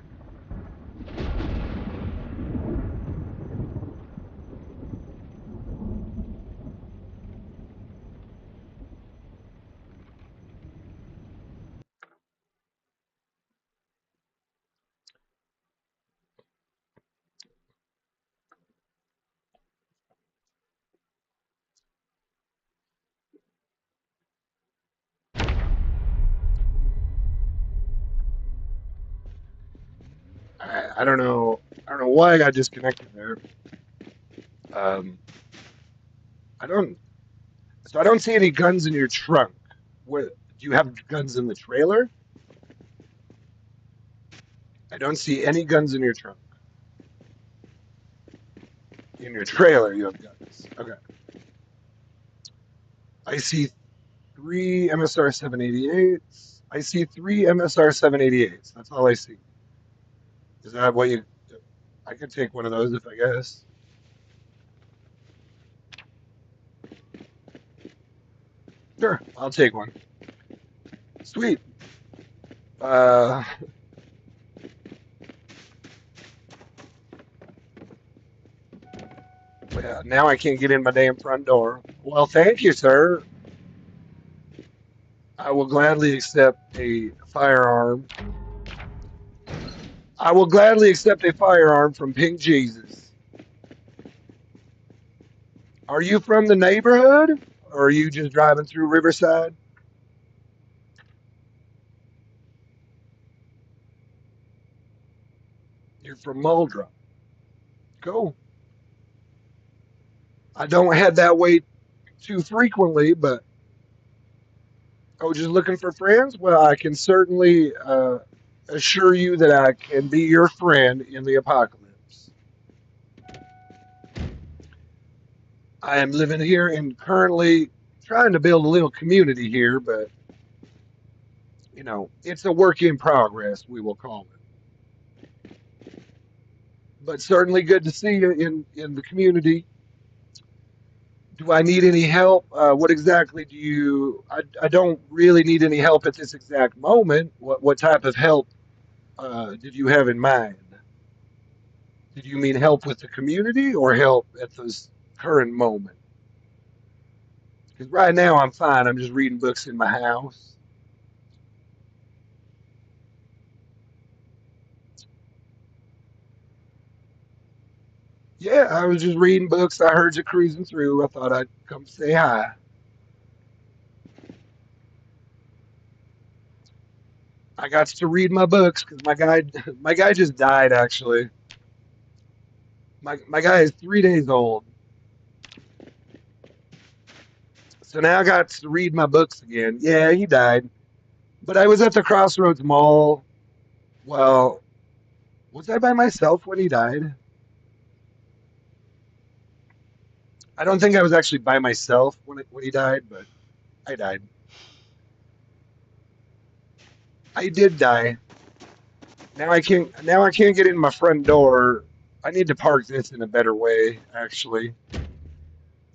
I don't know. I don't know why I got disconnected there. Um, I don't. So I don't see any guns in your trunk. What do you have guns in the trailer? I don't see any guns in your trunk. In your trailer, you have guns. Okay. I see three MSR 788s. I see three MSR 788s. That's all I see. Is that what you? I could take one of those if I guess. Sure, I'll take one. Sweet. Uh, yeah, now I can't get in my damn front door. Well, thank you, sir. I will gladly accept a firearm. I will gladly accept a firearm from Pink Jesus. Are you from the neighborhood? Or are you just driving through Riverside? You're from Muldrow. Cool. I don't head that way too frequently, but oh, just looking for friends? Well, I can certainly assure you that I can be your friend in the apocalypse. I am living here and currently trying to build a little community here, but it's a work in progress, we will call it. But certainly good to see you in the community. Do I need any help? What exactly do you? I don't really need any help at this exact moment. What type of help did you have in mind? Did you mean help with the community or help at this current moment? Because right now I'm fine. I'm just reading books in my house. Yeah, I was just reading books. I heard you cruising through. I thought I'd come say hi. I got to read my books because my guy just died actually. My guy is 3 days old. So now I got to read my books again. Yeah, he died. But I was at the Crossroads Mall. Well, was I by myself when he died? I don't think I was actually by myself when he died, but I died. I did die. Now I can't get in my front door. I need to park this in a better way, actually.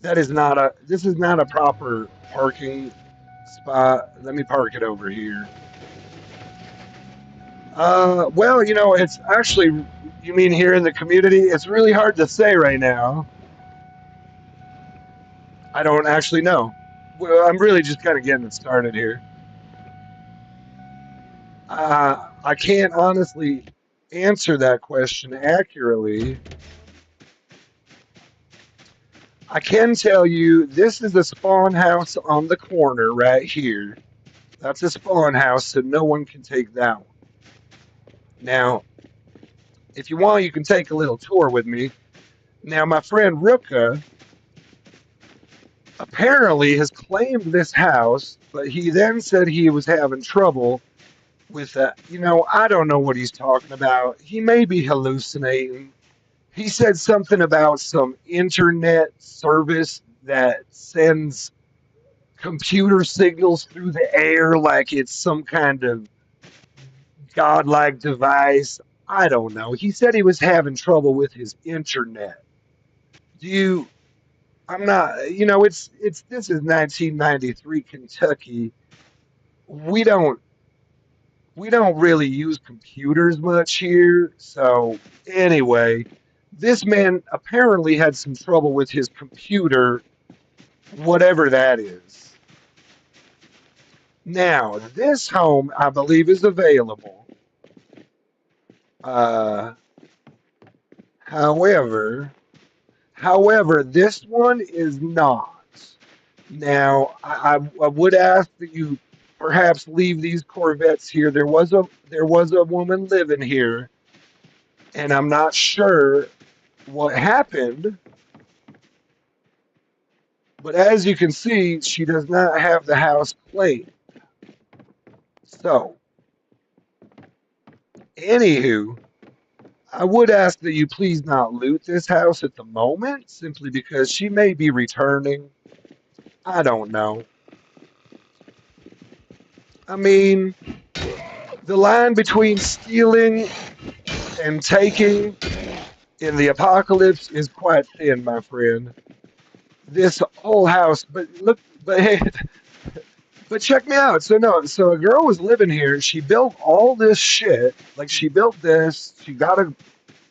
This is not a proper parking spot. Let me park it over here. Well, it's actually, you mean here in the community? It's really hard to say right now. I don't actually know. Well, I'm really just kind of getting it started here. I can't honestly answer that question accurately. I can tell you this is a spawn house on the corner right here. That's a spawn house, so no one can take that one. Now, if you want, you can take a little tour with me. Now, my friend Ruka apparently has claimed this house, but he then said he was having trouble with that. I don't know what he's talking about. He may be hallucinating. He said something about some internet service that sends computer signals through the air like it's some kind of godlike device. I don't know. He said he was having trouble with his internet. Do you I'm not, it's this is 1993 Kentucky. We don't we don't really use computers much here. So anyway, this man apparently had some trouble with his computer, whatever that is. Now, this home I believe is available. Uh, however, however, this one is not. Now, I would ask that you perhaps leave these Corvettes here. There was a woman living here, and I'm not sure what happened, but as you can see, she does not have the house plate. So, anywho, I would ask that you please not loot this house at the moment, simply because she may be returning. I don't know. I mean, the line between stealing and taking in the apocalypse is quite thin, my friend. This whole house, but look, but hey, but check me out. So no, so a girl was living here. She built all this shit. Like she built this.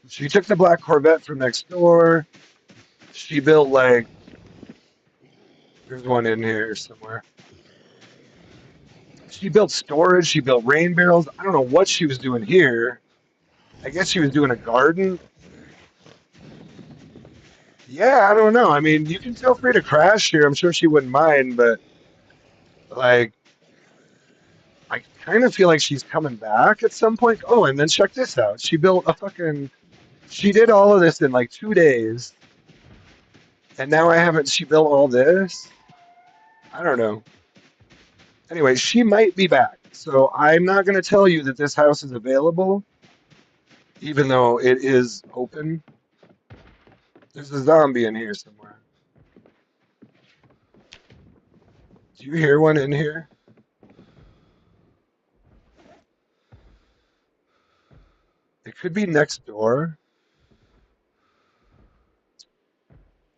She took the black Corvette from next door. She built like, there's one in here somewhere. She built storage. She built rain barrels. I don't know what she was doing here. I guess she was doing a garden. Yeah, I don't know. I mean, you can feel free to crash here. I'm sure she wouldn't mind, but like, I kind of feel like she's coming back at some point. Oh, and then check this out. She did all of this in like 2 days, and now I haven't, she built all this. I don't know. Anyway, she might be back. So I'm not going to tell you that this house is available, even though it is open. There's a zombie in here somewhere. Do you hear one in here? It could be next door.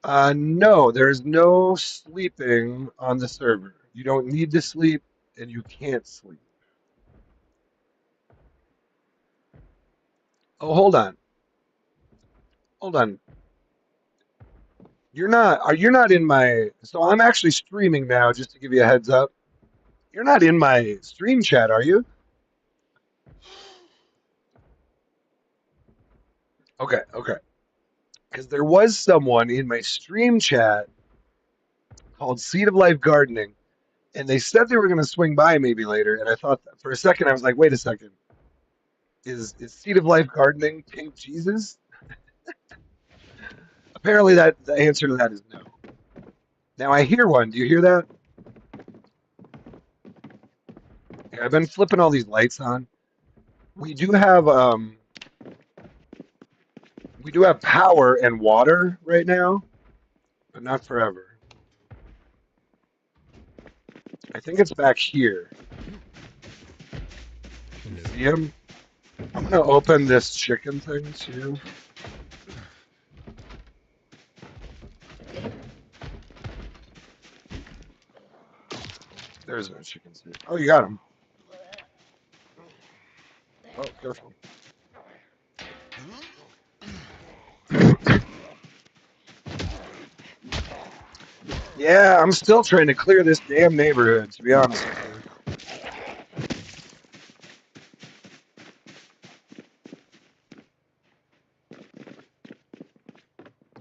No, there's no sleeping on the server. You don't need to sleep, and you can't sleep. Oh, hold on. You're not in my, so I'm actually streaming now, just to give you a heads up. You're not in my stream chat, are you? Okay, okay. Because there was someone in my stream chat called Seed of Life Gardening, and they said they were going to swing by maybe later. And I thought for a second, I was like, wait a second, is Seed of Life Gardening Pink Jesus? Apparently, that the answer to that is no. Now I hear one. Do you hear that? Yeah, I've been flipping all these lights on. We do have um we do have power and water right now, but not forever. I think it's back here. Can you see him? I'm gonna open this chicken thing too. There's no chicken soup. Oh, you got him. Oh, careful. Yeah, I'm still trying to clear this damn neighborhood, to be honest with you.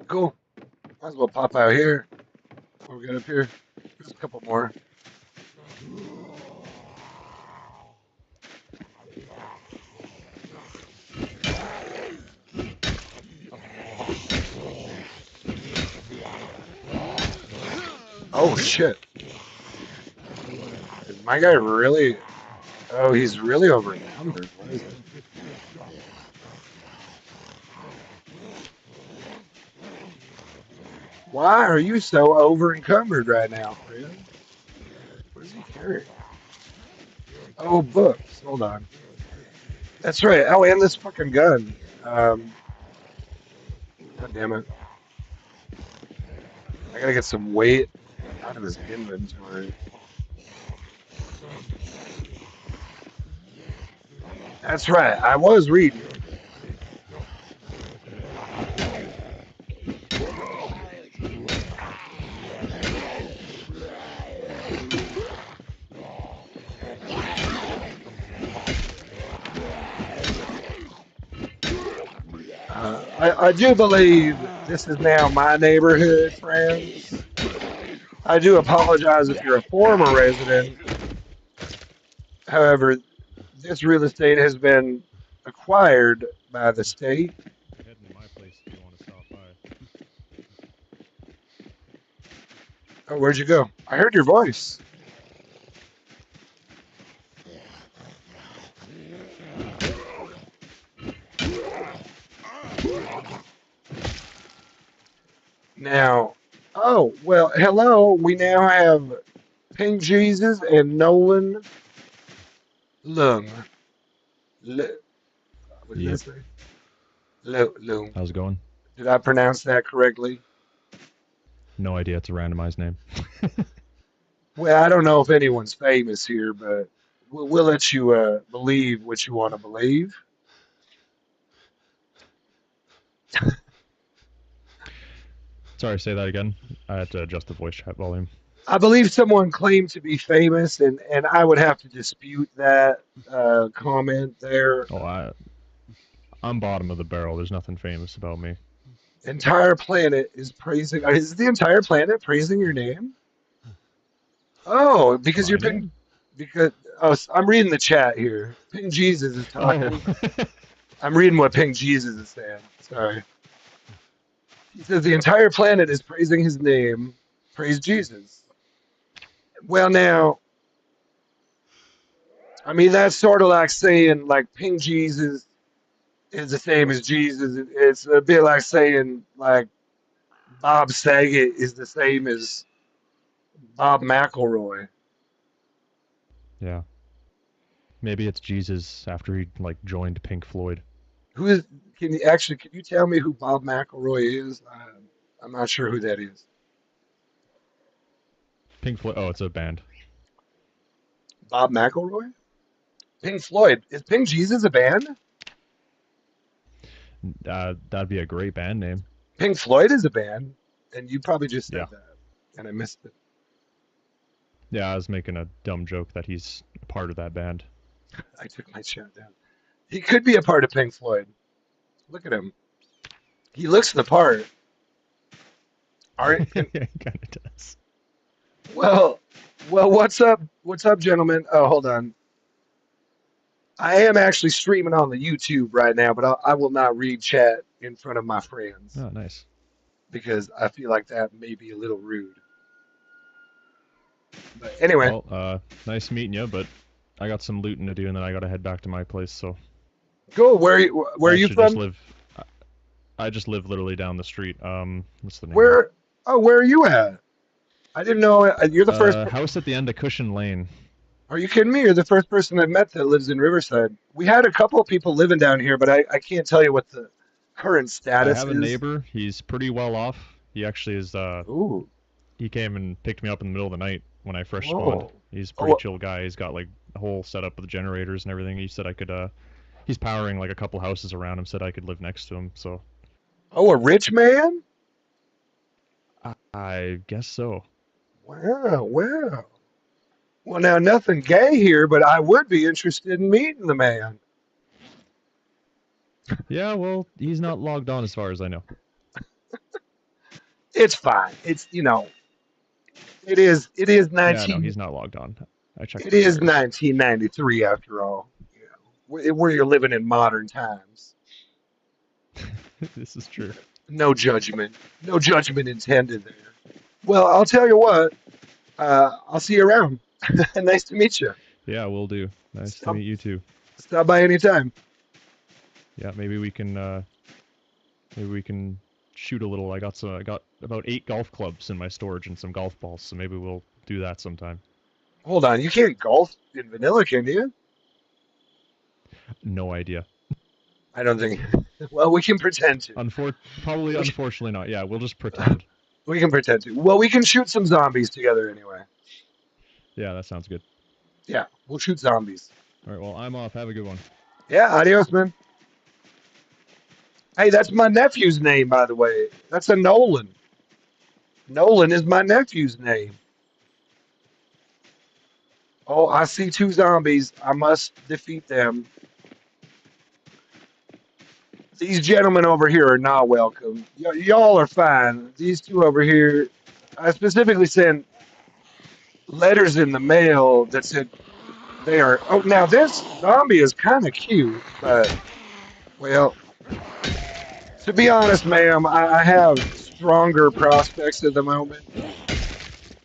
Cool. Might as well pop out here. What we got up here? There's a couple more. Oh shit! Is my guy really? Oh, he's really over encumbered. Why is that? Why are you so over encumbered right now, friend? What is he carrying? Oh, books. Hold on. That's right. Oh, and this fucking gun. God damn it. I gotta get some weight out of his inventory. That's right. I was reading. I do believe this is now my neighborhood, friends. I do apologize if you're a former resident. However, this real estate has been acquired by the state. Heading to my place if you want to stop by. Oh, where'd you go? I heard your voice. Now, oh, well, hello. We now have Pink Jesus and Nolan Lung. What did that Yep. say? Lung. How's it going? Did I pronounce that correctly? No idea. It's a randomized name. Well, I don't know if anyone's famous here, but we'll let you believe what you want to believe. Sorry, say that again. I had to adjust the voice chat volume. I believe someone claimed to be famous, and I would have to dispute that comment there. Oh, I'm bottom of the barrel. There's nothing famous about me. Entire planet is praising. Is the entire planet praising your name? Oh, because My you're Pink. name? Because oh, I'm reading the chat here. Pink Jesus is Oh. talking. I'm reading what Pink Jesus is saying. Sorry. He says the entire planet is praising his name. Praise Jesus. Well, now, I mean, that's sort of like saying, like, Pink Jesus is the same as Jesus. It's a bit like saying, like, Bob Saget is the same as Bob McElroy. Yeah. Maybe it's Jesus after he joined Pink Floyd. Who is, can you tell me who Bob McElroy is? I'm not sure who that is. Pink Floyd. Oh, it's a band. Bob McElroy? Pink Floyd. Is Pink Jesus a band? That'd be a great band name. Pink Floyd is a band, and you probably just said Yeah. that, and I missed it. Yeah, I was making a dumb joke that he's a part of that band. I took my shot down. He could be a part of Pink Floyd. Look at him. He looks the part. Aren't Yeah, he kind of does. well, well. What's up? What's up, gentlemen? Oh, hold on. I am actually streaming on the YouTube right now, but I will not read chat in front of my friends Oh, nice. because I feel like that may be a little rude. But anyway, Well, nice meeting you, but I got some looting to do, and then I gotta head back to my place. So cool. Where I are you actually just from? live. I just live literally down the street. What's the name? Where? Oh, where are you at? I didn't know. You're the first. House at the end of Cushion Lane. Are you kidding me? You're the first person I've met that lives in Riverside. We had a couple of people living down here, but I can't tell you what the current I status have a is. neighbor. He's pretty well off. He actually is. Ooh, He came and picked me up in the middle of the night when I first spawned. whoa. He's a pretty Oh, chill guy. He's got a whole setup with generators and everything. He said I could. He's powering like a couple houses around him. Said I could live next to him. So Oh, a rich man? I guess so. Wow, wow. Well, now nothing gay here, but I would be interested in meeting the man. Yeah, well, he's not logged on as far as I know. It's fine. It is Yeah, no, 19 he's not logged on. I checked it his is priors. 1993 after all. Where you're living in modern times. This is true. No judgment. No judgment intended there. Well, I'll tell you what. I'll see you around. Nice to meet you. Yeah, will do. Nice to Stop, meet you too. stop by anytime. Yeah, maybe we can shoot a little. I got about 8 golf clubs in my storage and some golf balls, so maybe we'll do that sometime. Hold on. You can't golf in vanilla, can you? No idea. I don't think. Well, we can pretend to. Probably We unfortunately not. Yeah, we'll just can, pretend. we can pretend to. Well, we can shoot some zombies together anyway. Yeah, that sounds good. Yeah, we'll shoot zombies. All right, well, I'm off. Have a good one. Yeah, adios, man. Hey, that's my nephew's name, by the way. That's a Nolan. Nolan is my nephew's name. Oh, I see two zombies. I must defeat them. These gentlemen over here are not welcome. Y'all are fine. These two over here, I specifically sent letters in the mail that said they are. Oh, now this zombie is kind of cute, but, well, to be honest, ma'am, I have stronger prospects at the moment,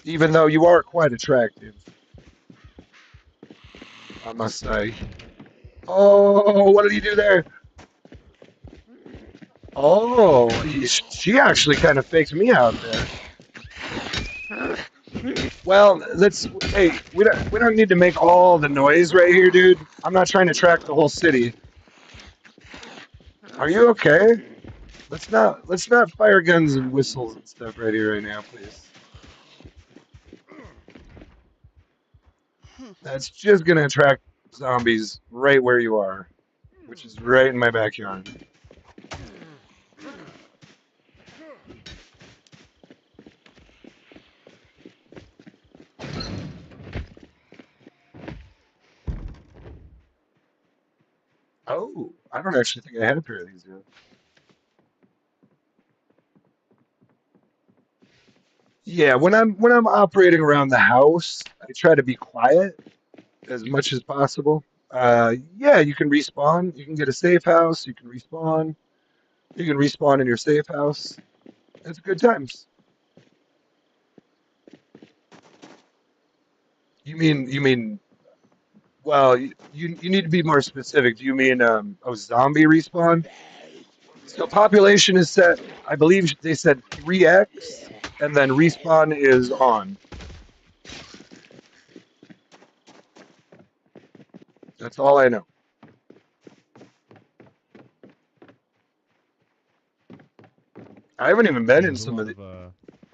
even though you are quite attractive, I must say. Oh, what did he do there? Oh, she actually kind of faked me out there. Well, let's. Hey, we don't need to make all the noise right here, dude. I'm not trying to track the whole city. Are you okay? Let's not fire guns and whistles and stuff right here right now, please. That's just gonna attract zombies right where you are, which is right in my backyard. Oh, I don't actually think I had a pair of these yet. Yeah, when I'm operating around the house, I try to be quiet as much as possible. Yeah, you can respawn. You can get a safe house. You can respawn. You can respawn in your safe house. It's good times. You mean? Well, you need to be more specific. Do you mean zombie respawn? So population is set. I believe they said 3x, and then respawn is on. That's all I know. I haven't even been Yeah, in there's a some lot of the. of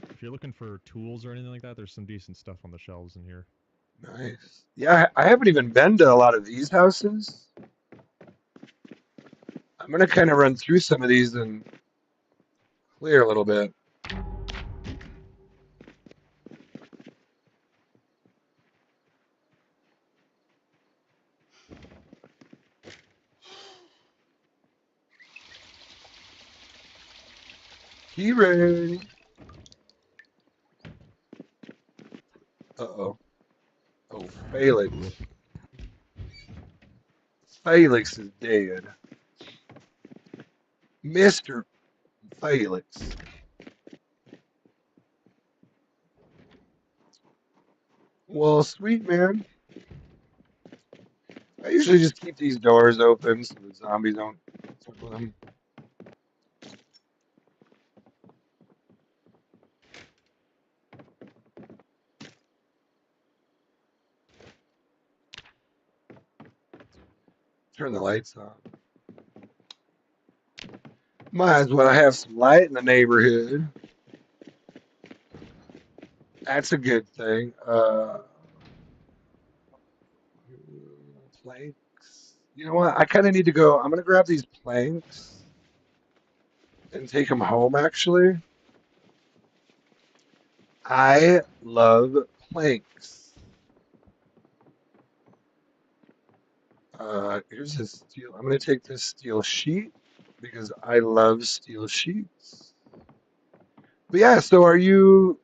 if you're looking for tools or anything like that, there's some decent stuff on the shelves in here. Nice. Yeah, I haven't even been to a lot of these houses. I'm gonna kind of run through some of these and clear a little bit. Keyring. Uh-oh. Oh, Felix. Rip. Felix is dead. Mr. Felix. Well, sweet man. I usually just keep these doors open so the zombies don't fuck with them. Turn the lights on. Might as well have some light in the neighborhood. That's a good thing. Planks. You know what? I kind of need to go. I'm gonna grab these planks and take them home. Actually, I love planks. Here's a steel. I'm gonna take this steel sheet because I love steel sheets. But yeah, so are you?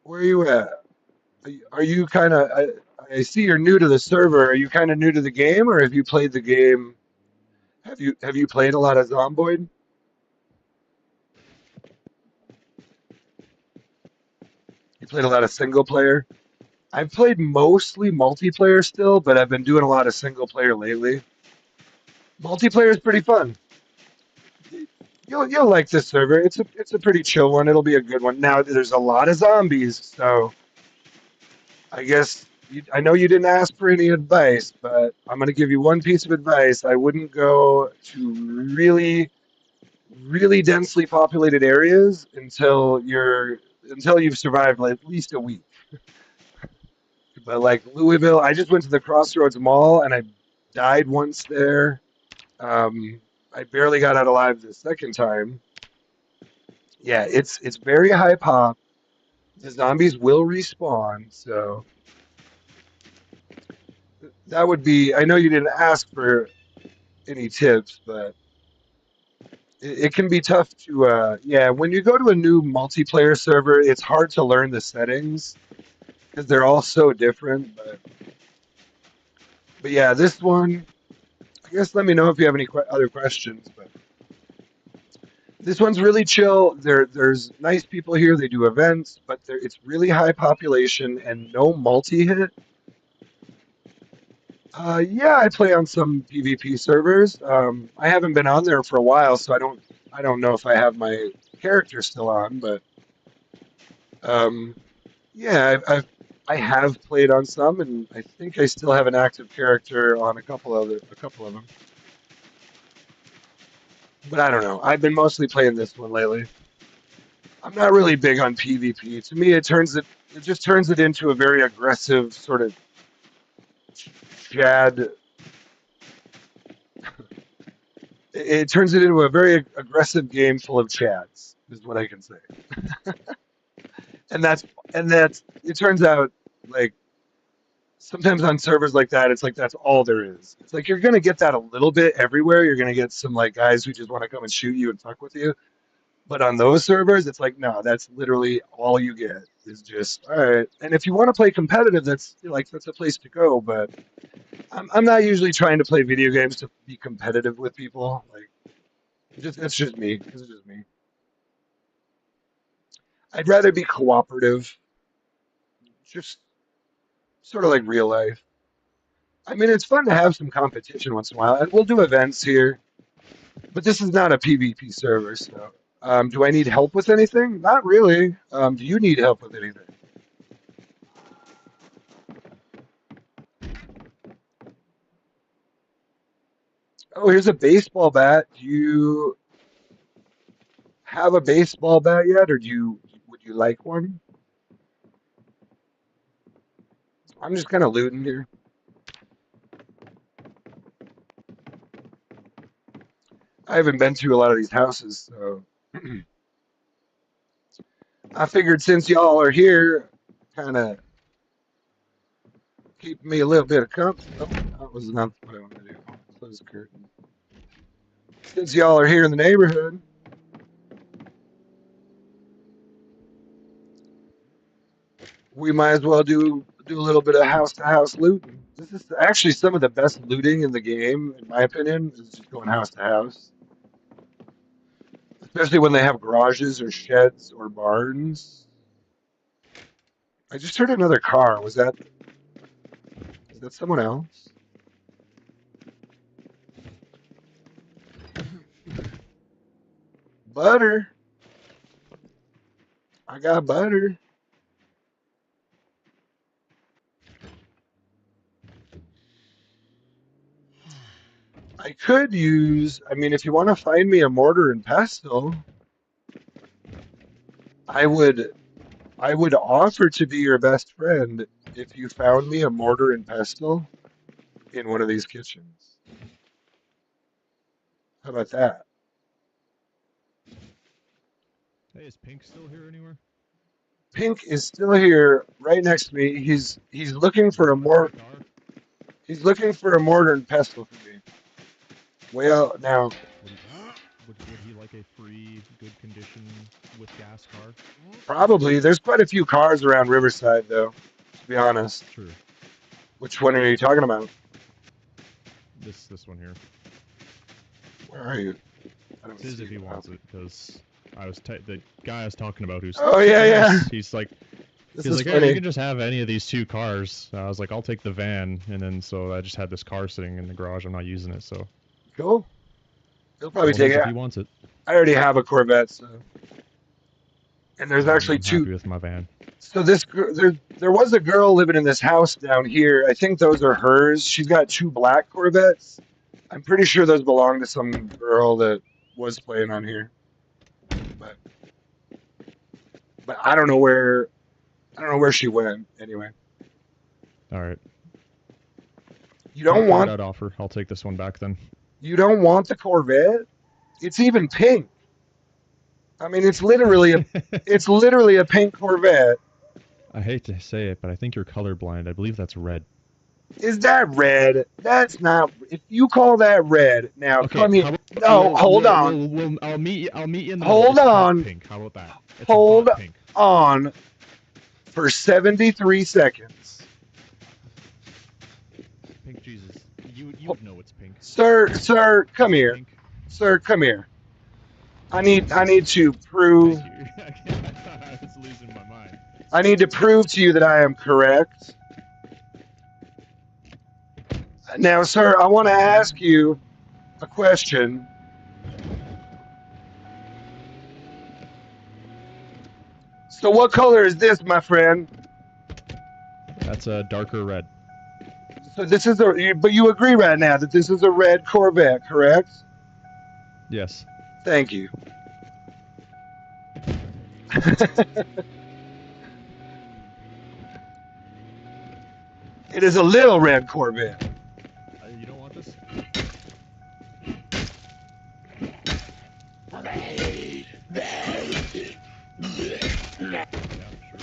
Where are you at? Are you kind of? I see you're new to the server. Are you kind of new to the game, or have you played the game? Have you played a lot of Zomboid? You played a lot of single player? I've played mostly multiplayer still, but I've been doing a lot of single player lately. Multiplayer is pretty fun. You'll like this server. It's a pretty chill one. It'll be a good one. Now there's a lot of zombies, so I guess I know you didn't ask for any advice, but I'm gonna give you one piece of advice. I wouldn't go to really densely populated areas until you've survived like at least a week. But like Louisville, I just went to the Crossroads Mall and I died once there. I barely got out alive the second time. Yeah, it's very high pop. The zombies will respawn, so that would be. I know you didn't ask for any tips, but it can be tough to. Yeah, when you go to a new multiplayer server, it's hard to learn the settings because they're all so different. But yeah, this one. I guess let me know if you have any other questions. But this one's really chill. There's nice people here. They do events, but it's really high population and no multi-hit. Yeah, I play on some PvP servers. I haven't been on there for a while, so I don't know if I have my character still on, but um, yeah, I have played on some, and I think I still have an active character on a couple of them. But I don't know. I've been mostly playing this one lately. I'm not really big on PvP. To me, it just turns it into a very aggressive sort of Chad. It turns it into a very aggressive game full of Chads, is what I can say. And that's it turns out like sometimes on servers like that, it's like that's all there is. It's like you're gonna get that a little bit everywhere. You're gonna get some like guys who just want to come and shoot you and fuck with you. But on those servers, it's like no, that's literally all you get is just all right. And if you want to play competitive, that's a place to go. But I'm not usually trying to play video games to be competitive with people. Like just that's just me. This is just me. I'd rather be cooperative, just sort of like real life. I mean, it's fun to have some competition once in a while, and we'll do events here. But this is not a PvP server, so do I need help with anything? Not really. Do you need help with anything? Oh, here's a baseball bat. Do you have a baseball bat yet, or would you like one? I'm just kind of looting here. I haven't been to a lot of these houses, so I figured since y'all are here, kind of keep me a little bit of company. Oh, that was not what I wanted to do. Close the curtain. Since y'all are here in the neighborhood, we might as well do a little bit of house to house looting. This is actually some of the best looting in the game, in my opinion, is just going house to house. Especially when they have garages or sheds or barns. I just heard another car. Was that someone else? Butter. I got butter. I could use, I mean, if you want to find me a mortar and pestle, I would I would offer to be your best friend if you found me a mortar and pestle in one of these kitchens. How about that? Hey, is Pink still here anywhere? Pink is still here, right next to me. He's looking for a more Car? he's looking for a mortar and pestle for me. Well, now Would he, would he like a free, good condition with gas car? probably there's quite a few cars around Riverside, though. To be honest, True. which one are you talking about? This one here. Where are you? I It's don't his see if he you. wants it, because the guy I was talking about who's Oh yeah, super yeah. nice. He's like, This He's is like, hey, you funny. can just have any of these two cars. I was like, I'll take the van, and then so I just had this car sitting in the garage. I'm not using it, so Cool. He'll probably all take his it. if he wants it. I already have a Corvette, so. And there's actually I'm two. happy with my van. So there was a girl living in this house down here. I think those are hers. She's got two black Corvettes. I'm pretty sure those belong to some girl that was playing on here. But I don't know where she went anyway. All right. You Pink don't card want out offer. I'll take this one back then. you don't want the Corvette? It's even pink. I mean it's literally a pink Corvette. I hate to say it, but I think you're colorblind. I believe that's red. Is that red? That's not. If you call that red, now Okay, come here. how about No, hold on. I'll meet you. I'll meet you in the middle. Hold It's hot on. pink. How about that? It's a Hold hot pink. on for 73 seconds. Pink Jesus. You would know it's pink. Sir, come here. Pink. Sir, come here. I need to prove Thank you. I was losing my mind. I need to prove to you that I am correct. Now, sir, I want to ask you a question. So what color is this, my friend? That's a darker red. So this is but you agree right now that this is a red Corvette, correct? Yes. Thank you. It is a little red Corvette. You don't want this? Yeah, sure.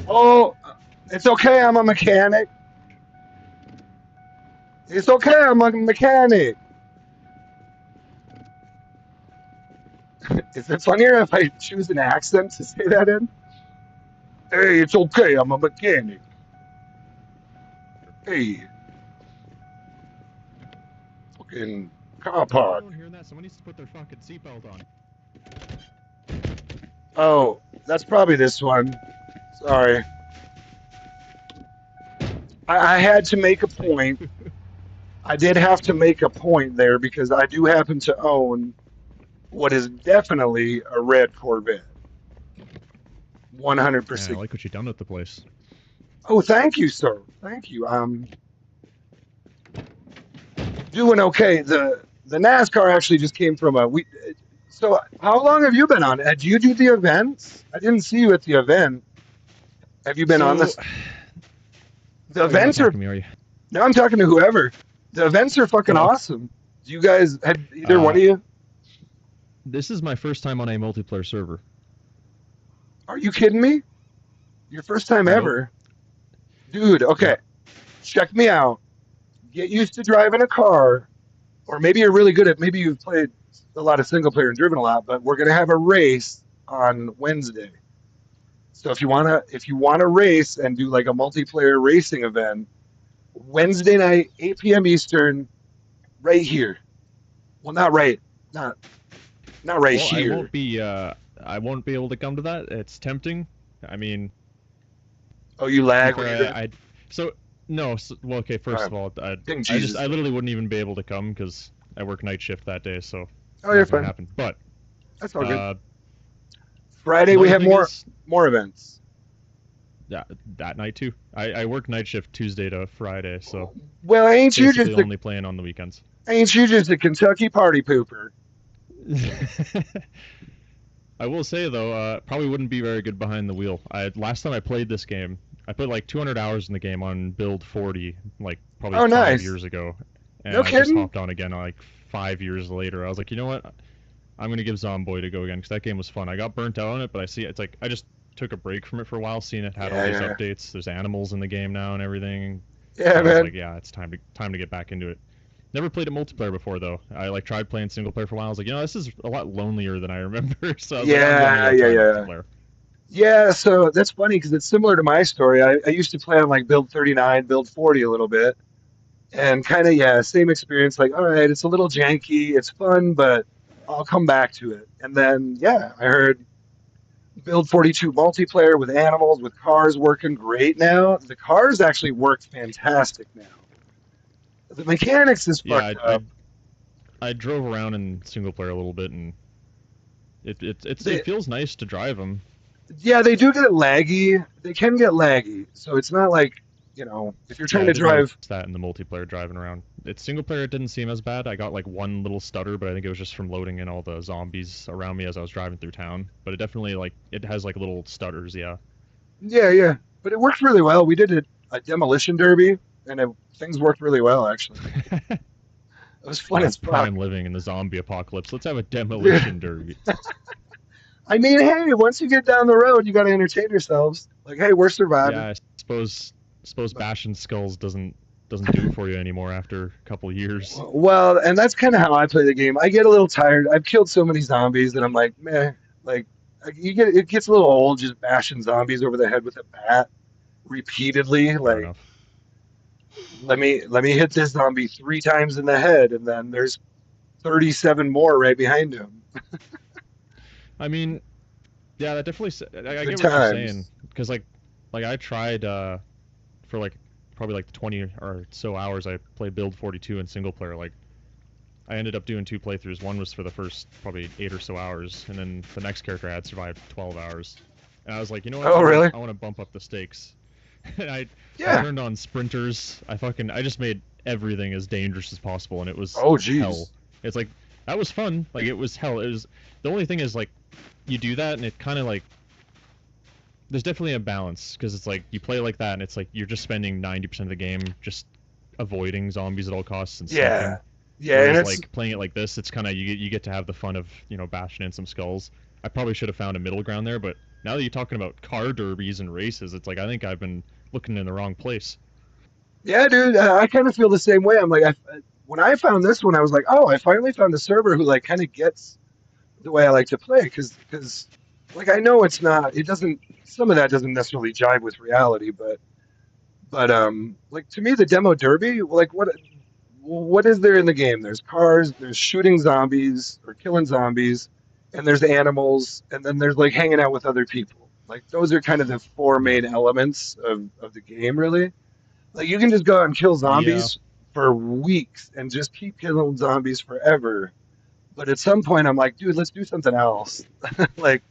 Oh, it's okay. I'm a mechanic. It's okay. I'm a mechanic. Is it funnier if I choose an accent to say that in? Hey, it's okay. I'm a mechanic. Hey, fucking car Is park. anyone hearing that? Someone needs to put their fucking seatbelt on. Oh, that's probably this one. Sorry. I had to make a point. I did have to make a point there because I do happen to own what is definitely a red Corvette. Man, I 100%. like what you've done with the place. Oh, thank you, sir. Thank you. Doing okay. The NASCAR actually just came from a we. So how long have you been on? Did you do the events? I didn't see you at the event. Have you been on So, this? The oh, you're not events are. talking to me, are you? No, I'm talking to whoever. The events are fucking Oh, okay. awesome. Do you guys had either one Uh, of you? this is my first time on a multiplayer server. Are you kidding me? Your first time Nope. ever, dude. Okay, Yep. check me out. Get used to driving a car, or maybe you're really good at. Maybe you've played a lot of single player and driven a lot. But we're gonna have a race on Wednesday. So if you wanna race and do like a multiplayer racing event, Wednesday night, 8 p.m. Eastern, right here. Well, not right, not not right Well, here. I won't be able to come to that. It's tempting. I mean, Oh, you to be lag when you're fair, driving. so no. So, well, okay. All First right, of all, thank I Jesus. literally wouldn't even be able to come because I work night shift that day, so Oh, you're not gonna fine. happen. But That's all good. uh, Friday we another have thing is, more events. yeah, that night too. I work night shift Tuesday to Friday, so Well, basically only playing on the weekends. ain't you just a Kentucky party pooper? I will say though, probably wouldn't be very good behind the wheel. Last time I played this game, I put like 200 hours in the game on build 40, like probably Oh, 5 years nice. ago, and No I just kidding. hopped on again like 5 years later. I was like, you know what? I'm gonna give Zomboid a go again because that game was fun. I got burnt out on it, but I see it's like I just took a break from it for a while, seeing it had all Yeah, these yeah, updates. There's animals in the game now and everything, yeah, so I was man. like, yeah, it's time to get back into it. Never played it multiplayer before though. I like tried playing single player for a while. I was like, this is a lot lonelier than I remember. So I was like, I'm gonna Yeah, go yeah, try yeah. multiplayer. Yeah, so that's funny because it's similar to my story. I used to play on like build 39, build 40 a little bit, and kind of, yeah, same experience. Like, all right, it's a little janky, it's fun, but I'll come back to it. And then, yeah, I heard build 42 multiplayer with animals, with cars working great now. The cars actually work fantastic now. The mechanics is Yeah, fucked up. I drove around in single player a little bit, and it They, feels nice to drive them. yeah, they do get laggy. They can get laggy. So it's not like, if you're Yeah, trying I to did notice drive. that in the multiplayer driving around. It's single player, it didn't seem as bad. I got like one little stutter, but I think it was just from loading in all the zombies around me as I was driving through town. But it definitely like it has like little stutters. Yeah. Yeah, yeah. But it worked really well. We did a demolition derby, and things worked really well, actually. It was fun Yeah, as it's fuck. prime living in the zombie apocalypse. Let's have a demolition derby. I mean, hey, once you get down the road, you got to entertain yourselves. Like, hey, we're surviving. Yeah, I suppose But, bashing skulls doesn't do it for you anymore after a couple years. well, and that's kind of how I play the game. I get a little tired. I've killed so many zombies that I'm like, meh. Like, it gets a little old just bashing zombies over the head with a bat repeatedly. Fair Like, enough. let me hit this zombie 3 times in the head, and then there's 37 more right behind him. I mean, yeah, that definitely. I Good get what you're saying times. because like I tried for like probably like 20 or so hours. I played build 42 in single player. Like I ended up doing two playthroughs. One was for the first probably 8 or so hours, and then the next character I had survived 12 hours. And I was like, you know what? Oh, really? I want to bump up the stakes. And I Yeah. turned on sprinters. I just made everything as dangerous as possible, and it was Oh, hell. geez. It's like that was fun. Like it was hell. It was the only thing is like you do that, and it kind of like there's definitely a balance because it's like you play like that, and it's like you're just spending 90% of the game just avoiding zombies at all costs and sneaking. Yeah. Yeah, and Whereas it's like playing it like this, it's kind of you get to have the fun of bashing in some skulls. I probably should have found a middle ground there, but now that you're talking about car derbies and races, it's like I think I've been looking in the wrong place. yeah, dude. I kind of feel the same way. I'm like, when I found this one, I was like, oh, I finally found a server who like kind of gets the way I like to play, because like I know it's not, it doesn't. Some of that doesn't necessarily jive with reality, but like to me, the demo derby, like what is there in the game? There's cars, there's shooting zombies or killing zombies, and there's animals, and then there's like hanging out with other people. Like those are kind of the four Yeah. main elements of the game, really. Like you can just go out and kill Yeah. zombies for weeks and just keep killing zombies forever. But at some point, I'm like, dude, let's do something else. Like,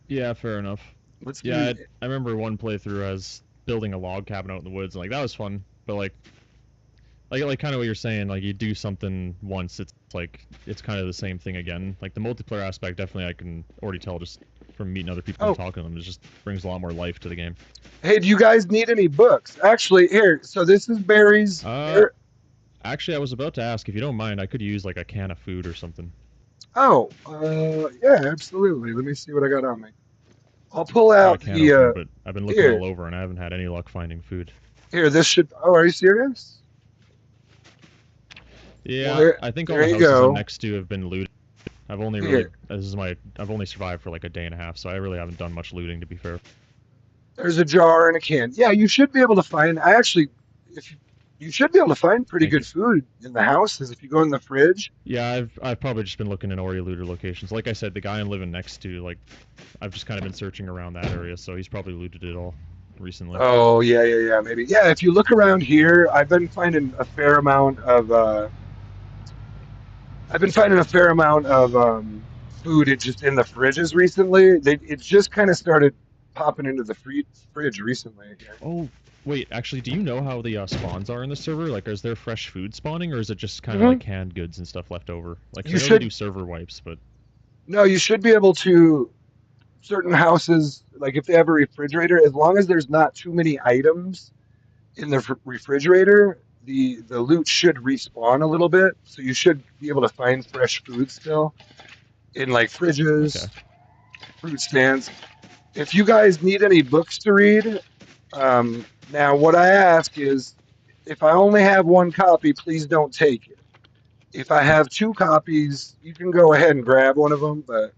Yeah. Fair enough. let's Yeah. do. I remember one playthrough as building a log cabin out in the woods, and like that was fun. But like kind of what you're saying, like you do something once, it's like it's kind of the same thing again. Like the multiplayer aspect, definitely I can already tell just from meeting other people and Oh, talking to them, it just brings a lot more life to the game. hey, do you guys need any books? Actually, here. So this is Barry's. Uh, Actually, I was about to ask if you don't mind, I could use like a can of food or something. Oh, yeah, absolutely. Let me see what I got on me. I'll pull Got a out can the opener, but I've been looking here. all over and I haven't had any luck finding food. Here, this should. Oh, are you serious? Well, Yeah, there, I think all there the you houses I'm go. next to have been looted. I've only really Here, I've only survived for like a day and a half, so I really haven't done much looting to be fair. there's a jar and a can. Yeah, you should be able to find. I actually, if you should be able to find pretty Thank good you. food in the houses if you go in the fridge. Yeah, I've probably just been looking in already looter locations. Like I said, the guy I'm living next to, like I've just kind of been searching around that area, so he's probably looted it all recently. Oh, yeah, yeah, yeah, maybe. Yeah, if you look around here, I've been finding a fair amount of food just in the fridges recently. It just kind of started popping into the fridge recently here. Oh, wait, actually, do you know how the spawns are in the server? Like, is there fresh food spawning, or is it just kind of Hmm. like canned goods and stuff left over? Like, 'cause You I know they should do server wipes, but no, you should be able to. certain houses, like if they have a refrigerator, as long as there's not too many items in the refrigerator, the loot should respawn a little bit. So you should be able to find fresh food still in like Okay. fridges, fruit stands. If you guys need any books to read, now what I ask is, if I only have one copy, please don't take it. If I have two copies, you can go ahead and grab one of them, but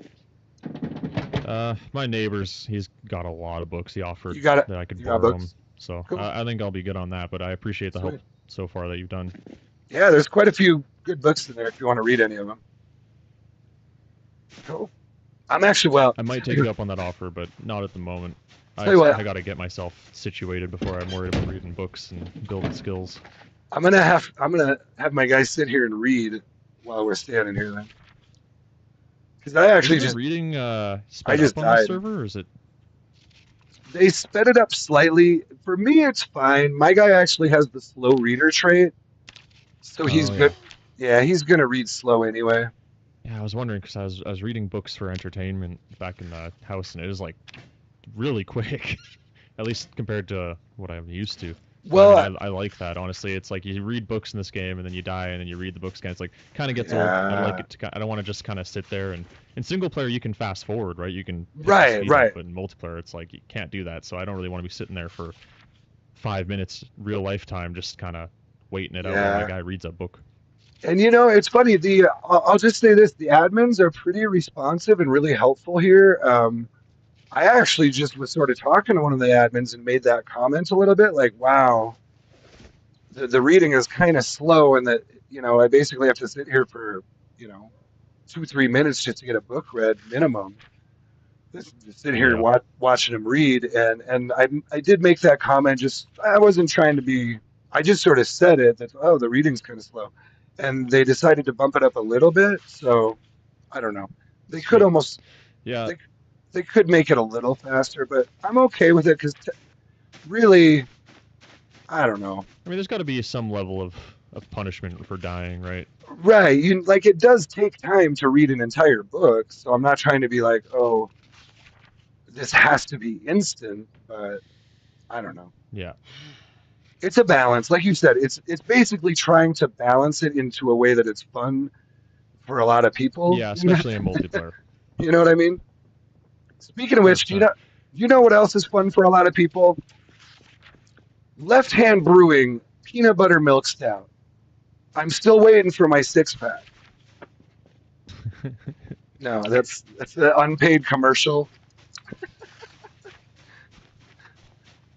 My neighbor's he's got a lot of books he offered you got it. that I could You got borrow him, books. so Cool. I think I'll be good on that. But I appreciate the help Sweet. so far that you've done. Yeah, there's quite a few good books in there if you want to read any of them. Cool. I'm actually well. I might take you up on that offer, but not at the moment. Tell you what, I gotta get myself situated before I'm worried about reading books and building skills. I'm gonna have my guys sit here and read while we're standing here then, because I actually Is the just reading I sped just up on this died. server, or is it? They sped it up slightly. For me, it's fine. My guy actually has the slow reader trait, so he's Oh yeah, good. Yeah, he's gonna read slow anyway. yeah. I was wondering because I was reading books for entertainment back in the house, and it was like really quick, at least compared to what I'm used to. But I mean, Well, I like that honestly. It's like you read books in this game, and then you die, and then you read the books again. It's like kind of gets old. I like yeah, it to. I don't want to just kind of sit there and in single player you can fast forward, right? You can pick the right, speed up, right. but in multiplayer it's like you can't do that. So I don't really want to be sitting there for 5 minutes real life time, just kind of waiting it out while my Yeah. guy reads a book. And it's funny. I'll just say this: the admins are pretty responsive and really helpful here. I actually just was sort of talking to one of the admins and made that comment a little bit, like, "Wow, the reading is kind of slow, and that I basically have to sit here for you know 2 3 minutes just to get a book read minimum. Just sit here and Yeah. watching him read, and I did make that comment. Just I wasn't trying to be. I just sort of said it that the reading's kind of slow, and they decided to bump it up a little bit. So I don't know. They could Sweet. almost Yeah. they they could make it a little faster, but I'm okay with it because really I don't know. I mean, there's got to be some level of punishment for dying, right? Right, like it does take time to read an entire book, so I'm not trying to be like, oh, this has to be instant, but I don't know. Yeah. It's a balance, like you said. It's basically trying to balance it into a way that it's fun for a lot of people. Yeah, especially in multiplayer. You know what I mean? Speaking of which, 100%. do you know what else is fun for a lot of people? Left Hand Brewing peanut butter milk stout. I'm still waiting for my 6 pack. No, that's the unpaid commercial.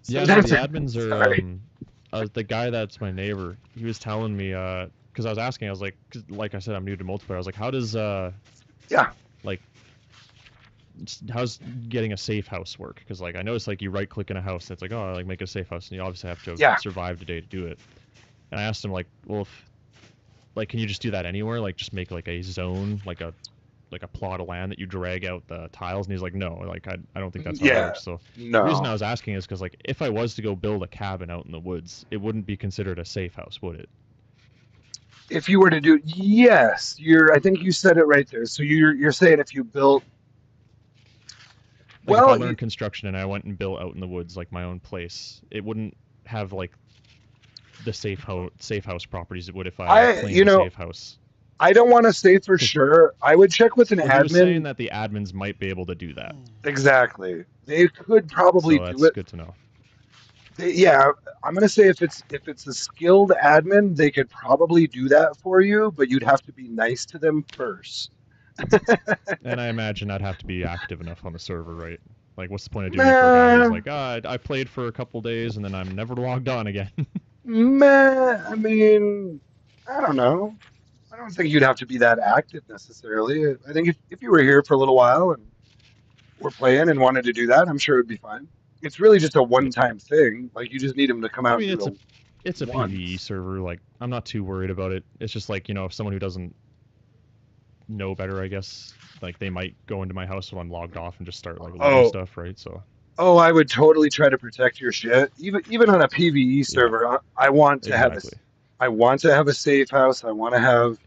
Yeah, no, Sometimes, the admins are sorry. the guy that's my neighbor. He was telling me because I was asking, I was like, 'cause like I said, I'm new to multiplayer. I was like, how does Yeah, like how's getting a safe house work? Because like I noticed like you right click in a house and it's like, oh, like make a safe house, and you obviously have to have yeah. survived a day to do it. And I asked him like, well, if like can you just do that anywhere? Like just make like a zone, like a plot of land that you drag out the tiles, and he's like, no, like I don't think that's how it Yeah, works. So the reason I no. was asking is because like if I was to go build a cabin out in the woods, it wouldn't be considered a safe house, would it? If you were to do, yes, I think you said it right there. So you're saying if you built, Like if I well, learned construction and I went and built out in the woods like my own place, it wouldn't have like the safe house properties it would if I I claimed a safe house. I don't want to say for Because sure. I would check with an well, he was saying admin. that the admins might be able to do that, Exactly. They could probably so do that's it. good to know. Yeah, I'm gonna say if it's a skilled admin, they could probably do that for you, but you'd have to be nice to them first. And I imagine I'd have to be active enough on the server, right? Like, what's the point of doing it for a guy who's Meh, like, ah, I played for a couple days and then I'm never logged on again? meh. I mean, I don't know. I don't think you'd have to be that active necessarily. I think if you were here for a little while and were playing and wanted to do that, I'm sure it'd be fine. It's really just a Yeah. one-time thing. Like you just need them to come I out and mean, do it it's a PVE once. server. Like, I'm not too worried about it. It's just like, if someone who doesn't know better, I guess, like they might go into my house when I'm logged off and just start like looting Oh, stuff, right? So oh, I would totally try to protect your shit. Even on a PvE yeah, server, I want to have exactly. I want to have a safe house. I want to have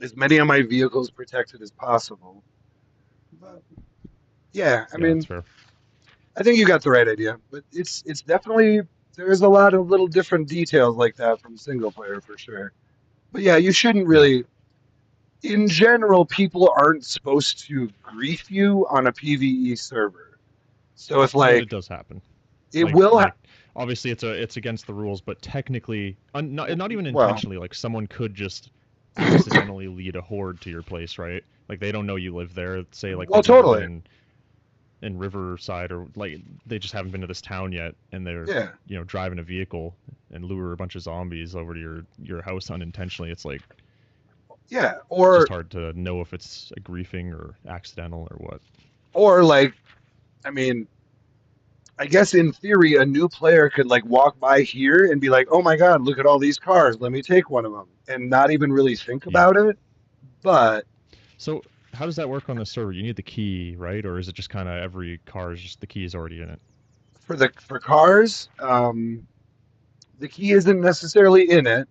as many of my vehicles protected as possible. But Yeah, I Yeah, that's mean, fair. I think you got the right idea, but it's definitely there's a lot of little different details like that from single player for sure. But yeah, you shouldn't Yeah, really. In general, people aren't supposed to grief you on a PvE server. So if but it like does happen. it will, Like obviously it's against the rules, but technically, not even well, intentionally. Like someone could just accidentally lead a horde to your place, right? Like they don't know you live there. Say like well, they've never been totally, in Riverside, or like they just haven't been to this town yet, and they're yeah, driving a vehicle and lure a bunch of zombies over to your house unintentionally. It's like yeah, it's just hard to know if it's a griefing or accidental or what. or like I mean, I guess in theory, a new player could like walk by here and be like, "Oh my God, look at all these cars. Let me take one of them," and not even really think Yeah. about it. But So how does that work on the server? You need the key, right? Or is it just kind of every car is just the key is already in it? for cars, the key isn't necessarily in it.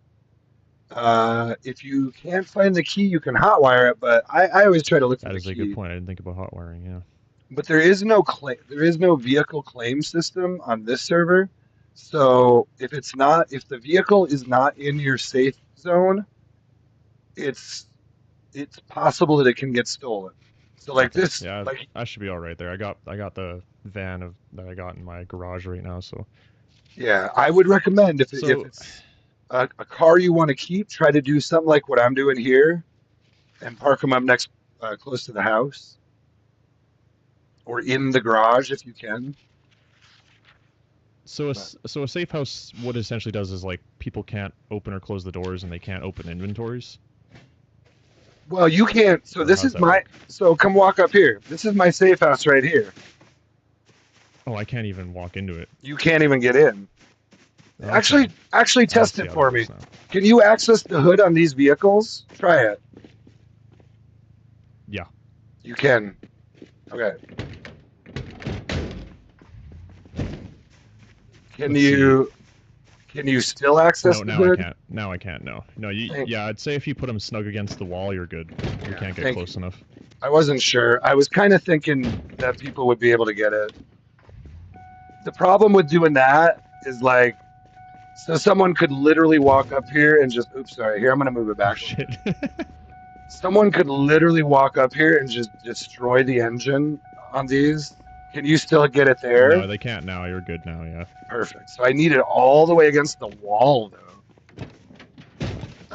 If you can't find the key, you can hotwire it. But I always try to look for That the is a good key. point. I didn't think about hot wiring. Yeah. But there is no vehicle claim system on this server. So if the vehicle is not in your safe zone, it's it's possible that it can get stolen. So like Okay. this, Yeah, like I should be all right there. I got the van that I got in my garage right now. So yeah, I would recommend if so it's a car you want to keep, try to do something like what I'm doing here and park them up next close to the house or in the garage if you can. But so a safe house, what it essentially does is like people can't open or close the doors and they can't open inventories. well, you can't. So Or this how's is that my. work? So come walk up here. This is my safe house right here. Oh, I can't even walk into it. You can't even get in. Okay, Actually, I test see it how that for me. works now. Can you access the hood on these vehicles? Try it. Yeah. You can. Okay. Can Let's see. you still access No, the now I hood? can't. Now I can't. No, no. You, Thank, yeah, I'd say if you put them snug against the wall, you're good. You yeah, can't get thank you. close enough. I wasn't sure. I was kind of thinking that people would be able to get it. The problem with doing that is like, so someone could literally walk up here and just, oops, sorry, here, I'm going to move it Oh back a little shit. bit. Someone could literally walk up here and just destroy the engine on these. Can you still get it No, there? they can't now. You're good now. Yeah. Perfect. So I need it all the way against the wall, though.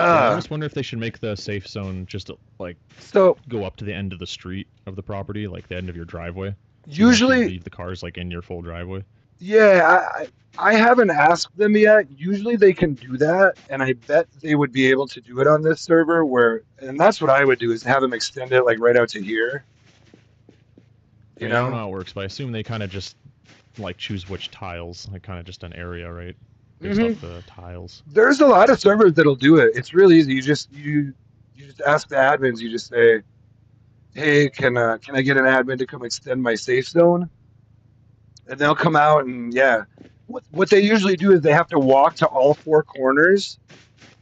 Yeah, I Uh, almost wonder if they should make the safe zone just like so go up to the end of the street of the property, like the end of your driveway, so you can actually usually, leave the cars like in your full driveway. yeah, I haven't asked them yet. Usually they can do that, and I bet they would be able to do it on this server where, and that's what I would do is have them extend it like right out to here, I you mean, I don't know know? how it works, but I assume they kind of just like choose which tiles, like kind of just an area, right, based Hmm. off the tiles. There's a lot of servers that'll do it. It's really easy. You just ask the admins. You just say, "Hey, can I get an admin to come extend my safe zone?" And they'll come out and yeah. What they usually do is they have to walk to all four corners,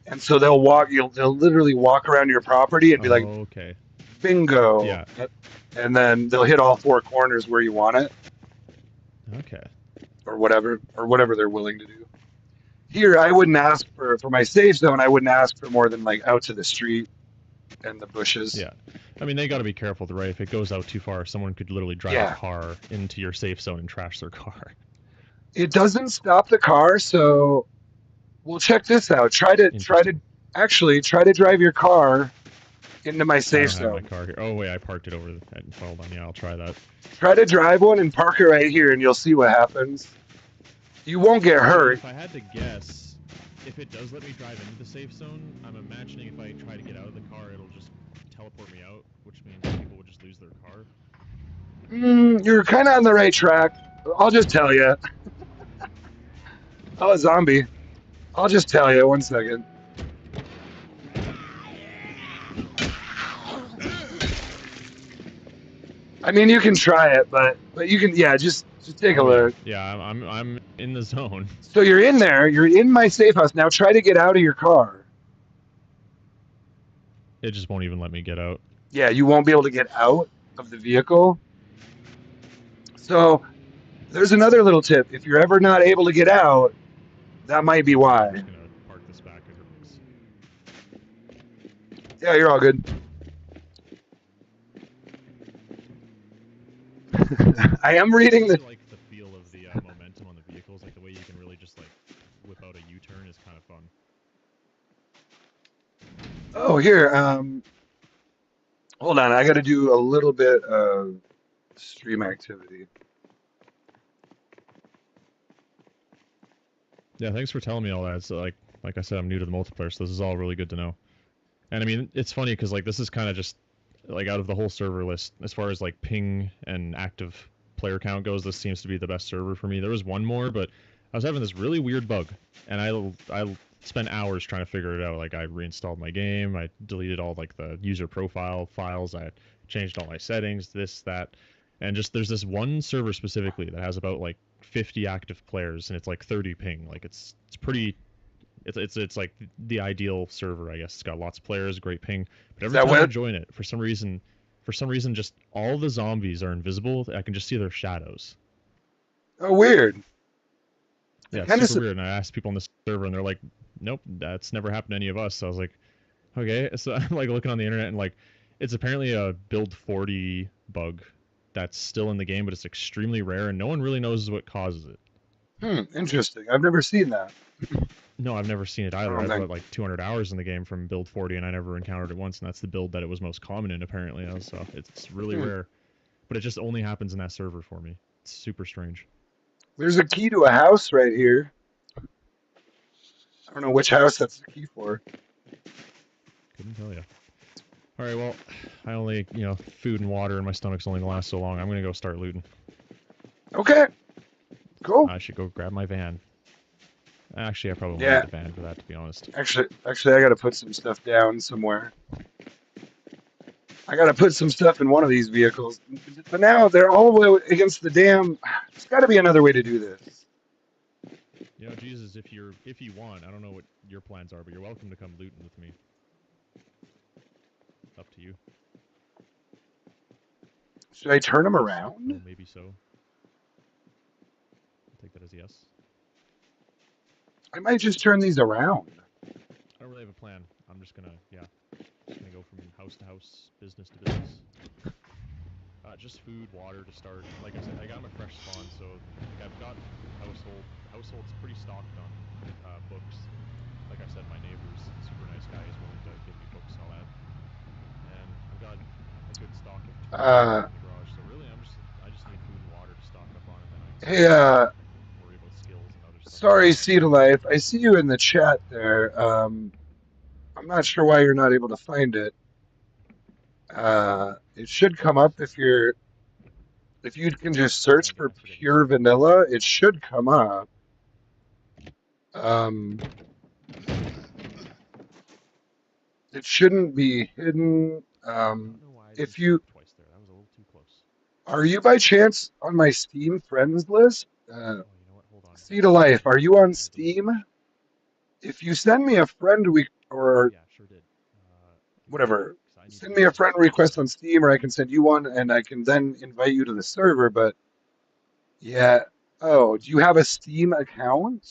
and so they'll literally walk around your property and be like, Oh, okay. "Bingo," Yeah. and then they'll hit all four corners where you want it, Okay. or whatever they're willing to do. Here, I wouldn't ask for my safe zone. I wouldn't ask for more than like out to the street and the bushes. Yeah. I mean, they got to be careful, right? If it goes out too far, someone could literally drive a Yeah, car into your safe zone and trash their car. it doesn't stop the car, so well, check this out. Interesting. Try to drive your car into my I safe don't have my zone. car here. Oh wait, I parked it over. Hold on. Yeah, I'll try that. Try to drive one and park it right here, and you'll see what happens. You won't get I mean, hurt. if I had to guess, if it does let me drive into the safe zone, I'm imagining if I try to get out of the car, it'll just teleport me out, which means people would just lose their car. You're kind of on the right track. I'll just tell you. Oh, a zombie. I'll just tell you. One second. I mean, you can try it, but you can, yeah, just take a Oh yeah, look. yeah. I'm in the zone. So you're in there. You're in my safe house. Now try to get out of your car. It just won't even let me get out. Yeah, you won't be able to get out of the vehicle. So there's another little tip. If you're ever not able to get out, that might be Yeah, I'm why. just gonna park this back. It hurts. Yeah, you're all good. I am I reading really the. like the feel of the momentum on the vehicles. Like the way you can really just like whip out a U-turn is kind of fun. Oh, here. Hold on. I got to do a little bit of stream activity. Yeah, thanks for telling me all that. So like I said, I'm new to the multiplayer, so this is all really good to know. And I mean, it's funny because like this is kind of just like out of the whole server list, as far as like ping and active player count goes, this seems to be the best server for me. There was one more, but I was having this really weird bug, and I spent hours trying to figure it out. Like I reinstalled my game, I deleted all like the user profile files, I changed all my settings, this that, and just there's this one server specifically that has about like 50 active players, and it's like 30 ping. Like it's pretty it's like the ideal server, I guess. It's got lots of players, great ping. But Is every that time I what? join it, for some reason, just all the zombies are invisible. I can just see their shadows. Oh, weird. Yeah, That it's kind of. super weird. And I asked people on the server, and they're like, "Nope, that's never happened to any of us." So I was like, "Okay." So I'm like looking on the internet, and like, it's apparently a build 40 bug that's still in the game, but it's extremely rare, and no one really knows what causes it. Interesting. I've never seen that. No, I've never seen it I either. don't I've think. got like 200 hours in the game from build 40, and I never encountered it once. And that's the build that it was most common in, apparently. So it's really Hmm. rare, but it just only happens in that server for me. It's super strange. There's a key to a house right here. I don't know which house that's the key for. Couldn't tell you. All right, well, I only food and water, and my stomach's only gonna last so long. I'm gonna go start looting. Okay, cool. I should go grab my van. Actually, I probably won't need Yeah, the van for that, to be honest. actually, I got to put some stuff down somewhere. I got to put some stuff in one of these vehicles. But now they're all the way against the dam. There's got to be another way to do this. Jesus, if you want, I don't know what your plans are, but you're welcome to come looting with me. Up to you. Should I turn them Oh, around? maybe so. I'll take that as a yes. I might just turn these around. I don't really have a plan. I'm just gonna, just gonna go from house to house, business to business. Just food, water to start. Like I said, I got my fresh spawn, so like I've got household. Household's pretty stocked on books. Like I said, my neighbor's super nice guy. He's willing to give me books and all that. And I've got a good stock of tools and Uh, everything in the garage. So really, I just need food and water to stock up on, and then I can hey, worry about skills and other stuff later sorry, on. Seed of Life. I see you in the chat there. I'm not sure why you're not able to find it. It should come up if you can just Yeah, search again, for I forget who's pure speaking. vanilla. It should come up. Um, it shouldn't be hidden. I don't know why I If you despawned twice there. That was a little too close. are you by chance on my Steam friends list? Oh, you know what? Hold on. Seed of Life, are you on I deleted Steam? that. If you send me a friend Oh or yeah, sure did. Give me a sec, whatever, cause I need to send go me a back and friend delete all request that. on Steam, or I can send you one, and I can then invite you to the server. But yeah, oh, do you have a Steam account?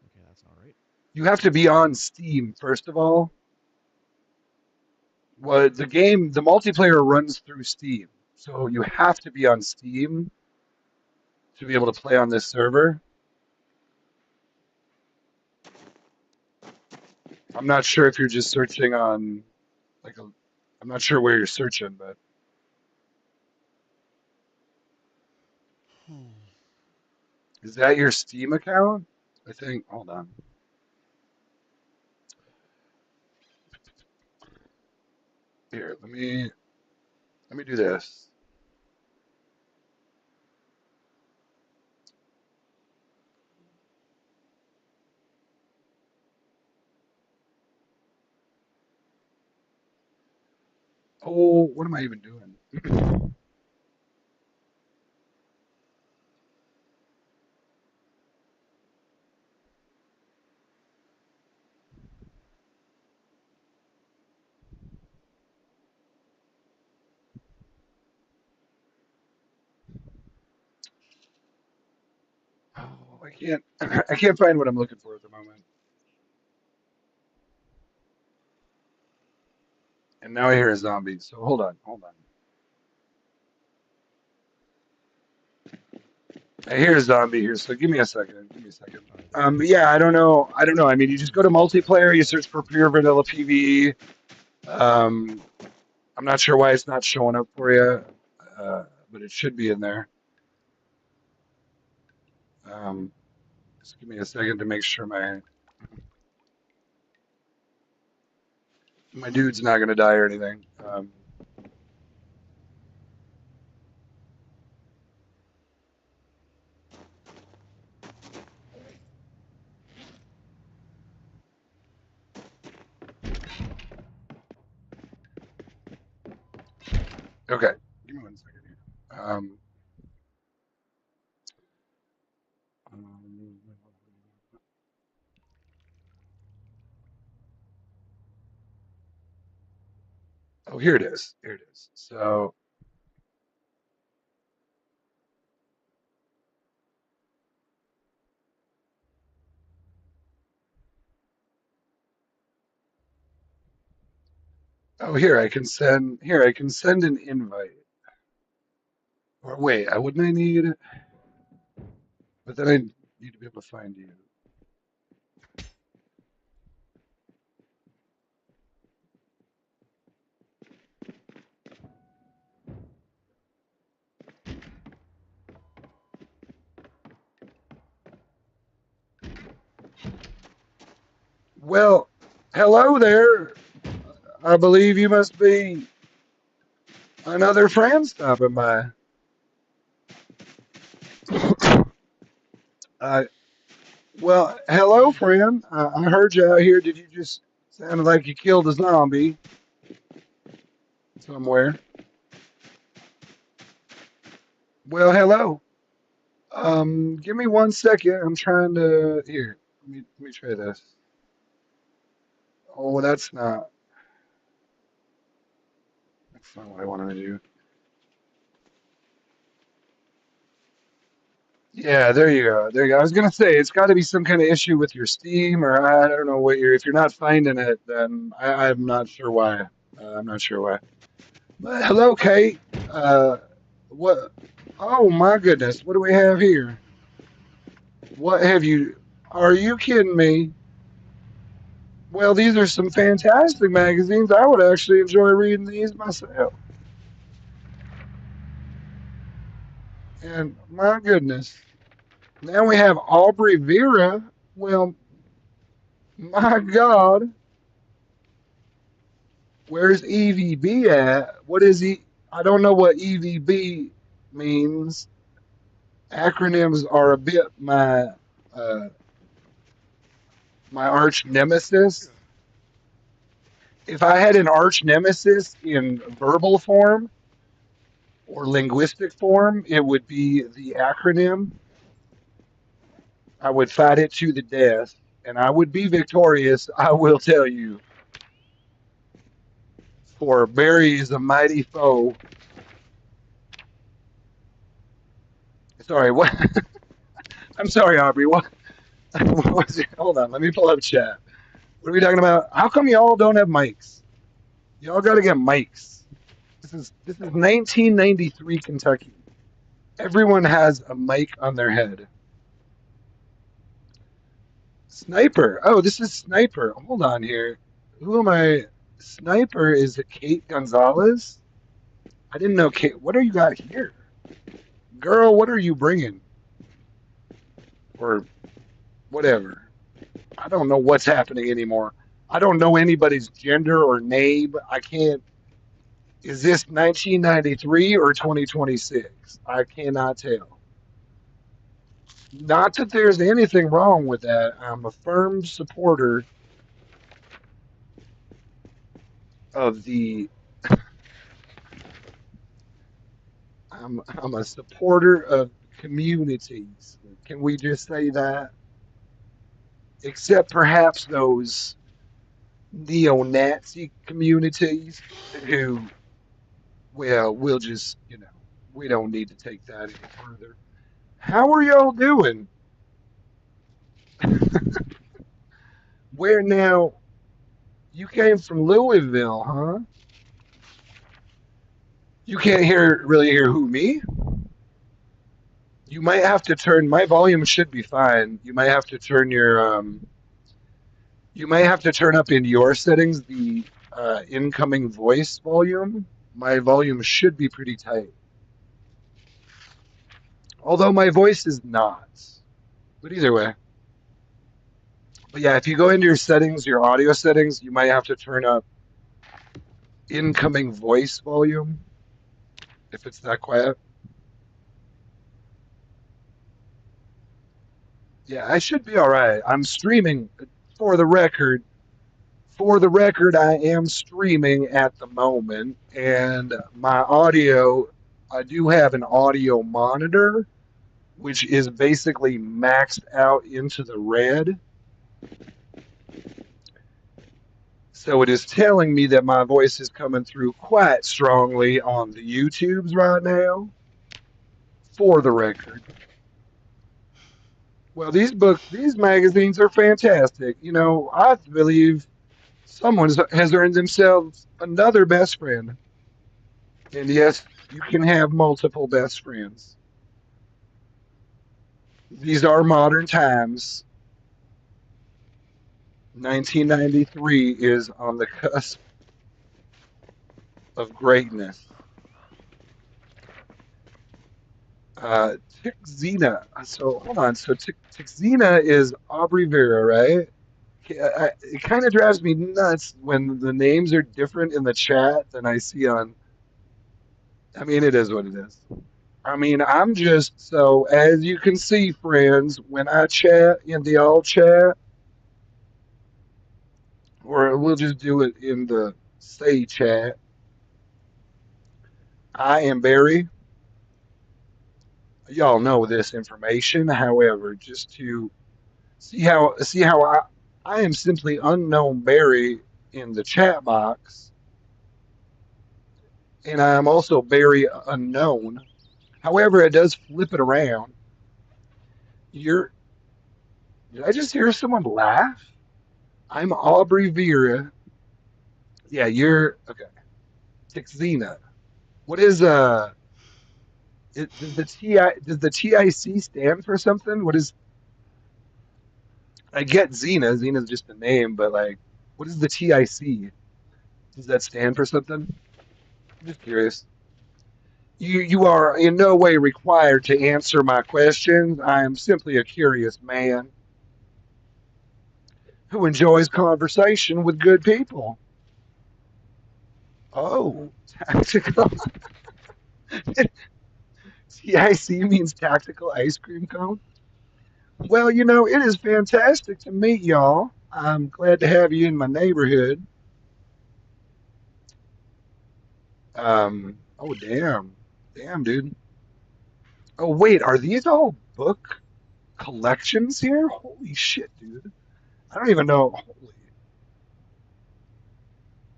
Okay, that's not right. You have to be on Steam first of all. Well, the multiplayer runs through Steam, so you have to be on Steam to be able to play on this server. I'm not sure if you're just searching on like a, I'm not sure where you're searching, but Hmm. is that your Steam account? I think. Hold on. Here, let me do this. Oh, what am I even doing? I can't I can't find what I'm looking for at the moment. And now I hear a zombie. So hold on. I hear a zombie here. So give me a second. Give me a second. Yeah, I don't know. I don't know. I mean, you just go to multiplayer. You search for pure vanilla PVE. Um, I'm not sure why it's not showing up for you, but it should be in there. Um, just give me a second to make sure my dude's not gonna die or anything. Okay, give me one second here. Um, oh, here it is. Here it is. So, oh, here I can send. Here I can send an invite. Or wait, I wouldn't I need? But then I need to be able to find you. Well, hello there. I believe you must be another friend stopping by. uh, well, hello, friend. I heard you out here. Did you just sounded like you killed a zombie somewhere? Well, hello. Give me one second. I'm trying to here. Let me try this. Oh, that's not what I wanted to do. Yeah, there you go. There you go. I was gonna say it's got to be some kind of issue with your Steam, or I don't know what you're. If you're not finding it, then I'm not sure why. I'm not sure why. But hello, Kate. Uh, what? Oh my goodness, what do we have here? What have you? Are you kidding me? Well, these are some fantastic magazines. I would actually enjoy reading these myself. And my goodness, now we have Aubrey Vera. Well, my God, where's EVB at? What is he? I don't know what EVB means. Acronyms are a bit uh, my arch nemesis. If I had an arch nemesis in verbal form or linguistic form, it would be the acronym. I would fight it to the death, and I would be victorious, I will tell you. For Barry is a mighty foe. Sorry, what? I'm sorry, Aubrey. What was it? Hold on, let me pull up chat. What are we talking about? How come y'all don't have mics? Y'all got to get mics. This is 1993 Kentucky. Everyone has a mic on their head. Sniper. Oh, this is Sniper. Hold on here. Who am I? Sniper is it Kate Gonzalez? I didn't know Kate. What do you got here? Girl, what are you bringing? Or whatever. I don't know what's happening anymore. I don't know anybody's gender or name. I can't. Is this 1993 or 2026? I cannot tell. Not that there's anything wrong with that. I'm a firm supporter of the. I'm a supporter of communities. Can we just say that? Except perhaps those neo-Nazi communities who, well, we'll just, we don't need to take that any further. How are y'all doing? Where now? You came from Louisville, huh? You can't really hear who, me? You might have to turn my volume should be fine. You might have to turn up in your settings the incoming voice volume. My volume should be pretty tight. Although my voice is not. But either way. But yeah, if you go into your settings, your audio settings, you might have to turn up incoming voice volume if it's that quiet. Yeah, I should be all right. I'm streaming for the record. For the record, I am streaming at the moment, and my audio, I do have an audio monitor, which is basically maxed out into the red. So it is telling me that my voice is coming through quite strongly on the YouTubes right now, for the record. Well, these magazines are fantastic. I believe someone has earned themselves another best friend. And yes, you can have multiple best friends. These are modern times. 1993 is on the cusp of greatness. Tixina. So hold on. So Tixina is Aubrey Vera, right? It kind of drives me nuts when the names are different in the chat than I see on. I mean, it is what it is. I mean, I'm just so as you can see, friends, when I chat in the all chat, or we'll just do it in the say chat. I am Barry. Y'all know this information. However, just to see how I am simply unknown Barry in the chat box, and I am also Barry unknown. However, it does flip it around. You're did I just hear someone laugh? I'm Aubrey Vera. Yeah, you're okay. Tixina. What is does the TIC stand for something? What is I get Xena. Xena's just a name, but like, what is the TIC? Does that stand for something? I'm just curious. You are in no way required to answer my questions. I am simply a curious man who enjoys conversation with good people. Oh, tactical. TIC means tactical ice cream cone. Well, it is fantastic to meet y'all. I'm glad to have you in my neighborhood. Oh, damn. Damn, dude. Oh, wait, are these all book collections here? Holy shit, dude. I don't even know. Holy,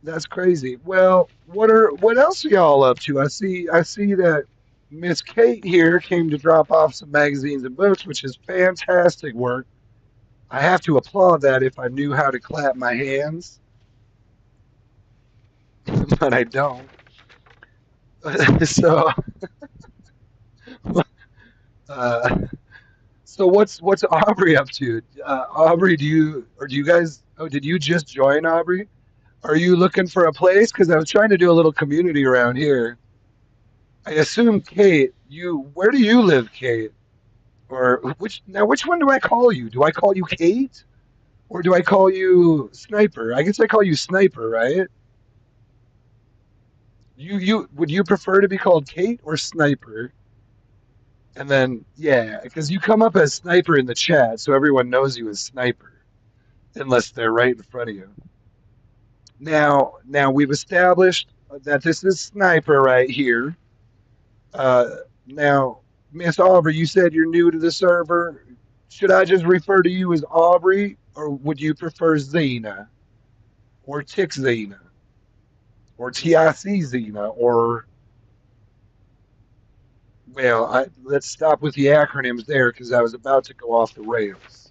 that's crazy. Well, what else are y'all up to? I see that Miss Kate here came to drop off some magazines and books, which is fantastic work. I have to applaud that if I knew how to clap my hands, but I don't. So, uh, so what's Aubrey up to? Aubrey, do you guys? Oh, did you just join, Aubrey? Are you looking for a place? Because I was trying to do a little community around here. I assume Kate. Where do you live, Kate? Or which one do I call you? Do I call you Kate or do I call you Sniper? I guess I call you Sniper, right? Would you prefer to be called Kate or Sniper? And then yeah, because you come up as Sniper in the chat, so everyone knows you as Sniper, unless they're right in front of you. Now we've established that this is Sniper right here. Now, Miss Aubrey, you said you're new to the server. Should I just refer to you as Aubrey, or would you prefer Xena, or Tick Xena, or TIC Xena, or well, let's stop with the acronyms there because I was about to go off the rails.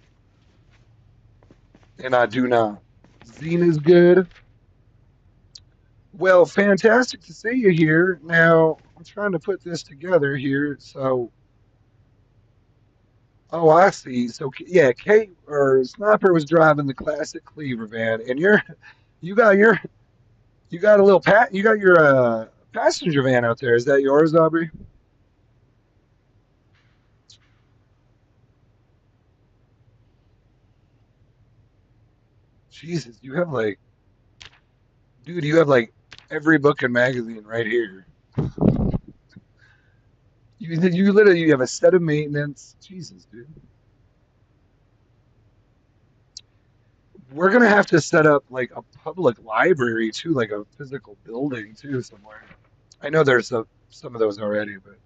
and I do not. Zena's good. Well, fantastic to see you here. Now, I'm trying to put this together here. So, oh, I see. So, yeah, Kate or Sniper was driving the classic Cleaver van, and you got your, you got a little you got your passenger van out there. Is that yours, Aubrey? Jesus, you have like, dude, you have like every book and magazine right here. You literally you have a set of maintenance. Jesus, dude. We're gonna have to set up like a public library too, like a physical building too somewhere. I know there's some of those already, but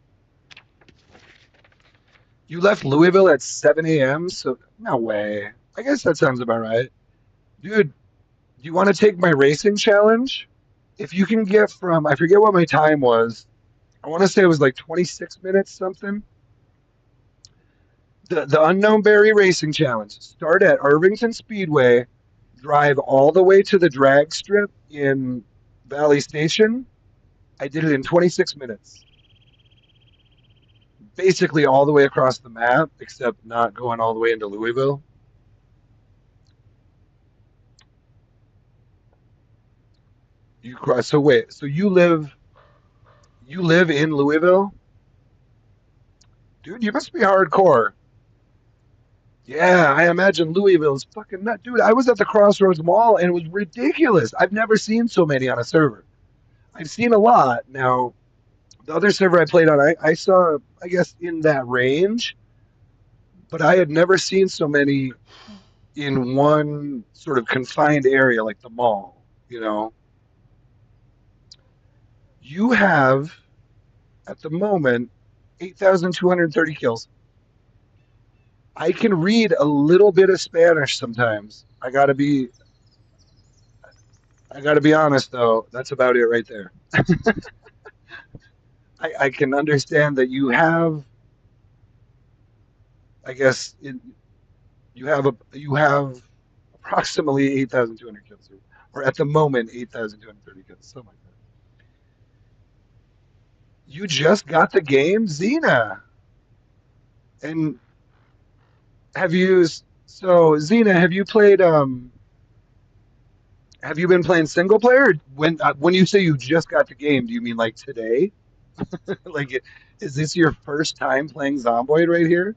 you left Louisville at 7 a.m. So no way. I guess that sounds about right, dude. Do you want to take my racing challenge? If you can get from, I forget what my time was. I want to say it was like 26 minutes something. The Unknown Berry Racing Challenge. Start at Irvington Speedway, drive all the way to the drag strip in Valley Station. I did it in 26 minutes. Basically all the way across the map, except not going all the way into Louisville. You cross. So wait. So you live in Louisville, dude. You must be hardcore. Yeah, I imagine Louisville's fucking nut, dude. I was at the Crossroads Mall and it was ridiculous. I've never seen so many on a server. I've seen a lot now. The other server I played on, I saw, I guess, in that range, but I had never seen so many in one sort of confined area like the mall. You know, you have at the moment 8,230 kills. I can read a little bit of Spanish sometimes. I gotta be honest though. That's about it right there. I can understand that you have, I guess, you have approximately 8,200 kills, or at the moment 8,230 kills, something like that. You just got the game, Xena, and have you? So, Xena, have you played? Have you been playing single player? When you say you just got the game, do you mean like today? Like, is this your first time playing Zomboid right here?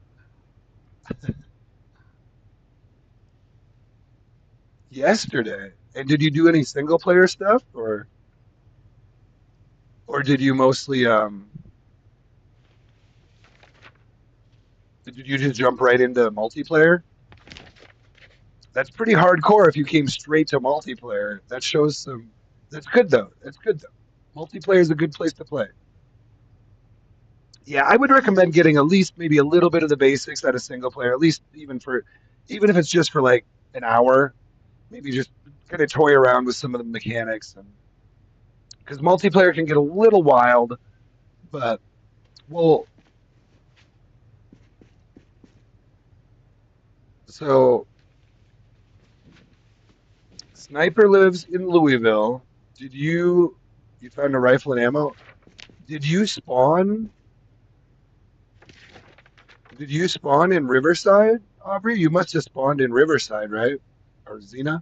Yesterday. And did you do any single player stuff, or did you mostly did you just jump right into multiplayer? That's pretty hardcore if you came straight to multiplayer. That shows some. That's good though. That's good though. Multiplayer is a good place to play. Yeah, I would recommend getting at least maybe a little bit of the basics out of single player, at least even if it's just for like an hour, maybe just kind of toy around with some of the mechanics and because multiplayer can get a little wild, but well, so Sniper lives in Louisville. Did you found a rifle and ammo? Did you spawn Did you spawn in Riverside, Aubrey? You must have spawned in Riverside, right? Or Xena?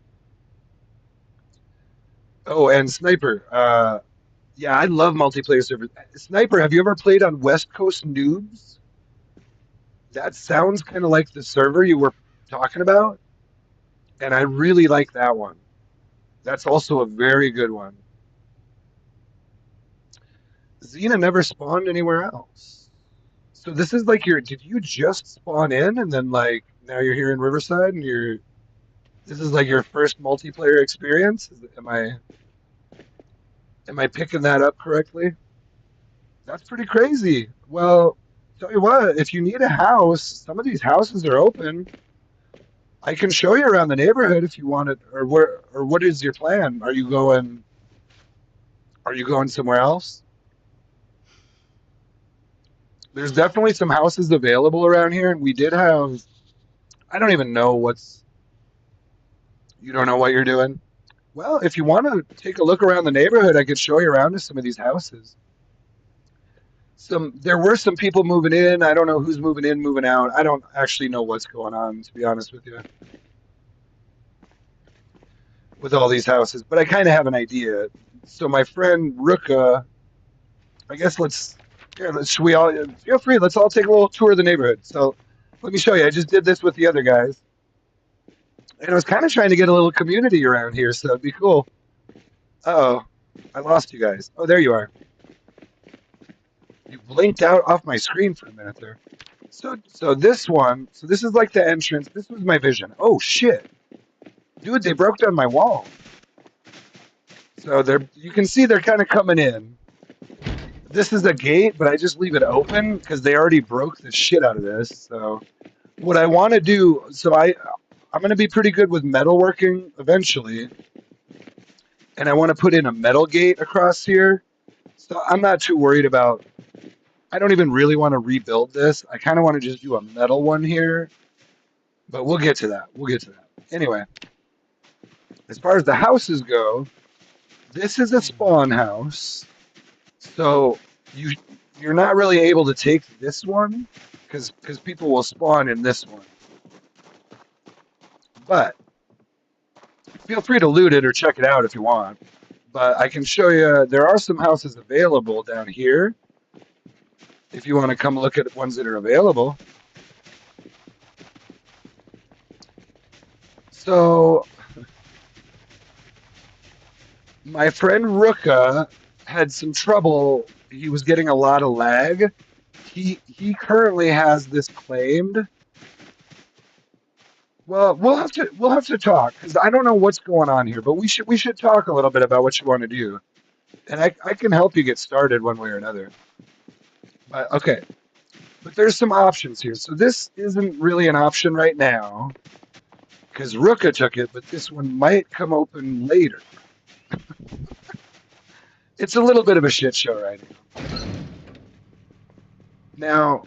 Oh, and Sniper. Yeah, I love multiplayer servers. Sniper, have you ever played on West Coast Noobs? That sounds kind of like the server you were talking about, and I really like that one. That's also a very good one. Xena never spawned anywhere else. So this is like did you just spawn in and then like now you're here in Riverside and this is like your first multiplayer experience? Am I picking that up correctly? That's pretty crazy. Well, tell you what, if you need a house, some of these houses are open. I can show you around the neighborhood if you want it, or what is your plan? Are you going somewhere else? There's definitely some houses available around here, and we did have, I don't even know You don't know what you're doing? Well, if you want to take a look around the neighborhood, I could show you around to some of these houses. There were some people moving in. I don't know who's moving in, moving out. I don't actually know what's going on, to be honest with you, with all these houses. But I kind of have an idea. So my friend Ruka, I guess should we all feel free? Let's all take a little tour of the neighborhood. So let me show you. I just did this with the other guys, and I was kind of trying to get a little community around here, so it'd be cool. Uh-oh, I lost you guys. Oh, there you are. You blinked out off my screen for a minute there. So this one, so this is like the entrance. This was my vision. Oh shit, dude, they broke down my wall. So you can see they're kind of coming in. This is a gate, but I just leave it open because they already broke the shit out of this. So what I want to do, I'm going to be pretty good with metalworking eventually, and I want to put in a metal gate across here. So I'm not too worried about. I don't even really want to rebuild this. I kind of want to just do a metal one here, but we'll get to that. We'll get to that. Anyway, as far as the houses go, this is a spawn house. So you you're not really able to take this one because people will spawn in this one. But feel free to loot it or check it out if you want. But I can show you there are some houses available down here if you want to come look at ones that are available. So my friend Ruka had some trouble. He was getting a lot of lag. He currently has this claimed. Well, we'll have to talk because I don't know what's going on here, but we should talk a little bit about what you want to do, and I can help you get started one way or another. But okay, but there's some options here. So this isn't really an option right now because Ruka took it, but this one might come open later. It's a little bit of a shit show right now. Now,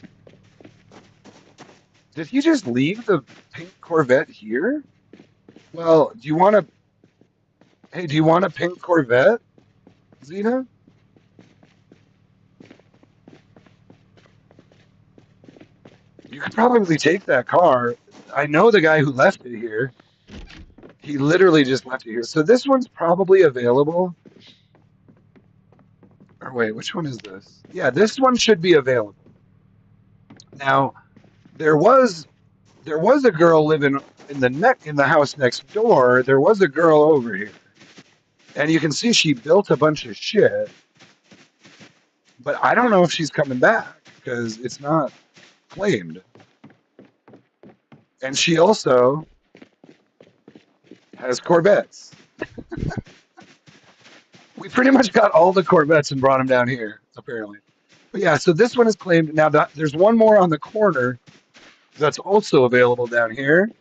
did he just leave the pink Corvette here? Well, do you want to? Hey, do you want a pink Corvette, Zena? You could probably take that car. I know the guy who left it here. He literally just left it here. So this one's probably available. Or wait, which one is this? Yeah, this one should be available. Now, there was there was a girl living in the house next door. There was a girl over here. And you can see she built a bunch of shit, but I don't know if she's coming back because it's not claimed. And she also has Corvettes. We pretty much got all the Corvettes and brought them down here, apparently. But yeah, so this one is claimed. Now, there's one more on the corner that's also available down here.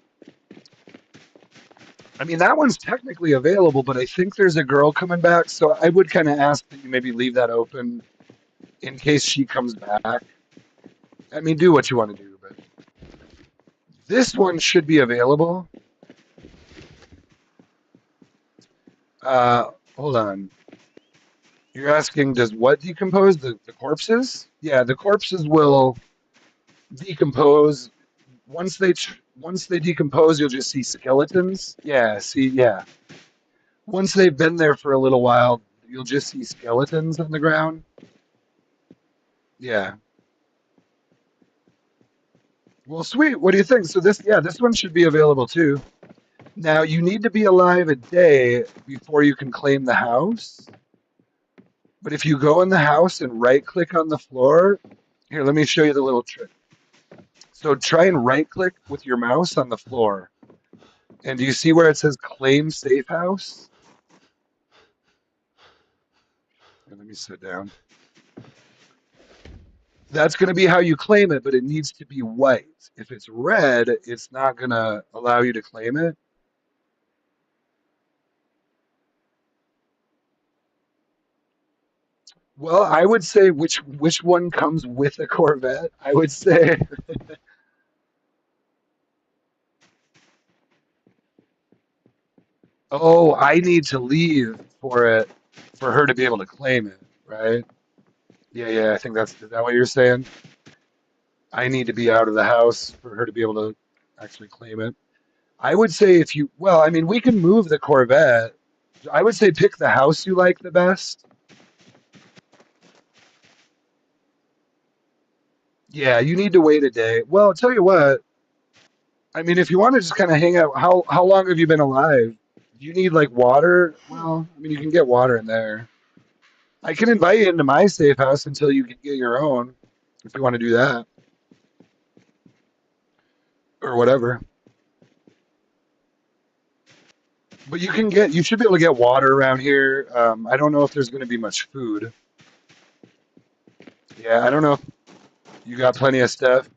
I mean, that one's technically available, but I think there's a girl coming back, so I would kind of ask that you maybe leave that open in case she comes back. I mean, do what you want to do, but this one should be available. Hold on. You're asking, does what decompose? The corpses? Yeah, the corpses will decompose. Once they decompose, you'll just see skeletons. Yeah, see, yeah. Once they've been there for a little while, you'll just see skeletons on the ground. Yeah. Well, sweet. What do you think? So this one should be available too. Now you need to be alive a day before you can claim the house. But if you go in the house and right click on the floor, here, let me show you the little trick. So try and right click with your mouse on the floor. And do you see where it says claim safe house? Here, let me sit down. That's going to be how you claim it, but it needs to be white. If it's red, it's not going to allow you to claim it. Well, I would say which one comes with a Corvette? I would say Oh, I need to leave for it for her to be able to claim it, right? Yeah, yeah. I think that's is that what you're saying? I need to be out of the house for her to be able to actually claim it. I would say if you, well, I mean, we can move the Corvette. I would say pick the house you like the best. Yeah, you need to wait a day. Well, I'll tell you what. I mean, if you want to just kind of hang out, how long have you been alive? Do you need like water? Hmm. Well, I mean, you can get water in there. I can invite you into my safe house until you can get your own, if you want to do that or whatever. But you should be able to get water around here. I don't know if there's going to be much food. Yeah, I don't know if you got plenty of stuff.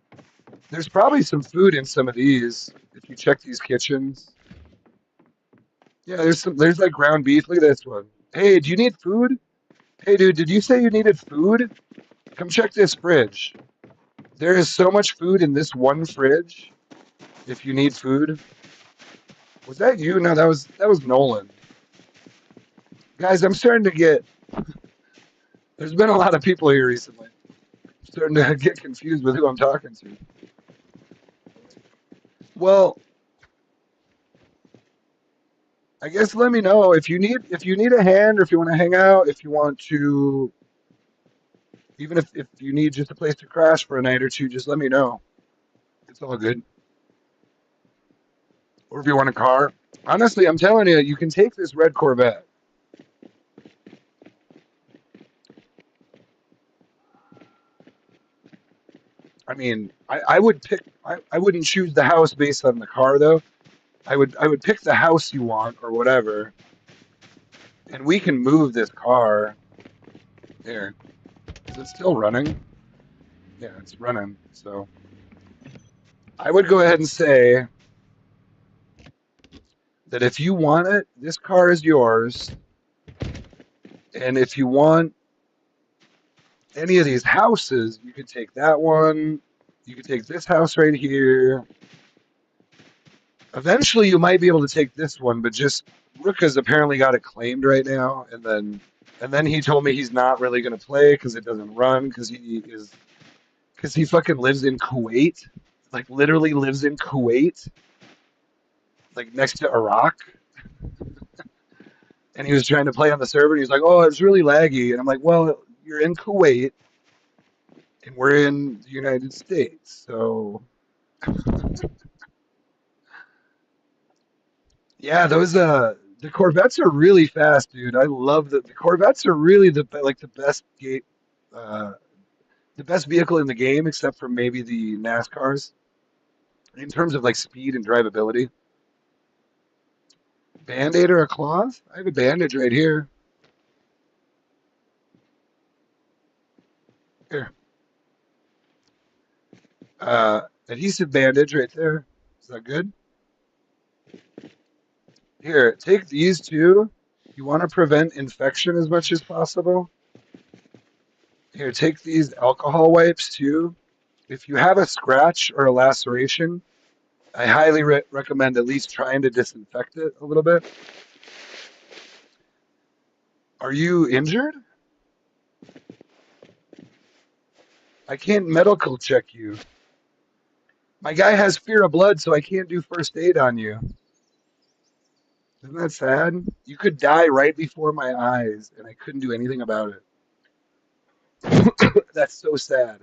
There's probably some food in some of these if you check these kitchens. Yeah, there's like ground beef. Look at this one. Hey, do you need food? Hey, dude, did you say you needed food? Come check this fridge. There is so much food in this one fridge. If you need food, was that you? No, that was Nolan. Guys, I'm starting to get. There's been a lot of people here recently. I'm starting to get confused with who I'm talking to. Well, I guess let me know if you need a hand or if you want to hang out, if you want to even if you need just a place to crash for a night or two, just let me know. It's all good. Or if you want a car. Honestly, I'm telling you, you can take this red Corvette. I mean, I would pick I wouldn't choose the house based on the car though. I would pick the house you want or whatever, and we can move this car. Here. Is it still running? Yeah, it's running. So I would go ahead and say that if you want it, this car is yours. And if you want any of these houses, you could take that one. You could take this house right here. Eventually, you might be able to take this one, but just Rook has apparently got it claimed right now, and then he told me he's not really going to play because it doesn't run because he fucking lives in Kuwait, like literally lives in Kuwait, like next to Iraq, and he was trying to play on the server, and he's like, "Oh, it's really laggy," and I'm like, "Well, you're in Kuwait, and we're in the United States, so yeah, those the Corvettes are really fast, dude. I love the Corvettes are really the best gate uh the best vehicle in the game except for maybe the NASCARs in terms of like speed and drivability. Band-aid or a cloth? I have a bandage right here. Here. Adhesive bandage right there. Is that good? Here, take these two. You want to prevent infection as much as possible. Here, take these alcohol wipes too. If you have a scratch or a laceration, I highly recommend at least trying to disinfect it a little bit. Are you injured? I can't medical check you. My guy has fear of blood, so I can't do first aid on you. Isn't that sad? You could die right before my eyes, and I couldn't do anything about it. That's so sad.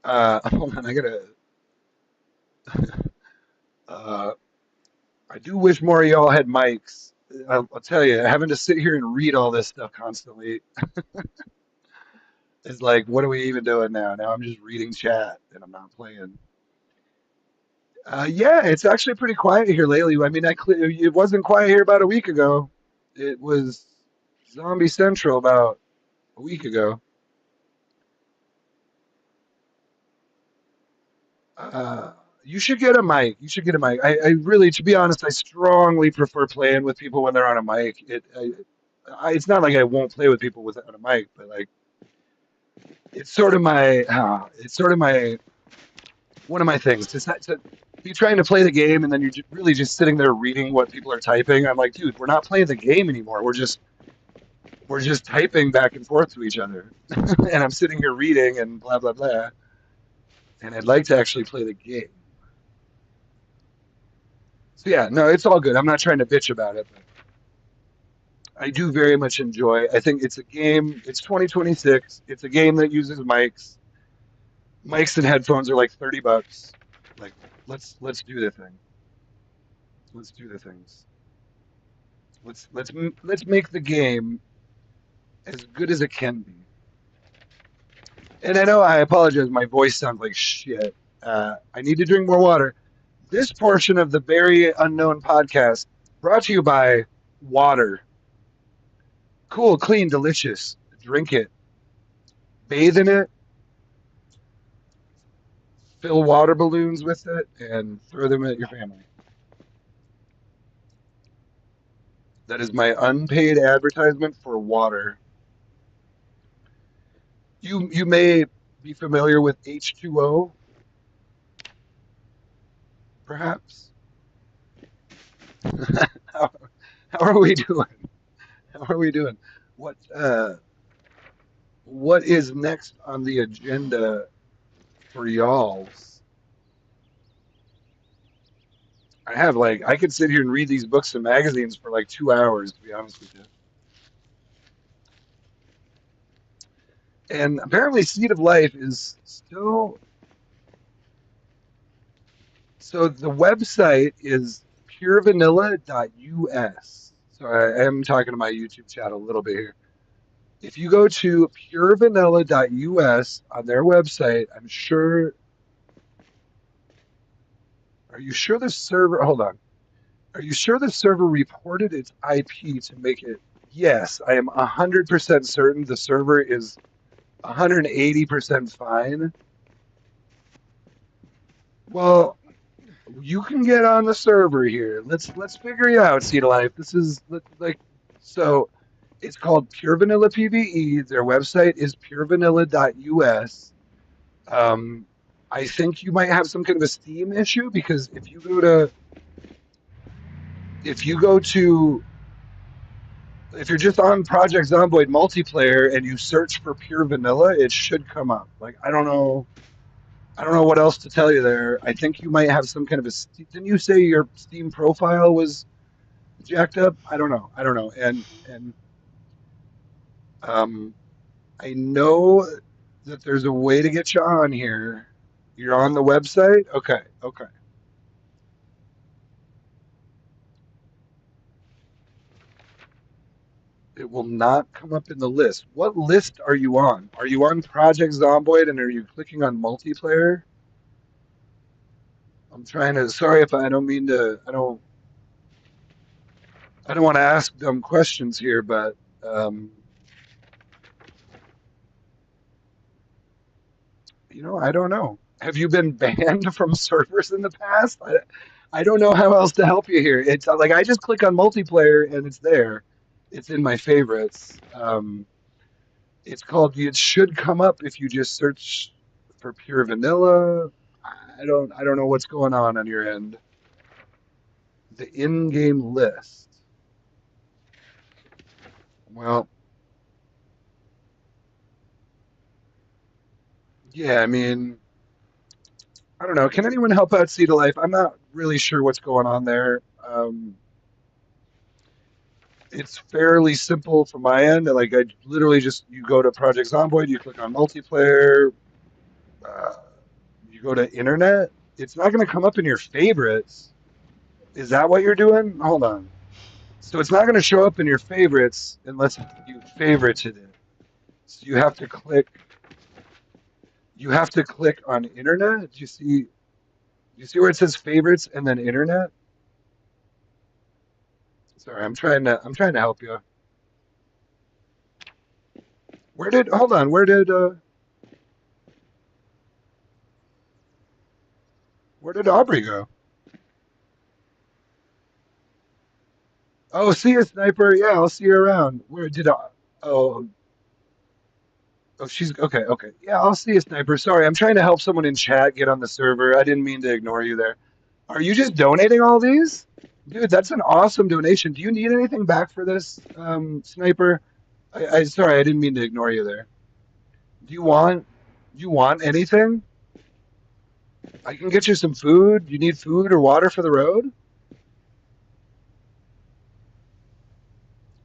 Hold on, I gotta. Uh, I do wish more of y'all had mics. I'll tell you, having to sit here and read all this stuff constantly is like, what are we even doing now? Now I'm just reading chat and I'm not playing. Yeah, it's actually pretty quiet here lately. I mean, it wasn't quiet here about a week ago. It was Zombie Central about a week ago. Uh, you should get a mic. You should get a mic. I really, to be honest, I strongly prefer playing with people when they're on a mic. It's not like I won't play with people without a mic, but like it's sort of my one of my things. be trying to play the game and then you're really just sitting there reading what people are typing. I'm like, dude, we're not playing the game anymore. We're just typing back and forth to each other, and I'm sitting here reading and blah blah blah. And I'd like to actually play the game. So yeah, no, it's all good. I'm not trying to bitch about it, but I do very much enjoy. I think it's a game. It's 2026. It's a game that uses mics. Mics and headphones are like $30. Like, let's do the thing. Let's do the things. Let's make the game as good as it can be. And I know I apologize. My voice sounds like shit. I need to drink more water. This portion of the Very Unknown podcast brought to you by water. Cool, clean, delicious. Drink it. Bathe in it. Fill water balloons with it and throw them at your family. That is my unpaid advertisement for water. You may be familiar with H2O, perhaps. how, how are we doing? How are we doing? What what is next on the agenda for y'all's? I have like I could sit here and read these books and magazines for like 2 hours, to be honest with you. And apparently, Seed of Life is still. So the website is purevanilla.us. So I am talking to my YouTube chat a little bit here. If you go to purevanilla.us on their website, I'm sure. Are you sure the server? Hold on. Are you sure the server reported its IP to make it? Yes, I am 100% certain the server is 180% fine. Well, you can get on the server here. Let's figure it out, Seed of Life. This is like so. It's called Pure Vanilla PVE. Their website is purevanilla.us. I think you might have some kind of a Steam issue because if you're just on Project Zomboid multiplayer and you search for Pure Vanilla, it should come up. Like I don't know what else to tell you there. I think you might have some kind of a. Didn't you say your Steam profile was jacked up? I don't know. I don't know. And um, I know that there's a way to get you on here. You're on the website. Okay. Okay. It will not come up in the list. What list are you on? Are you on Project Zomboid and are you clicking on multiplayer? I'm trying to. Sorry if I don't mean to. I don't want to ask dumb questions here, but I don't know. Have you been banned from servers in the past? I don't know how else to help you here. It's like I just click on multiplayer and it's there. It's in my favorites. It's called. It should come up if you just search for pure vanilla. I don't know what's going on your end. The in-game list. Well, yeah. I mean, I don't know. Can anyone help out Seed of Life? I'm not really sure what's going on there. It's fairly simple from my end. Like I literally just you go to Project Zomboid, you click on multiplayer, uh, you go to internet. It's not going to come up in your favorites. Is that what you're doing? Hold on. So it's not going to show up in your favorites unless you favorited it. So you have to click. You have to click on internet. Do you see? You see where it says favorites and then internet? Sorry, I'm trying to help you. Hold on, where did Aubrey go? Oh, see you, Sniper. Yeah, I'll see you around. Where did I? Oh, oh, she's okay. Okay, yeah, I'll see you, Sniper. Sorry, I'm trying to help someone in chat get on the server. I didn't mean to ignore you there. Are you just donating all these? Dude, that's an awesome donation. Do you need anything back for this, Sniper? I sorry, I didn't mean to ignore you there. Do you want anything? I can get you some food. You need food or water for the road?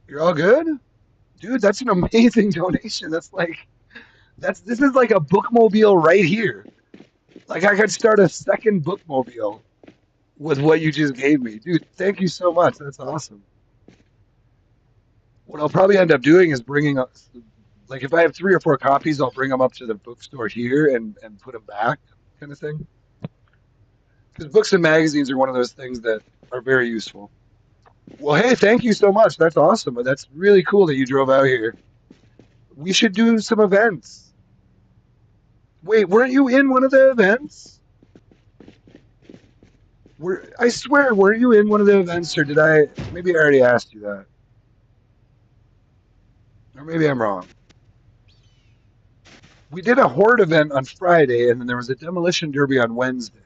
You're all good? Dude, that's an amazing donation. This is like a bookmobile right here. Like I could start a second bookmobile with what you just gave me. Dude, thank you so much. That's awesome. What I'll probably end up doing is bringing up, like, if I have 3 or 4 copies, I'll bring them up to the bookstore here and put them back, kind of thing. Because books and magazines are one of those things that are very useful. Well, hey, thank you so much. That's awesome. That's really cool that you drove out here. We should do some events. Wait, weren't you in one of the events? I swear, were you in one of the events, or did I? Maybe I already asked you that, or maybe I'm wrong. We did a horde event on Friday, and then there was a demolition derby on Wednesday.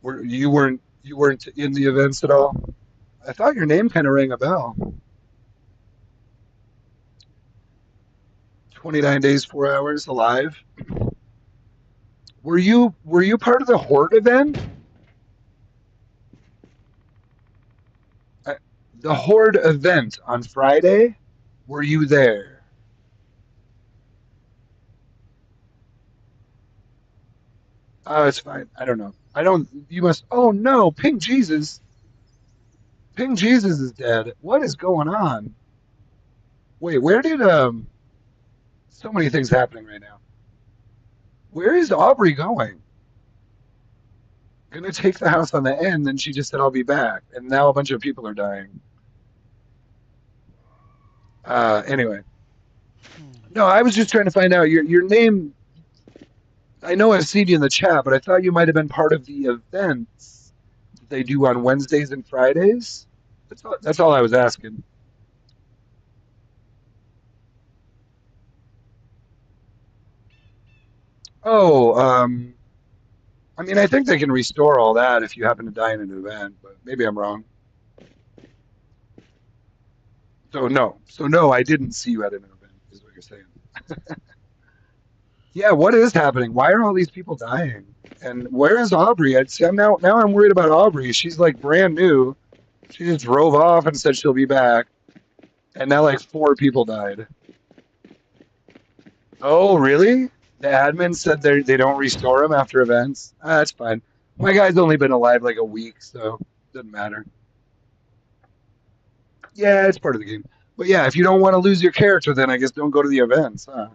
Were you weren't in the events at all? I thought your name kind of rang a bell. 29 days, 4 hours alive. Were you part of the horde event? Uh, the horde event on Friday? Were you there? Oh, it's fine. I don't know. I don't. You must. Oh no, Pink Jesus. Pink Jesus is dead. What is going on? Wait, where did So many things happening right now. Where is Aubrey going? Gonna take the house on the end, then she just said I'll be back, and now a bunch of people are dying. Anyway, Hmm. no, I was just trying to find out your name. I know I've seen you in the chat, but I thought you might have been part of the events that they do on Wednesdays and Fridays. That's all I was asking. Oh, I mean, I think they can restore all that if you happen to die in an event, but maybe I'm wrong. So no, I didn't see you at an event, is what you're saying. Yeah, what is happening? Why are all these people dying? And where is Aubrey? I'd see, now I'm worried about Aubrey. She's like brand new. She just drove off and said she'll be back, and now like 4 people died. Oh, really? The admin said they don't restore him after events. That's fine. My guy's only been alive like a week, so it doesn't matter. Yeah, it's part of the game. But yeah, if you don't want to lose your character, then I guess don't go to the events. Huh?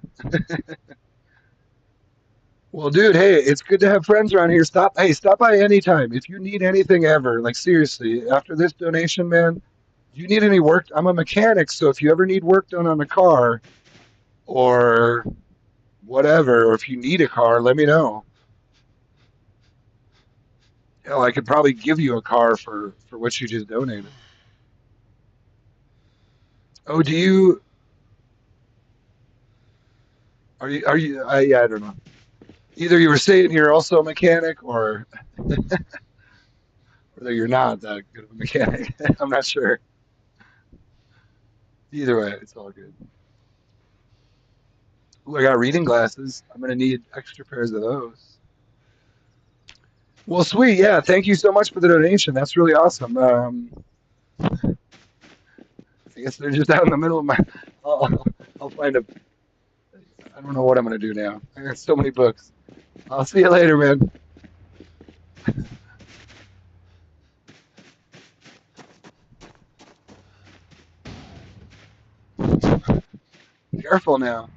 Well, dude, hey, it's good to have friends around here. Stop by anytime if you need anything ever. Like seriously, after this donation, man, do you need any work? I'm a mechanic, so if you ever need work done on a car or whatever, or if you need a car, let me know. Hell, I could probably give you a car for what you just donated. Oh, do you? Are you? Yeah, I don't know. Either you were saying you're also a mechanic, or that you're not that good of a mechanic. I'm not sure. Either way, it's all good. Ooh, I got reading glasses. I'm gonna need extra pairs of those. Well, sweet. Yeah, thank you so much for the donation. That's really awesome. I guess they're just out in the middle of my. I'll, I'll find a. I don't know what I'm gonna do now. I got so many books. I'll see you later, man. Careful now.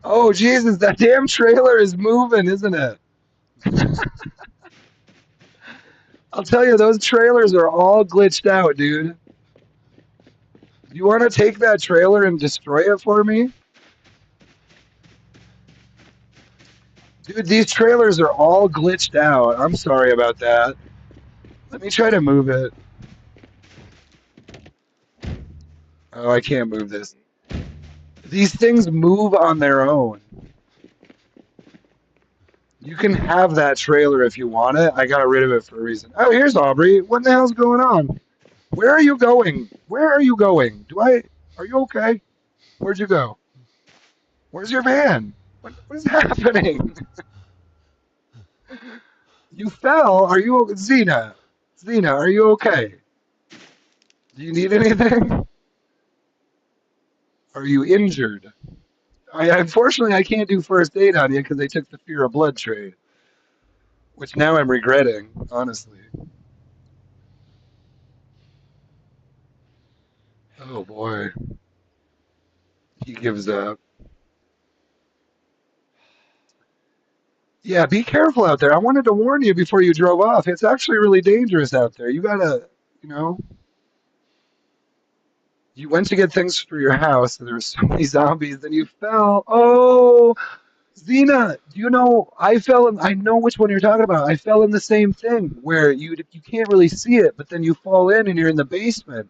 Oh Jesus, that damn trailer is moving, isn't it? I'll tell you, those trailers are all glitched out, dude. You want to take that trailer and destroy it for me? Dude, these trailers are all glitched out. I'm sorry about that. Let me try to move it. Oh, I can't move this. These things move on their own. You can have that trailer if you want it. I got rid of it for a reason. Oh, here's Aubrey. What the hell's going on? Where are you going? Where are you going? Are you okay? Where'd you go? Where's your van? What is happening? You fell. Are you, Zena? Zena, are you okay? Do you need anything? Are you injured? Unfortunately, I can't do first aid on you because they took the fear of blood trade, which now I'm regretting, honestly. Oh boy, he gives up. Yeah, be careful out there. I wanted to warn you before you drove off. It's actually really dangerous out there. You gotta, you know, you went to get things for your house, and there were so many zombies, then you fell. Oh, Zena, do you know I fell in? I know which one you're talking about. I fell in the same thing where you can't really see it, but then you fall in and you're in the basement.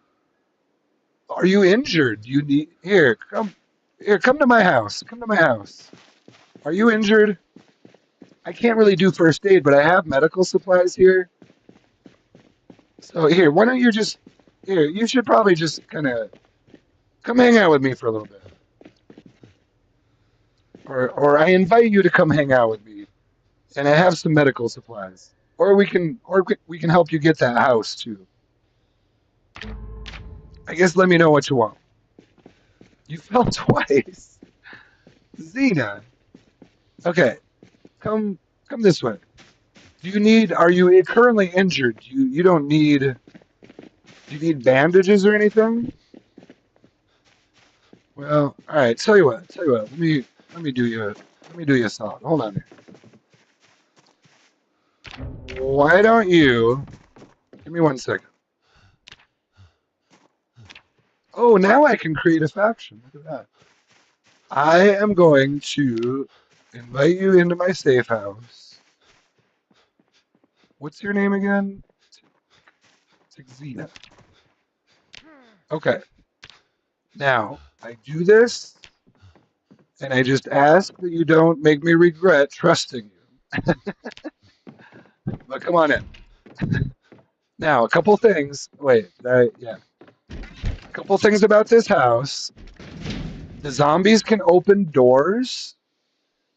Are you injured? Do you need come to my house. Come to my house. Are you injured? I can't really do first aid, but I have medical supplies here. So here, why don't you just here? You should probably just kind of come hang out with me for a little bit, or I invite you to come hang out with me, and I have some medical supplies, or we can help you get that house too. I guess let me know what you want. You fell twice, Xena. Okay, come this way. Are you currently injured? You don't need. Do you need bandages or anything? Well, all right. Tell you what. Tell you what. Let me do you a solid. Hold on here. Why don't you give me 1 second? Oh, now I can create a faction. Look at that. I am going to invite you into my safe house. What's your name again? Xena. Okay. Now I do this, and I just ask that you don't make me regret trusting you. But come on in. Now, a couple things. Wait, yeah. A couple things about this house. The zombies can open doors,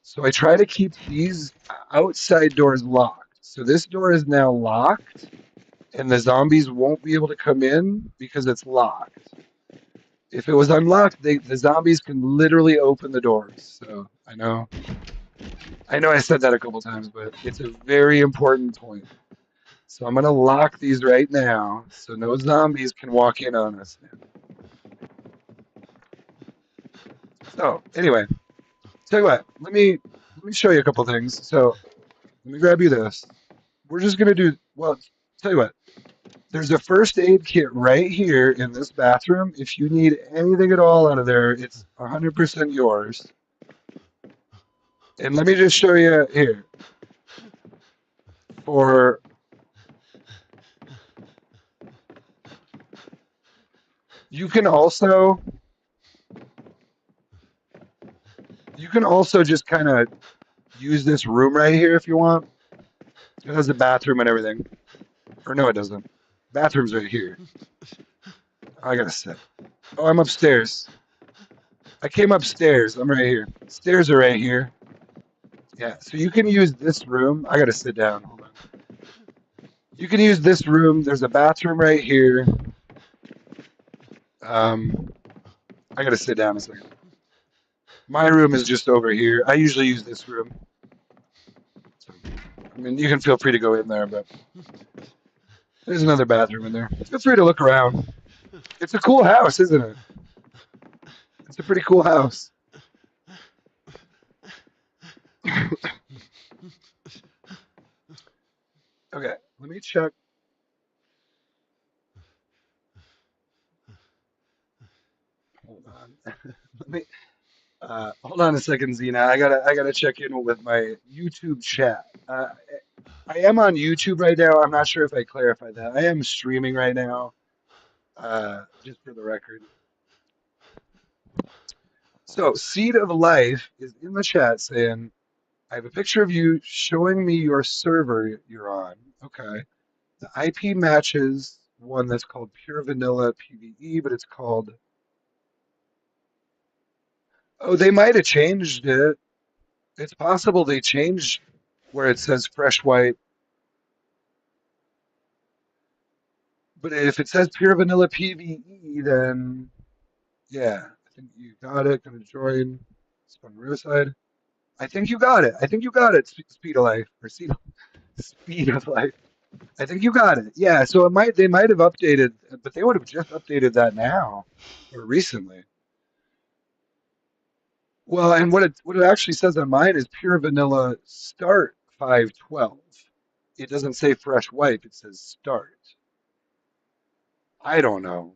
so I try to keep these outside doors locked. So this door is now locked, and the zombies won't be able to come in because it's locked. If it was unlocked, the zombies can literally open the doors. So I know I said that a couple times, but it's a very important point. So I'm gonna lock these right now, so no zombies can walk in on us. So anyway, tell you what, let me show you a couple things. So let me grab you this. We're just gonna do well. Tell you what, there's a first aid kit right here in this bathroom. If you need anything at all out of there, it's 100% yours. And let me just show you here. For you can also just kind of use this room right here if you want. It has a bathroom and everything. Or no, it doesn't. Bathroom's right here. I gotta sit. Oh, I'm upstairs. I came upstairs. I'm right here. Stairs are right here. Yeah, so you can use this room. I gotta sit down. Hold on. You can use this room. There's a bathroom right here. Um, I gotta sit down a second. My room is just over here. I usually use this room. So, I mean, you can feel free to go in there, but there's another bathroom in there. Feel free to look around. It's a cool house, isn't it? It's a pretty cool house. Okay, let me check. Hold on. Let me hold on a second, Zena. I gotta check in with my YouTube chat. I am on YouTube right now. I'm not sure if I clarified that. I am streaming right now. Just for the record. So, Seed of Life is in the chat saying, I have a picture of you showing me your server you're on. Okay. The IP matches one that's called Pure Vanilla PvE, but it's called. Oh, they might have changed it. It's possible they changed where it says fresh white, but if it says Pure Vanilla PvE, then yeah, I think you got it. Gonna join. Spun Riverside. I think you got it. I think you got it. Speed of life or speed of life. I think you got it. Yeah. So it might they might have updated, but they would have just updated that now or recently. Well, and what it actually says on mine is pure vanilla start 512. It doesn't say fresh wipe. It says start. I don't know.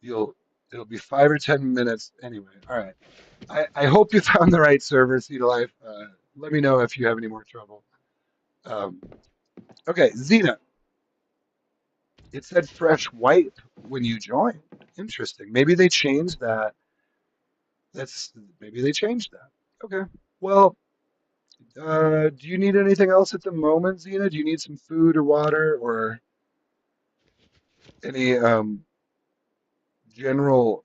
You'll It'll be 5 or 10 minutes anyway. All right. I hope you found the right server, Seed Life. Let me know if you have any more trouble. Um, okay, Xena. It said fresh wipe when you joined. Interesting. Maybe they changed that. Maybe they changed that. Okay. Well, do you need anything else at the moment, Xena? Do you need some food or water or any general?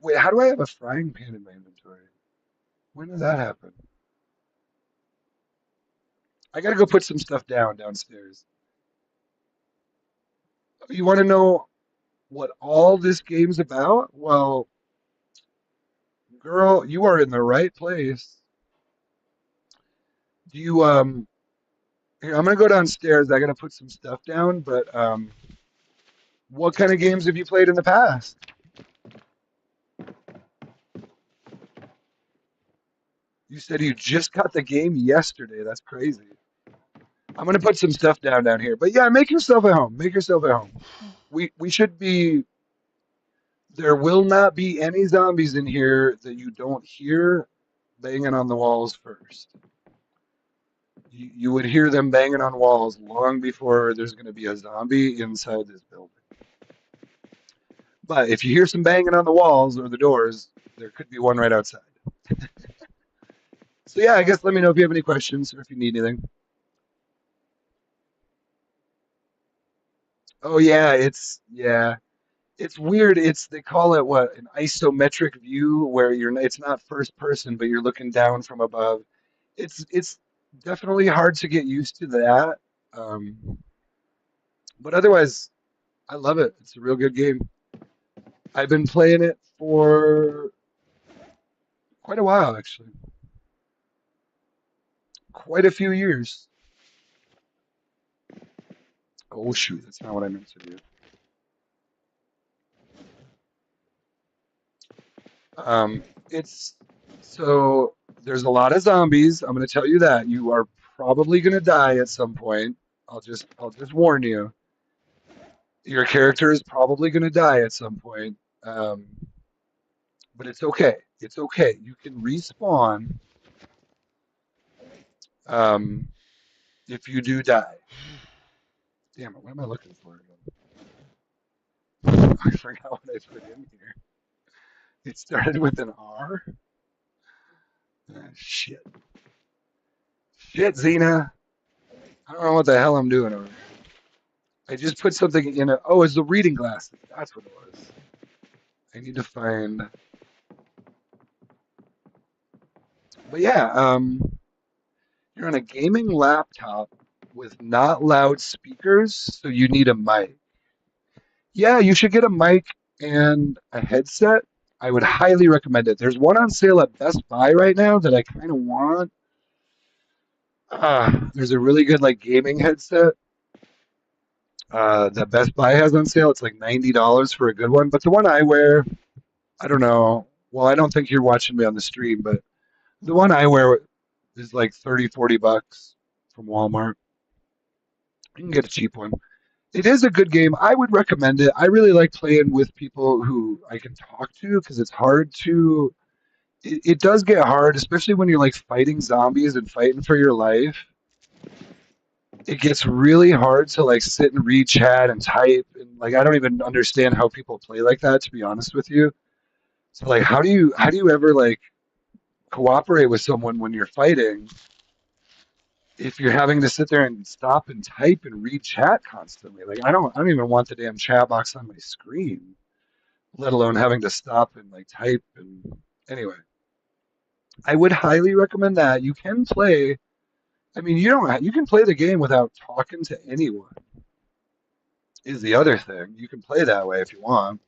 Wait, how do I have a frying pan in my inventory? When did that happen? I gotta go put some stuff downstairs. You want to know what all this game's about? Well, girl, you are in the right place. Do you Here, I'm gonna go downstairs. I gotta put some stuff down, but what kind of games have you played in the past? You said you just got the game yesterday. That's crazy. I'm gonna put some stuff down here. But yeah, make yourself at home. Make yourself at home. We should be. There will not be any zombies in here that you don't hear banging on the walls first. You would hear them banging on walls long before there's going to be a zombie inside this building. But if you hear some banging on the walls or the doors, there could be one right outside. So yeah, I guess let me know if you have any questions or if you need anything. Oh yeah, it's weird. They call it what, an isometric view where it's not first person, but you're looking down from above. It's definitely hard to get used to that. Um, but otherwise, I love it. It's a real good game. I've been playing it for quite a while, actually. Quite a few years. Oh shoot, that's not what I meant to do. It's so there's a lot of zombies. I'm gonna tell you that. You are probably gonna die at some point. I'll just warn you. Your character is probably gonna die at some point. Um, but it's okay. It's okay. You can respawn um, if you do die. Damn it, what am I looking for again? I forgot what I put in here. It started with an R? Ah, shit. Shit, Xena. I don't know what the hell I'm doing over here. I just put something in it. Oh, it's the reading glasses. That's what it was. I need to find. But yeah, you're on a gaming laptop with not loud speakers, so you need a mic. Yeah, you should get a mic and a headset. I would highly recommend it. There's one on sale at Best Buy right now that I kind of want. There's a really good like gaming headset that Best Buy has on sale. It's like $90 for a good one. But the one I wear, I don't know. Well, I don't think you're watching me on the stream, but the one I wear is like 30, $40 from Walmart. You can get a cheap one. It is a good game. I would recommend it. I really like playing with people who I can talk to because it's hard to. It does get hard, especially when you're like fighting zombies and fighting for your life. It gets really hard to like sit and read chat and type and like I don't even understand how people play like that, to be honest with you. So like how do you ever like cooperate with someone when you're fighting if you're having to sit there and stop and type and read chat constantly. Like I don't even want the damn chat box on my screen, let alone having to stop and like type and anyway. I would highly recommend that. You can play. I mean, you can play the game without talking to anyone. Is the other thing. You can play that way if you want.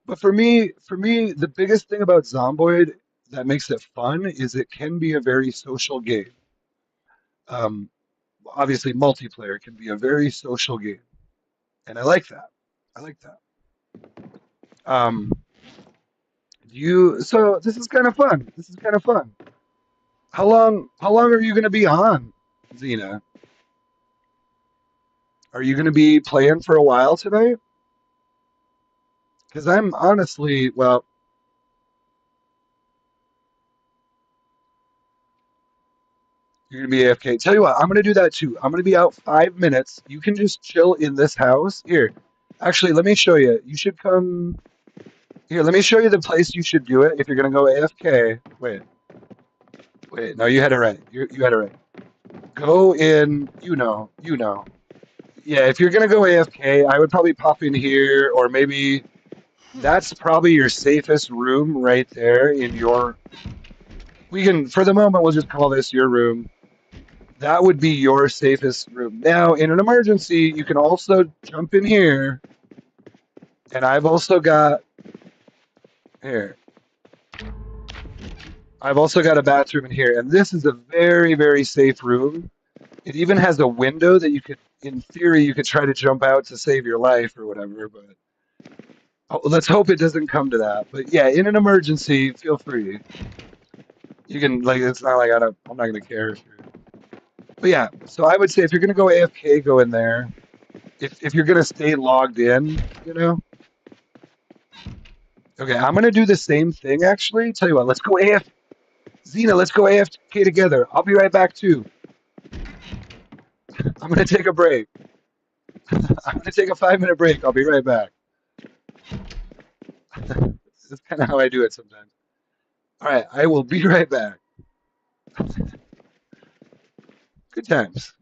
But for me, the biggest thing about Zomboid that makes it fun is it can be a very social game. Um, Obviously, multiplayer can be a very social game, and I like that. I like that. Um, so this is kind of fun. This is kind of fun. How long are you going to be on, Xena? Are you going to be playing for a while tonight? Because I'm honestly, well, you're going to be AFK. Tell you what, I'm going to do that too. I'm going to be out 5 minutes. You can just chill in this house. Here, actually, let me show you. You should come. Here, let me show you the place you should do it if you're going to go AFK. Wait. No, you had it right. You had it right. Go in. You know. Yeah, if you're going to go AFK, I would probably pop in here, or maybe Hmm. that's probably your safest room right there in your. We can, for the moment, we'll just call this your room. That would be your safest room. Now, in an emergency, you can also jump in here, and I've also got here. I've also got a bathroom in here, and this is a very, very safe room. It even has a window that you could, in theory, you could try to jump out to save your life or whatever. But let's hope it doesn't come to that. But yeah, in an emergency, feel free. You can like, it's not like I'm not gonna care if you're. But yeah, so I would say if you're gonna go AFK, go in there. If you're gonna stay logged in, you know. Okay, I'm gonna do the same thing actually. Tell you what, let's go AF Xena, let's go AFK together. I'll be right back too. I'm gonna take a break. I'm gonna take a 5 minute break. I'll be right back. This is kind of how I do it sometimes. All right, I will be right back. Good times.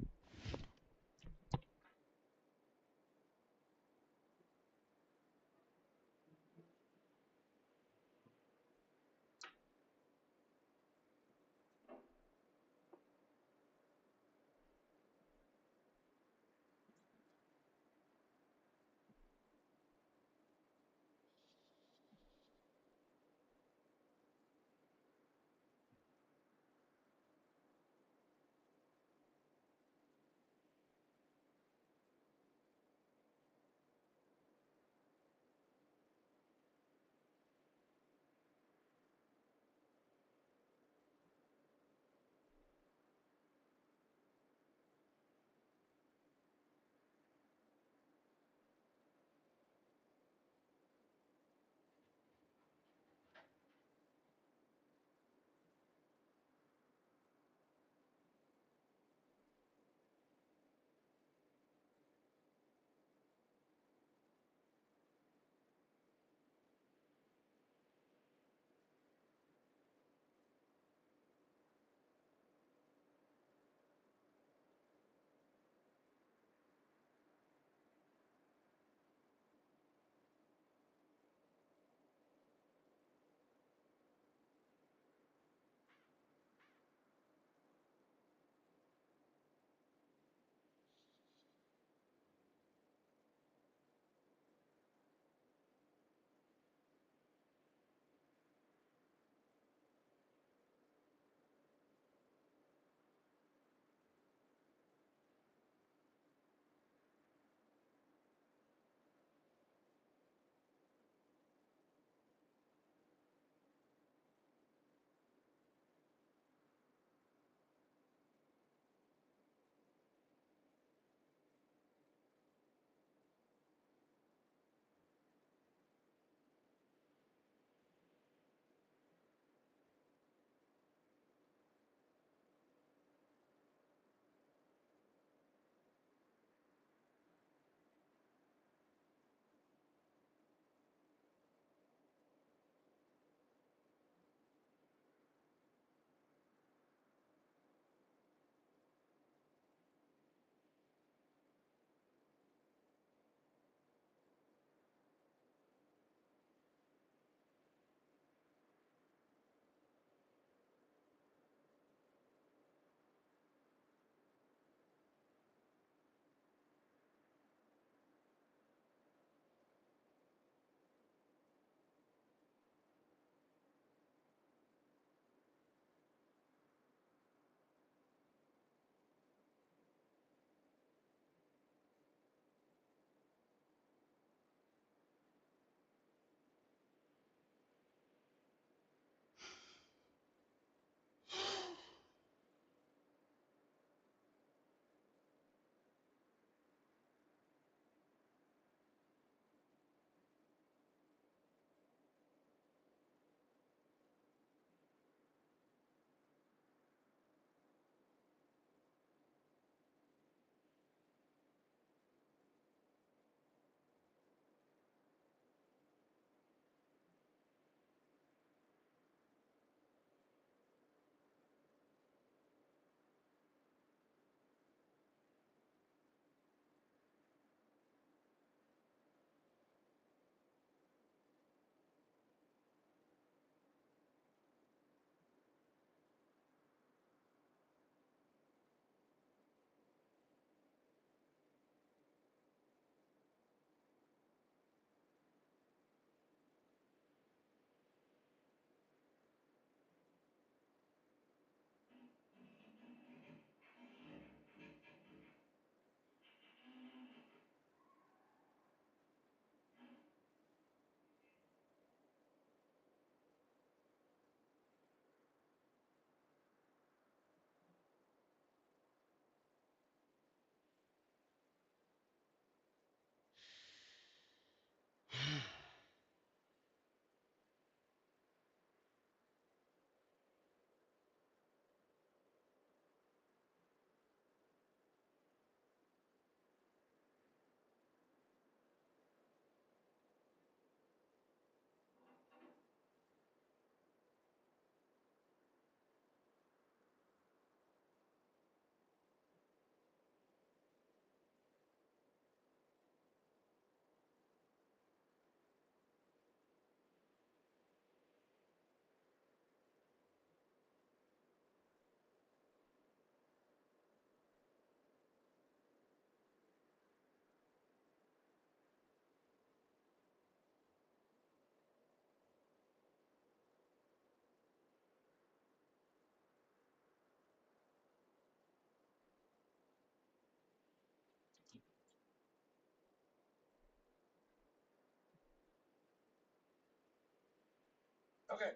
Okay.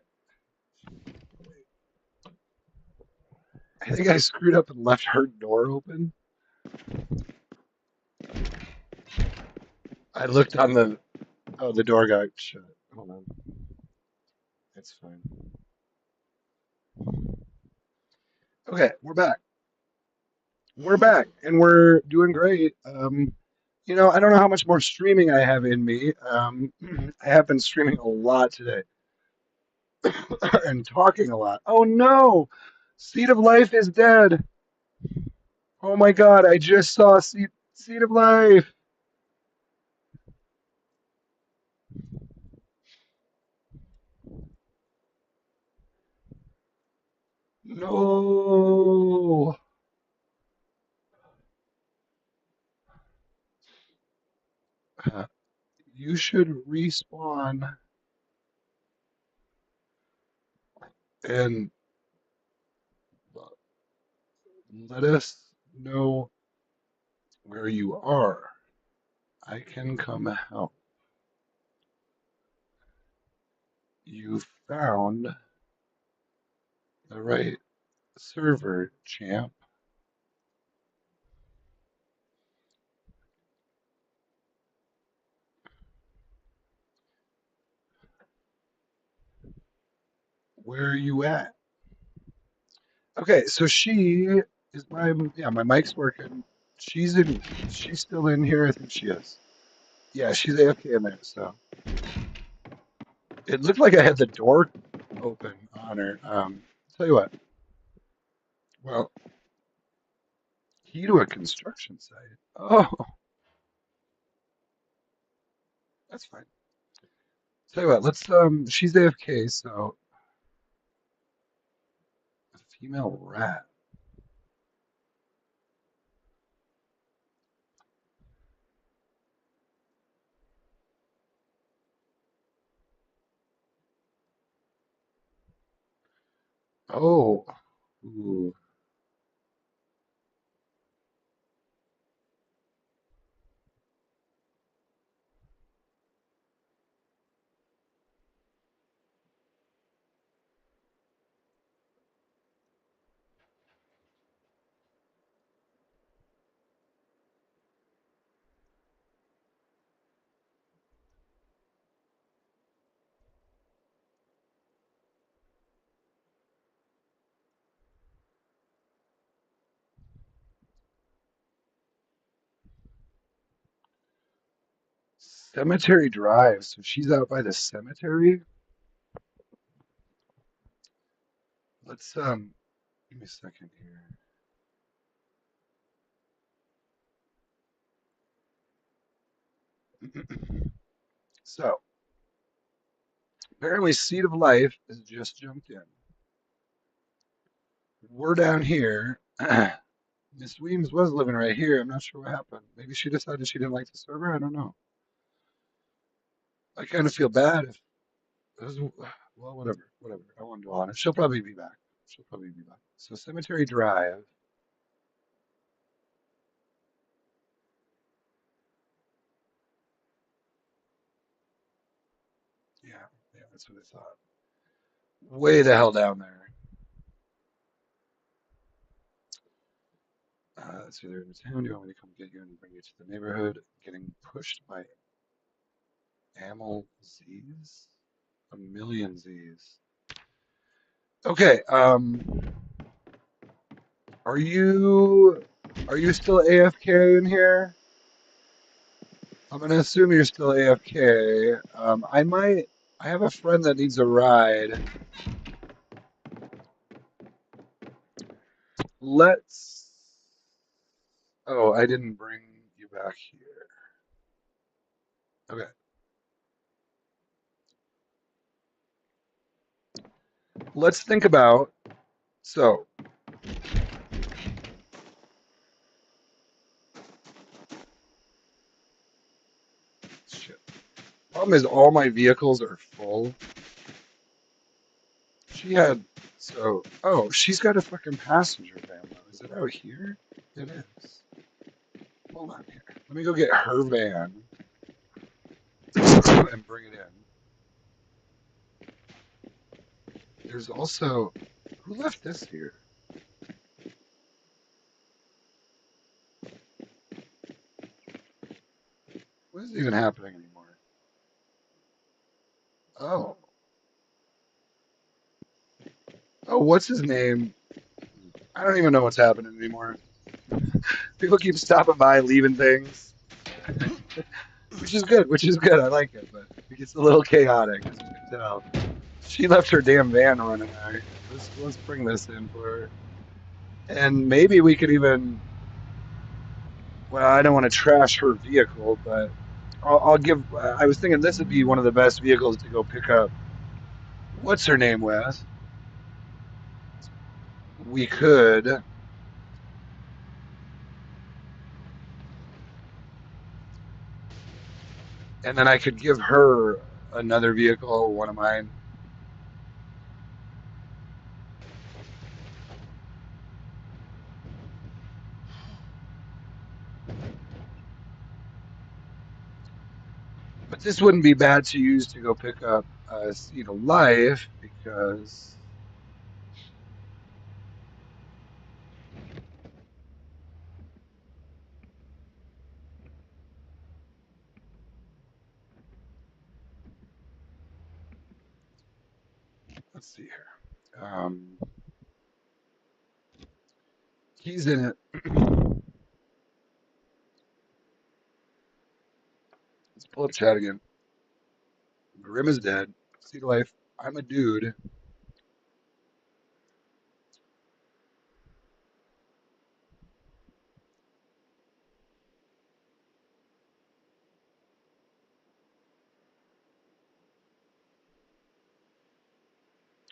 I think I screwed up and left her door open. I looked on the. Oh, the door got shut. Hold on. It's fine. Okay, we're back. We're back, and we're doing great. I don't know how much more streaming I have in me. I have been streaming a lot today and talking a lot. Oh no! Seed of Life is dead. Oh my God! I just saw Seed of Life. No. Uh, You should respawn and let us know where you are. I can come help. You found the right server, champ. Where are you at? Okay, so she is my mic's working. She's still in here. I think she is. Yeah, she's AFK in there. So it looked like I had the door open on her. Tell you what. Well, key to a construction site. Oh, that's fine. Tell you what. Let's She's AFK, so a female rat. Oh, ooh. Cemetery Drive. So she's out by the cemetery. Let's give me a second here. So apparently, Seed of Life has just jumped in. We're down here. Miss Weems was living right here. I'm not sure what happened. Maybe she decided she didn't like the server. I don't know. I kind of feel bad if it was, well, whatever. I won't dwell on it. She'll probably be back. She'll probably be back. So Cemetery Drive. Yeah, yeah, that's what I thought. Way the hell down there. So they're in town. Do you want me to come get you and bring you to the neighborhood? Getting pushed by Amel Z's? A million Z's. Okay. Are you are you still AFK in here? I'm gonna assume you're still AFK. I have a friend that needs a ride. Let's. Oh, I didn't bring you back here. Okay. Let's think about. So, shit. Problem is, all my vehicles are full. She had. So, oh, she's got a fucking passenger van though. Is it out here? It is. Hold on here. Let me go get her van and bring it in. There's also who left this here? What is even happening anymore? Oh, oh, what's his name? I don't even know what's happening anymore. People keep stopping by, leaving things, which is good. Which is good. I like it, but it gets a little chaotic, as you can tell. She left her damn van running there. Let's bring this in for her, and maybe we could even. Well, I don't want to trash her vehicle, but I'll give. I was thinking this would be one of the best vehicles to go pick up. What's her name with? We could, and then I could give her another vehicle, one of mine. But this wouldn't be bad to use to go pick up, life because let's see here. He's in it. Let's pull up chat again. Grim is dead. See life. I'm a dude.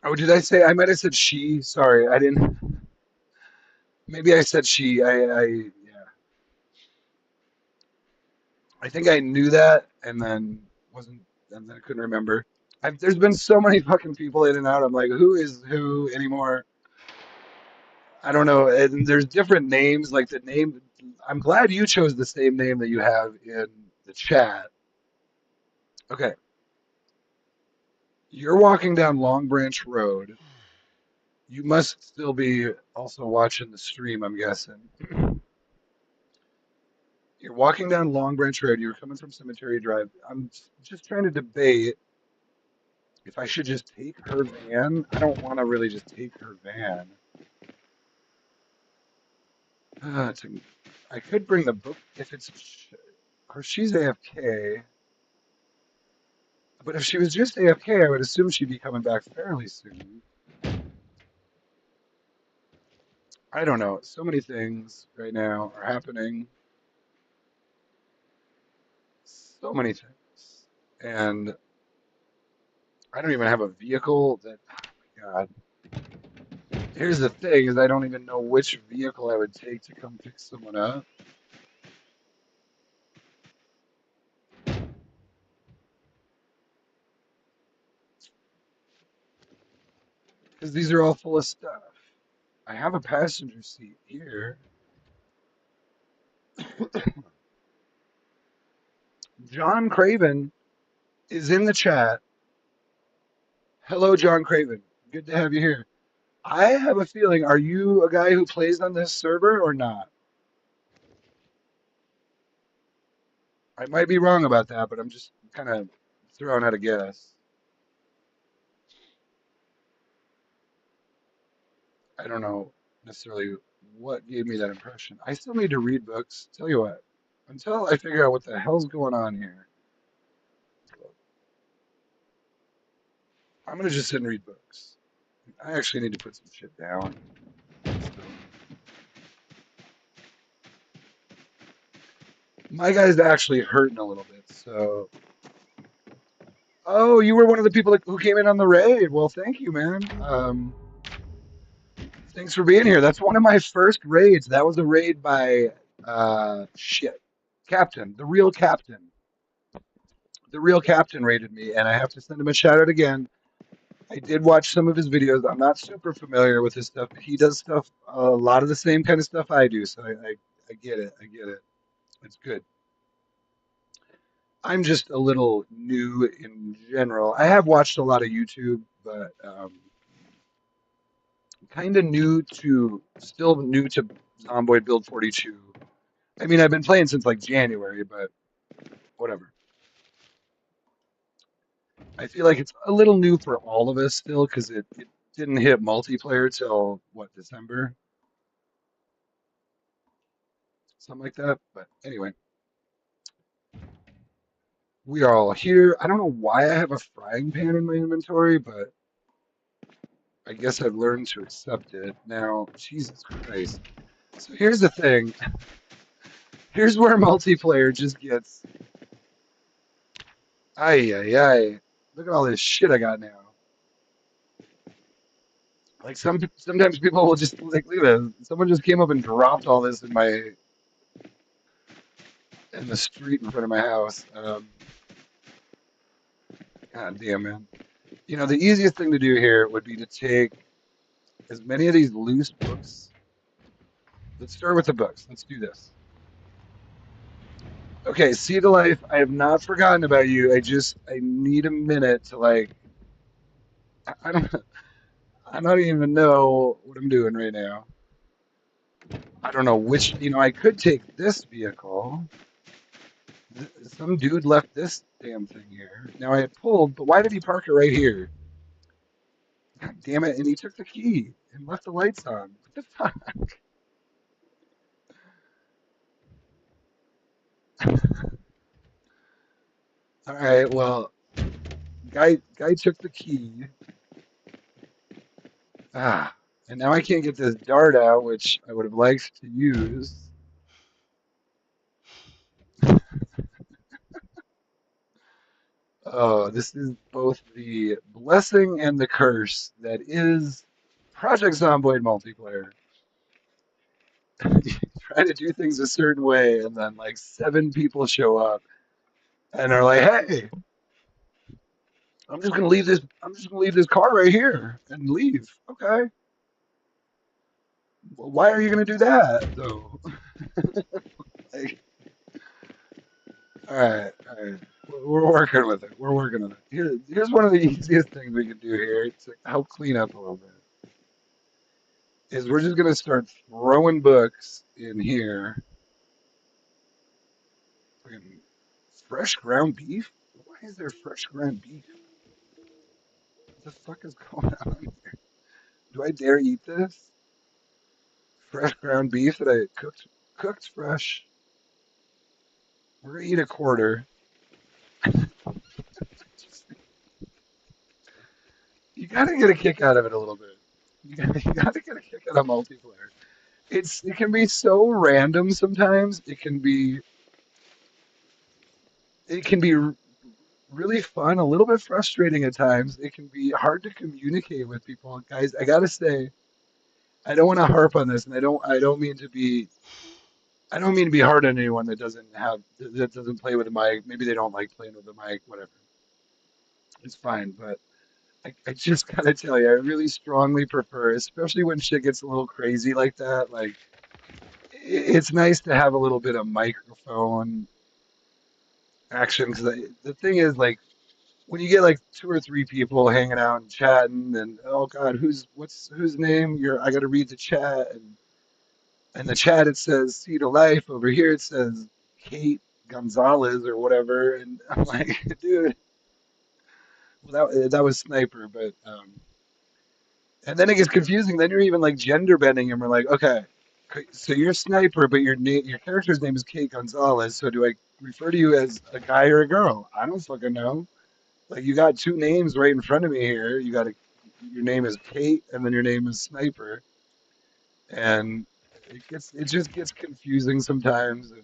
Oh, did I say? I might have said she. Sorry, I didn't. Maybe I said she. Yeah. I think I knew that, and then wasn't, and then I couldn't remember. There's been so many fucking people in and out. I'm like, who is who anymore? I don't know. And there's different names, like the name. I'm glad you chose the same name that you have in the chat. Okay, you're walking down Long Branch Road. You must still be also watching the stream, I'm guessing. You're walking down Long Branch Road. You're coming from Cemetery Drive. I'm just trying to debate if I should just take her van. I don't want to really just take her van. I could bring the book if it's, or she's AFK. But if she was just AFK, I would assume she'd be coming back fairly soon. I don't know. So many things right now are happening. So many things. And I don't even have a vehicle that, oh my God. Here's the thing is I don't even know which vehicle I would take to come pick someone up. Because these are all full of stuff. I have a passenger seat here. John Craven is in the chat. Hello, John Craven. Good to have you here. I have a feeling, are you a guy who plays on this server or not? I might be wrong about that, but I'm just kind of throwing out a guess. I don't know necessarily what gave me that impression. I still need to read books. Tell you what, until I figure out what the hell's going on here, I'm gonna just sit and read books. I actually need to put some shit down. So, my guy's actually hurting a little bit, so. Oh, you were one of the people who came in on the raid. Well, thank you, man. Thanks for being here. That's one of my first raids. That was a raid by shit. Captain, the real captain. The real captain raided me, and I have to send him a shout out again. I did watch some of his videos. I'm not super familiar with his stuff, but he does stuff a lot of the same kind of stuff I do. So I get it. I get it. It's good. I'm just a little new in general. I have watched a lot of YouTube, but kind of new to, still new to Zomboid Build 42. I mean, I've been playing since like January, but whatever. I feel like it's a little new for all of us still because it didn't hit multiplayer till what, December, something like that. But anyway, we are all here. I don't know why I have a frying pan in my inventory, but I guess I've learned to accept it now. Jesus Christ. So here's the thing. Here's where multiplayer just gets. Ay, ay, ay. Look at all this shit I got now. Like sometimes people will just like, look at this. Someone just came up and dropped all this in the street in front of my house. God damn, man. You know, the easiest thing to do here would be to take as many of these loose books. Let's start with the books. Let's do this. Okay, See to Life. I have not forgotten about you. I need a minute to like. I don't I don't even know what I'm doing right now. I don't know which. I could take this vehicle. Some dude left this damn thing here. Now I had pulled, but why did he park it right here? God damn it! And he took the key and left the lights on. What the fuck? All right, well, guy took the key. Ah, and now I can't get this dart out, which I would have liked to use. Oh, this is both the blessing and the curse that is Project Zomboid multiplayer. You try to do things a certain way, and then like seven people show up and are like, "Hey, I'm just gonna leave this car right here and leave." Okay, well, why are you gonna do that though? Like, all right, we're working with it. We're working on it. Here's one of the easiest things we can do here to help clean up a little bit. Is we're just gonna start throwing books in here. Fucking fresh ground beef? Why is there fresh ground beef? What the fuck is going on? Do I dare eat this? Fresh ground beef that I cooked fresh. We're gonna eat a quarter. Just, you gotta get a kick out of it a little bit. You gotta get a kick out of multiplayer. It can be so random sometimes. It can be really fun, a little bit frustrating at times. It can be hard to communicate with people. Guys, I gotta say, I don't want to harp on this, and I don't mean to be hard on anyone that doesn't play with a mic. Maybe they don't like playing with a mic, whatever. It's fine, but I just gotta tell you, I really strongly prefer, especially when shit gets a little crazy like that. Like it's nice to have a little bit of microphone action because the thing is like when you get like two or three people hanging out and chatting and oh god, whose name? I got to read the chat and the chat it says "See to Life" over here. It says Kate Gonzalez or whatever, and I'm like, dude, well, that was Sniper, but and then it gets confusing. Then you're even like gender bending, and we're like, okay, so you're Sniper, but your character's name is Kate Gonzalez. So do I refer to you as a guy or a girl? I don't fucking know. Like you got two names right in front of me here. Your name is Kate, and then your name is Sniper, and it just gets confusing sometimes, and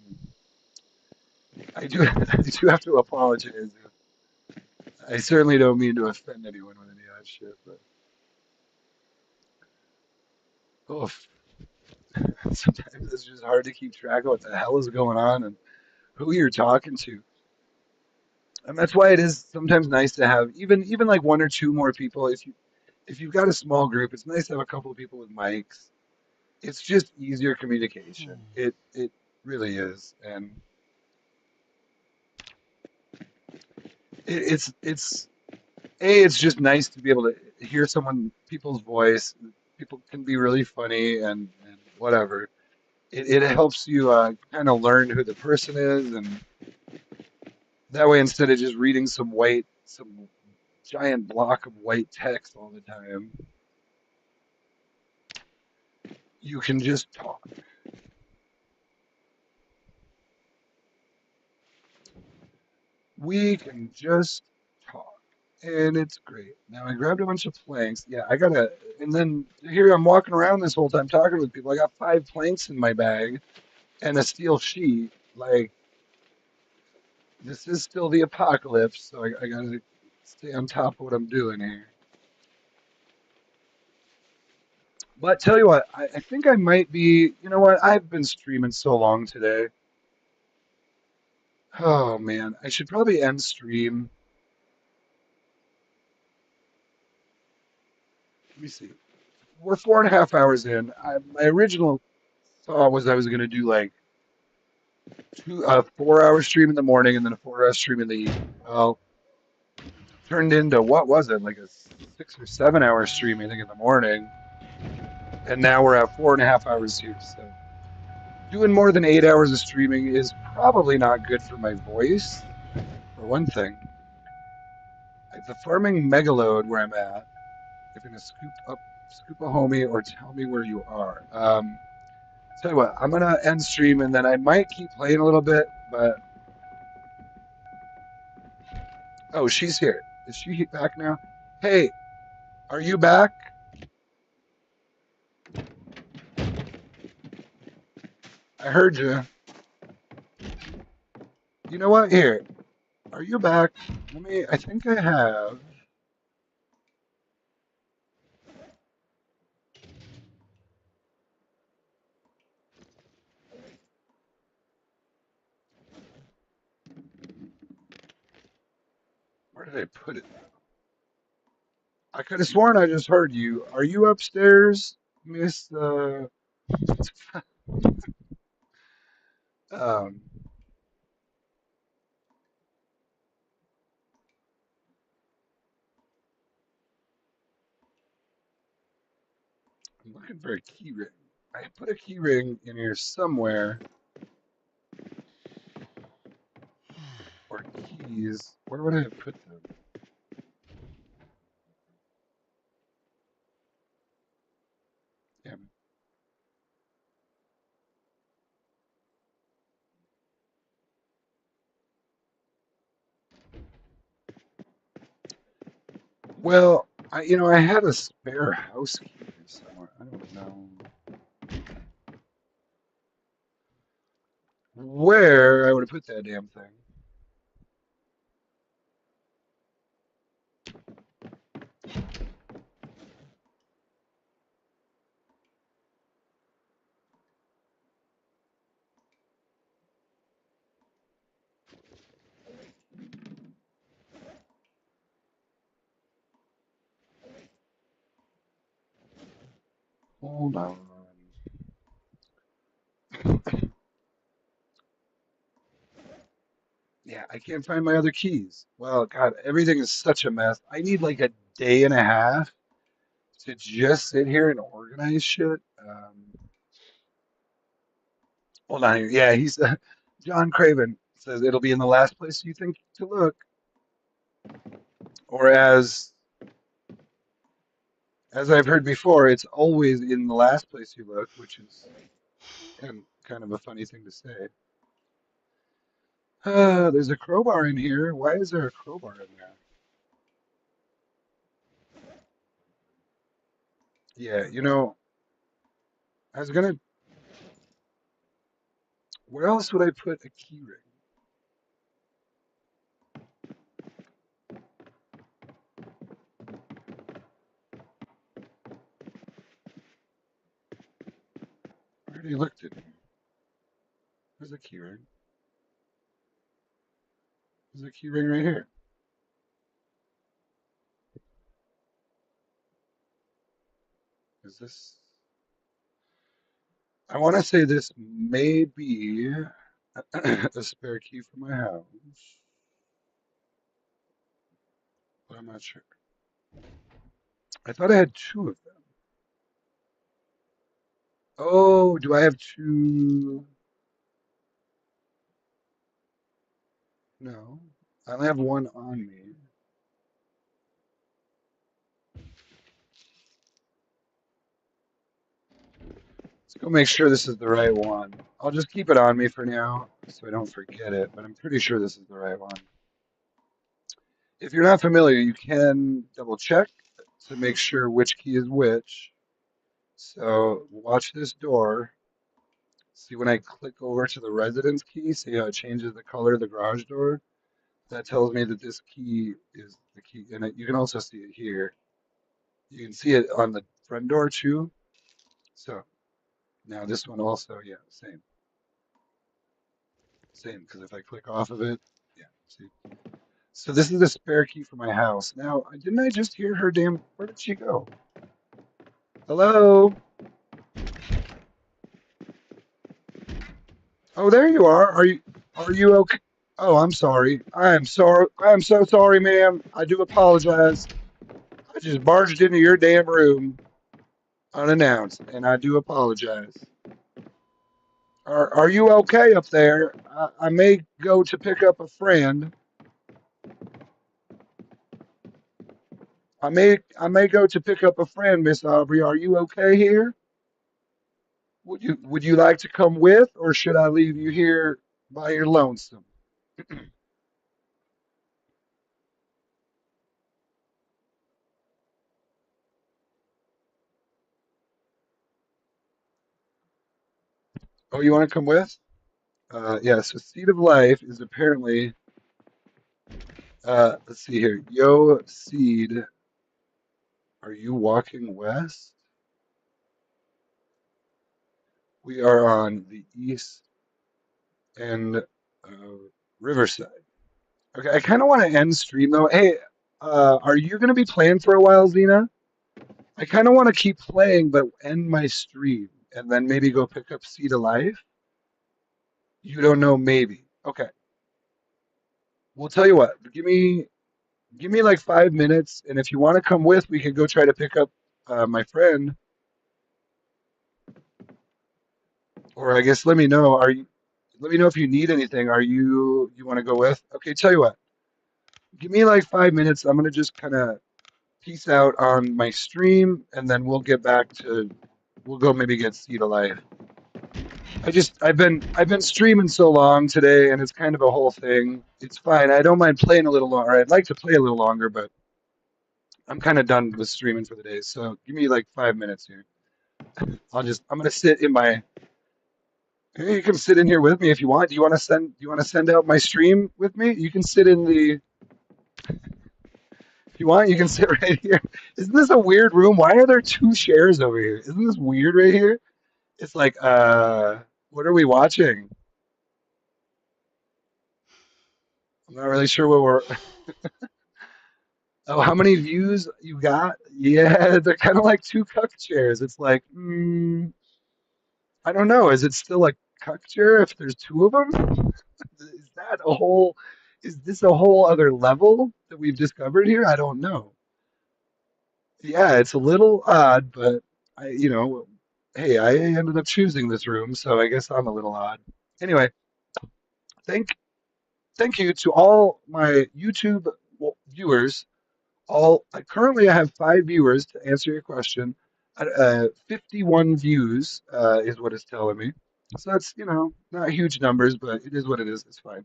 I do I do have to apologize. I certainly don't mean to offend anyone with any of that shit, but oof, sometimes it's just hard to keep track of what the hell is going on and who you're talking to. And that's why it is sometimes nice to have even like one or two more people. If you've got a small group, it's nice to have a couple of people with mics. It's just easier communication. It really is, and it's it's just nice to be able to hear people's voice. People can be really funny and whatever. It helps you kind of learn who the person is, and that way, instead of just reading some giant block of white text all the time, you can just talk. We can just talk. And it's great. Now I grabbed a bunch of planks. Yeah, I gotta, and then here I'm walking around this whole time talking with people. I got 5 planks in my bag and a steel sheet. Like, this is still the apocalypse, so I gotta stay on top of what I'm doing here. But tell you what, I think I might be, you know what, I've been streaming so long today. Oh man, I should probably end stream. Let me see. We're 4.5 hours in. My original thought was I was gonna do like 4 hour stream in the morning and then a 4 hour stream in the evening. Well, turned into what was it, like a 6 or 7 hour stream, I think, in the morning. And now we're at 4.5 hours here. So doing more than 8 hours of streaming is probably not good for my voice, for one thing. The farming megalode where I'm at, if you're gonna scoop a homie or tell me where you are. Tell you what, I'm gonna end stream and then I might keep playing a little bit, but oh, she's here. Is she back now? Hey, are you back? I heard you. You know what? Here, are you back? Let me. I think I have. Where did I put it? I could have sworn I just heard you. Are you upstairs, Miss? Um, I'm looking for a key ring. I put a key ring in here somewhere, or keys. Where would I have put them? Damn. Well, I had a spare house key here somewhere. I don't know where I would have put that damn thing. Hold on. Yeah, I can't find my other keys. Well, God, everything is such a mess. I need like a day and a half to just sit here and organize shit. Hold on here. Yeah, he's John Craven says it'll be in the last place you think to look, or as I've heard before, it's always in the last place you look, which is kind of a funny thing to say. There's a crowbar in here. Why is there a crowbar in there? Yeah, I was gonna. Where else would I put a key ring? I already looked in here. There's a key ring. There's a key ring right here. Is this? I want to say this may be a spare key for my house, but I'm not sure. I thought I had two of them. Oh, do I have two? No, I only have one on me. Let's go make sure this is the right one. I'll just keep it on me for now so I don't forget it, but I'm pretty sure this is the right one. If you're not familiar, you can double check to make sure which key is which. So watch this door. See when I click over to the residence key, see how it changes the color of the garage door? That tells me that this key is the key. And you can also see it here. You can see it on the front door too. So now this one also, yeah, same. Same, because if I click off of it, yeah, see. So this is the spare key for my house. Now, didn't I just hear her damn, where did she go? Hello? Oh, there you are you okay? Oh, I'm sorry. I am sorry. I'm so sorry, ma'am. I do apologize. I just barged into your damn room unannounced, and I do apologize. Are you okay up there? I may go to pick up a friend. I may go to pick up a friend, Miss Aubrey. Are you okay here? Would you like to come with, or should I leave you here by your lonesome? Oh, you want to come with? Yeah. So Seed of Life is apparently. Let's see here. Yo, Seed, are you walking west? We are on the east end of Riverside. Okay, I kind of want to end stream though. Hey, are you going to be playing for a while, Xena? I kind of want to keep playing, but end my stream and then maybe go pick up Seed of Life. You don't know, maybe. Okay, we'll tell you what. Give me like 5 minutes, and if you want to come with, we could go try to pick up my friend. Or I guess let me know. Let me know if you need anything. You want to go with? Okay, tell you what. Give me like 5 minutes. I'm gonna just kind of peace out on my stream, and then we'll get back to. We'll go maybe get Seed Alive. I've been streaming so long today, and it's kind of a whole thing. It's fine. I don't mind playing a little longer. I'd like to play a little longer, but I'm kind of done with streaming for the day. So give me like 5 minutes here. I'm gonna sit in my. Hey, you can sit in here with me if you want. Do you want to send out my stream with me? You can sit in the. If you want, you can sit right here. Isn't this a weird room? Why are there two chairs over here? Isn't this weird right here? It's like, what are we watching? I'm not really sure what we're. Oh, how many views you got? Yeah, they're kind of like two cuck chairs. It's like, I don't know. Is it still a cuck chair if there's two of them? Is that a whole? Is this a whole other level that we've discovered here? I don't know. Yeah, it's a little odd, but hey, I ended up choosing this room, so I guess I'm a little odd. Anyway, thank thank you to all my YouTube viewers. Currently I have 5 viewers to answer your question. 51 views is what it's telling me. So that's not huge numbers, but it is what it is. It's fine.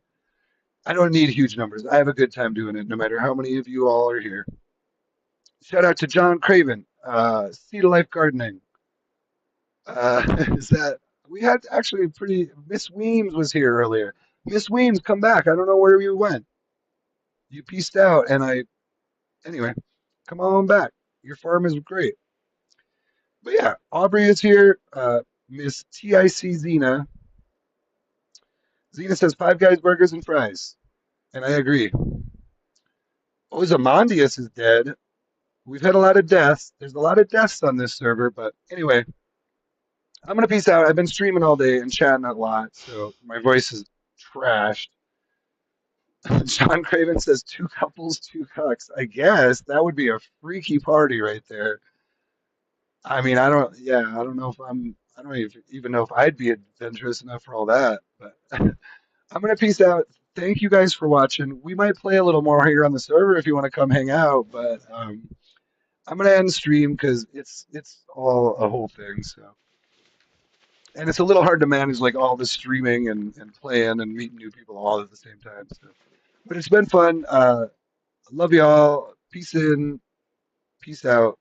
I don't need huge numbers. I have a good time doing it, no matter how many of you all are here. Shout out to John Craven, Seed of Life Gardening. Is that we had actually pretty. Miss Weems was here earlier. Miss Weems, come back. I don't know where you went. You pieced out, and anyway, come on back. Your farm is great. But yeah, Aubrey is here. Miss TIC Zena. Zena says Five Guys burgers and fries, and I agree. Oh, Zamondius is dead. We've had a lot of deaths. There's a lot of deaths on this server, but anyway, I'm gonna peace out. I've been streaming all day and chatting a lot, so my voice is trashed. John Craven says two couples, two cucks. I guess that would be a freaky party right there. I mean, I don't. Yeah, I don't know if I don't even know if I'd be adventurous enough for all that. But I'm gonna peace out. Thank you guys for watching. We might play a little more here on the server if you want to come hang out, but I'm gonna end stream because it's all a whole thing. So, and it's a little hard to manage like all the streaming and playing and meeting new people all at the same time. So, but it's been fun. Love y'all. Peace in. Peace out.